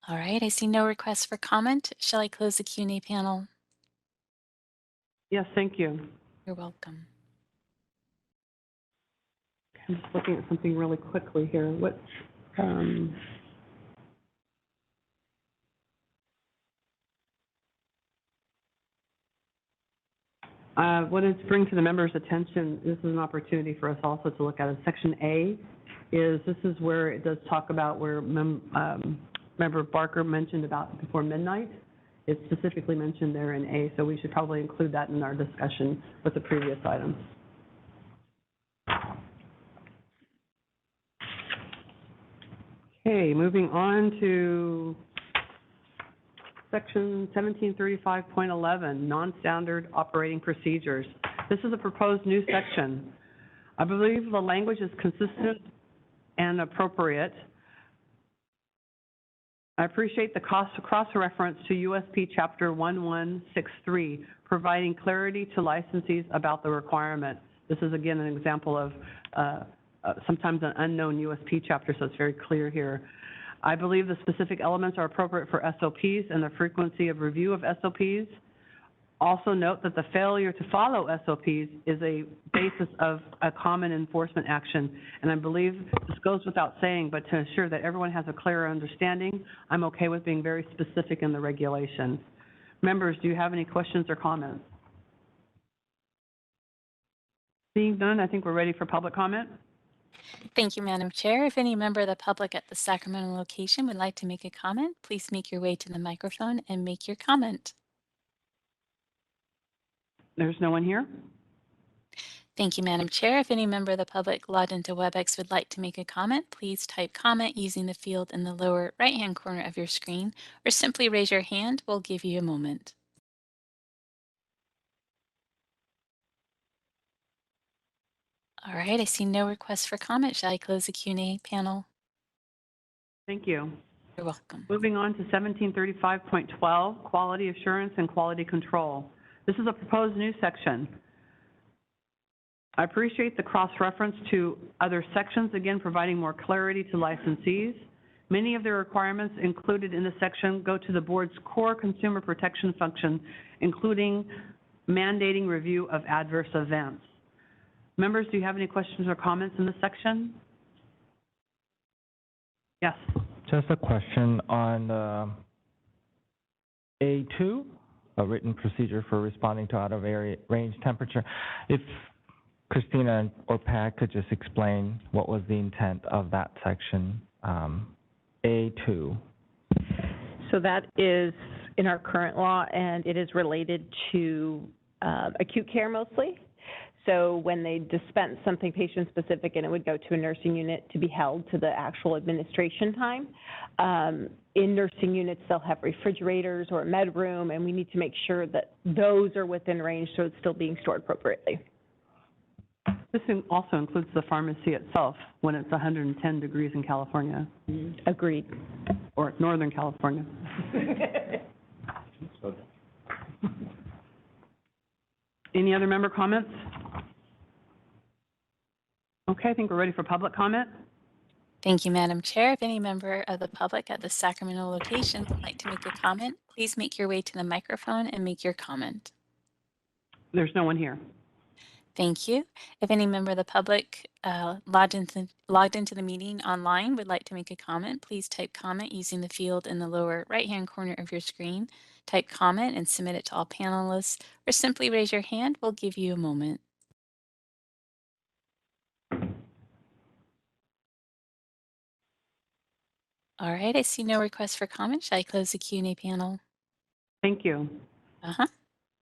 All right, I see no requests for comment. Shall I close the Q&A panel? Yes, thank you. You're welcome. I'm just looking at something really quickly here. What is bring to the members' attention, this is an opportunity for us also to look at it. Section A this is where it does talk about where Member Barker mentioned about before midnight. It's specifically mentioned there in A, so we should probably include that in our discussion with the previous items. Okay, moving on to section 1735.11, non-standard operating procedures. This is a proposed new section. I believe the language is consistent and appropriate. I appreciate the cross-reference to USP Chapter 1163, providing clarity to licensees about the requirement. This is, again, an example of sometimes an unknown USP chapter, so it's very clear here. I believe the specific elements are appropriate for SOPs and the frequency of review of SOPs. Also note that the failure to follow SOPs is a basis of a common enforcement action, and I believe this goes without saying, but to ensure that everyone has a clearer understanding, I'm okay with being very specific in the regulations. Members, do you have any questions or comments? Seeing none, I think we're ready for public comment. Thank you, Madam Chair. If any member of the public at the Sacramento location would like to make a comment, please make your way to the microphone and make your comment. There's no one here? Thank you, Madam Chair. If any member of the public logged into WebEx would like to make a comment, please type comment using the field in the lower right-hand corner of your screen, or simply raise your hand. We'll give you a moment. All right, I see no requests for comment. Shall I close the Q&A panel? Thank you. You're welcome. Moving on to 1735.12, Quality Assurance and Quality Control. This is a proposed new section. I appreciate the cross-reference to other sections, again, providing more clarity to licensees. Many of the requirements included in this section go to the board's core consumer protection function, including mandating review of adverse events. Members, do you have any questions or comments in this section? Yes. Just a question on A2, a written procedure for responding to out-of-range temperature. If Christina or Pat could just explain what was the intent of that section, A2. So that is in our current law, and it is related to acute care mostly. So when they dispense something patient-specific and it would go to a nursing unit to be held to the actual administration time, in nursing units they'll have refrigerators or a med room, and we need to make sure that those are within range so it's still being stored appropriately. This also includes the pharmacy itself when it's 110 degrees in California. Agreed. Or Northern California. Any other member comments? Okay, I think we're ready for public comment. Thank you, Madam Chair. If any member of the public at the Sacramento location would like to make a comment, please make your way to the microphone and make your comment. There's no one here. Thank you. If any member of the public logged into the meeting online would like to make a comment, please type comment using the field in the lower right-hand corner of your screen. Type comment and submit it to all panelists, or simply raise your hand. We'll give you a moment. All right, I see no requests for comment. Shall I close the Q&A panel? Thank you.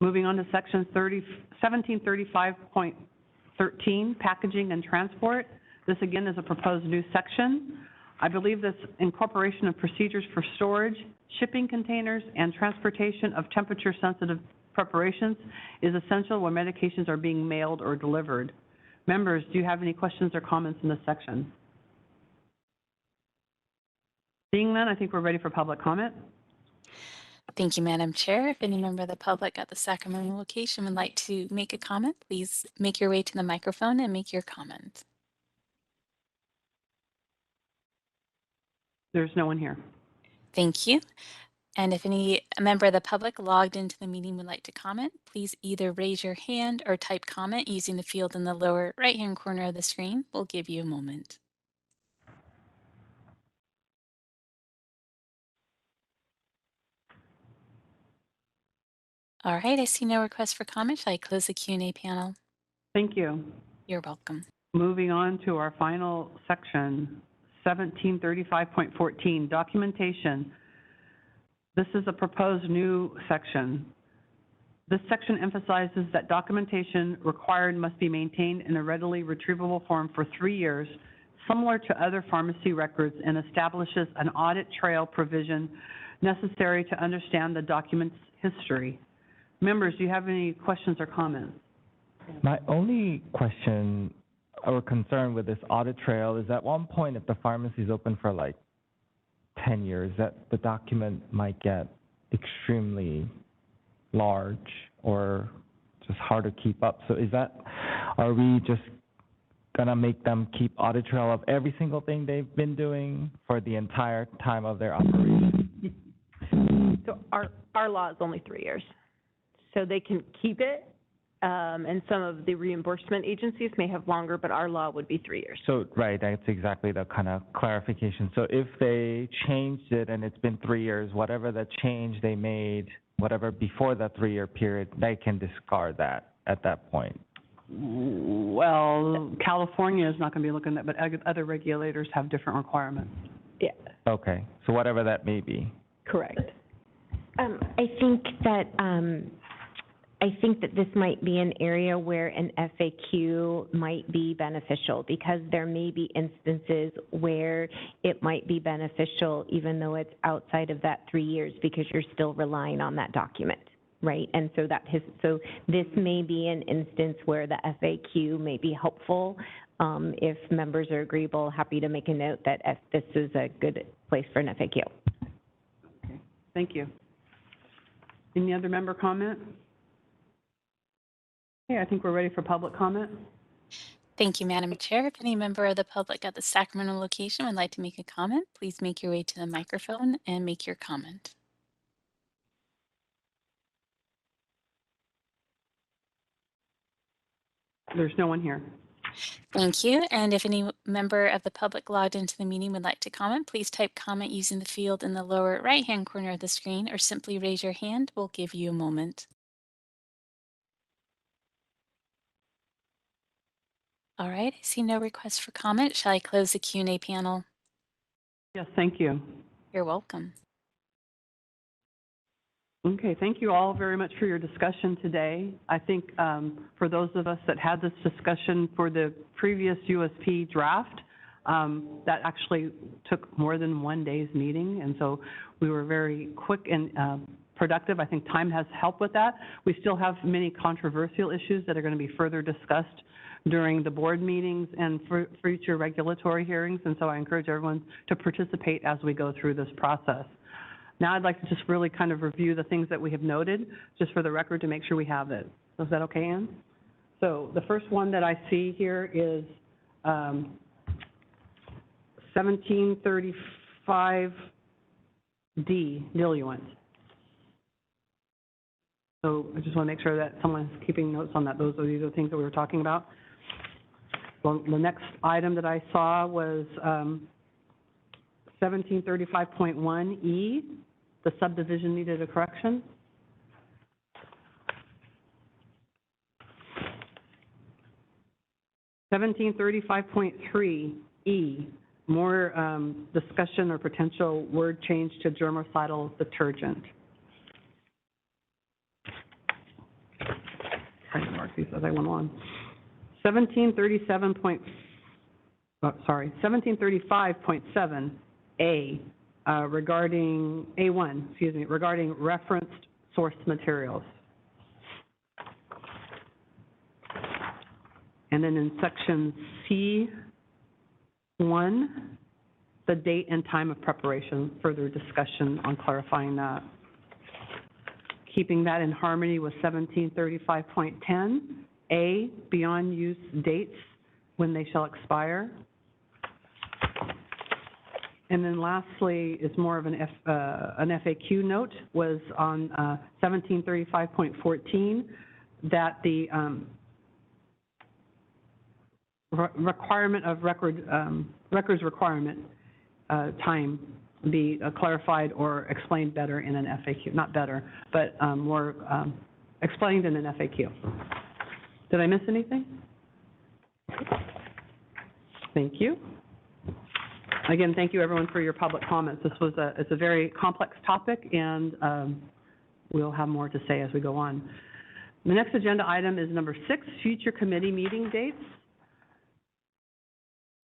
Moving on to section 1735.13, Packaging and Transport. This again is a proposed new section. I believe this incorporation of procedures for storage, shipping containers, and transportation of temperature-sensitive preparations is essential when medications are being mailed or delivered. Members, do you have any questions or comments in this section? Seeing none, I think we're ready for public comment. Thank you, Madam Chair. If any member of the public at the Sacramento location would like to make a comment, please make your way to the microphone and make your comment. There's no one here. Thank you. And if any member of the public logged into the meeting would like to comment, please either raise your hand or type comment using the field in the lower right-hand corner of the screen. We'll give you a moment. All right, I see no request for comment. Shall I close the Q&A panel? Thank you. You're welcome. Moving on to our final section, 1735.14, Documentation. This is a proposed new section. This section emphasizes that documentation required must be maintained in a readily retrievable form for 3 years, similar to other pharmacy records, and establishes an audit trail provision necessary to understand the document's history. Members, do you have any questions or comments? My only question or concern with this audit trail is at one point if the pharmacy is open for like 10 years, that the document might get extremely large or just hard to keep up. So is that are we just gonna make them keep audit trail of every single thing they've been doing for the entire time of their operation? So our law is only 3 years. So they can keep it, and some of the reimbursement agencies may have longer, but our law would be 3 years. So, right, that's exactly the kind of clarification. So if they changed it and it's been 3 years, whatever the change they made, whatever before the 3-year period, they can discard that at that point. Well, California is not going to be looking at that, but other regulators have different requirements. Yeah, Okay, so whatever that may be. correct. I think that this might be an area where an FAQ might be beneficial, because there may be instances where it might be beneficial even though it's outside of that 3 years, because you're still relying on that document, right? And so so this may be an instance where the FAQ may be helpful. If members are agreeable, happy to make a note that this is a good place for an FAQ. Okay, thank you. Any other member comment? Okay, I think we're ready for public comment. Thank you, Madam Chair. If any member of the public at the Sacramento location would like to make a comment, please make your way to the microphone and make your comment. There's no one here. Thank you. And if any member of the public logged into the meeting would like to comment, please type comment using the field in the lower right-hand corner of the screen, or simply raise your hand. We'll give you a moment. All right, I see no requests for comment. Shall I close the Q&A panel? Yes, thank you. You're welcome. Okay, thank you all very much for your discussion today. I think for those of us that had this discussion for the previous USP draft, that actually took more than one day's meeting, and so we were very quick and productive. I think time has helped with that. We still have many controversial issues that are going to be further discussed during the board meetings and for future regulatory hearings, and so I encourage everyone to participate as we go through this process. Now I'd like to just really kind of review the things that we have noted, just for the record, to make sure we have it. Is that okay, Ann? So the first one that I see here is 1735D, diluent. So I just want to make sure that someone's keeping notes on that. These are the things that we were talking about. Well, the next item that I saw was 1735.1E, the subdivision needed a correction. (1735.3E), more discussion or potential word change to germicidal detergent. Trying to mark these as I went on. 1735.7A, regarding A1, regarding referenced source materials. And then in section C1, the date and time of preparation, further discussion on clarifying that. Keeping that in harmony with 1735.10A, beyond use dates when they shall expire. And then lastly, is more of an FAQ note, was on 1735.14, that the requirement of records requirement time be clarified or explained better in an FAQ. Not better, but more explained in an FAQ. Did I miss anything? Thank you. Again, thank you everyone for your public comments. It's a very complex topic, and we'll have more to say as we go on. The next agenda item is number 6, future committee meeting dates.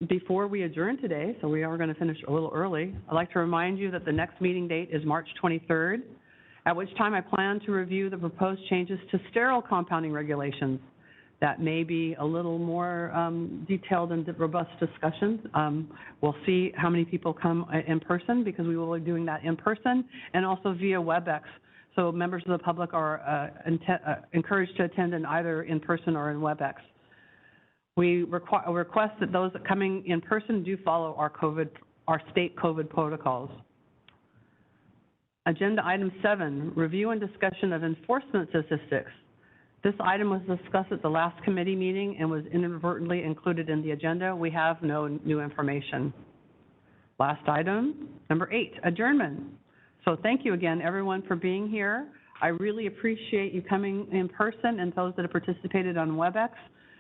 Before we adjourn today, so we are going to finish a little early, I'd like to remind you that the next meeting date is March 23rd, at which time I plan to review the proposed changes to sterile compounding regulations. That may be a little more detailed and robust discussions. We'll see how many people come in person, because we will be doing that in person and also via WebEx. So members of the public are encouraged to attend in either in person or in WebEx. We request that those coming in person do follow our state COVID protocols. Agenda item 7, review and discussion of enforcement statistics. This item was discussed at the last committee meeting and was inadvertently included in the agenda. We have no new information. Last item, number 8, adjournment. So thank you again, everyone, for being here. I really appreciate you coming in person and those that have participated on WebEx.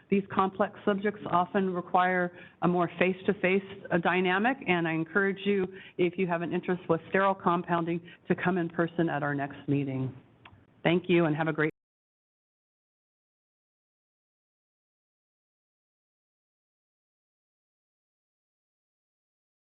These complex subjects often require a more face-to-face dynamic, and I encourage you, if you have an interest with sterile compounding, to come in person at our next meeting. Thank you and have a great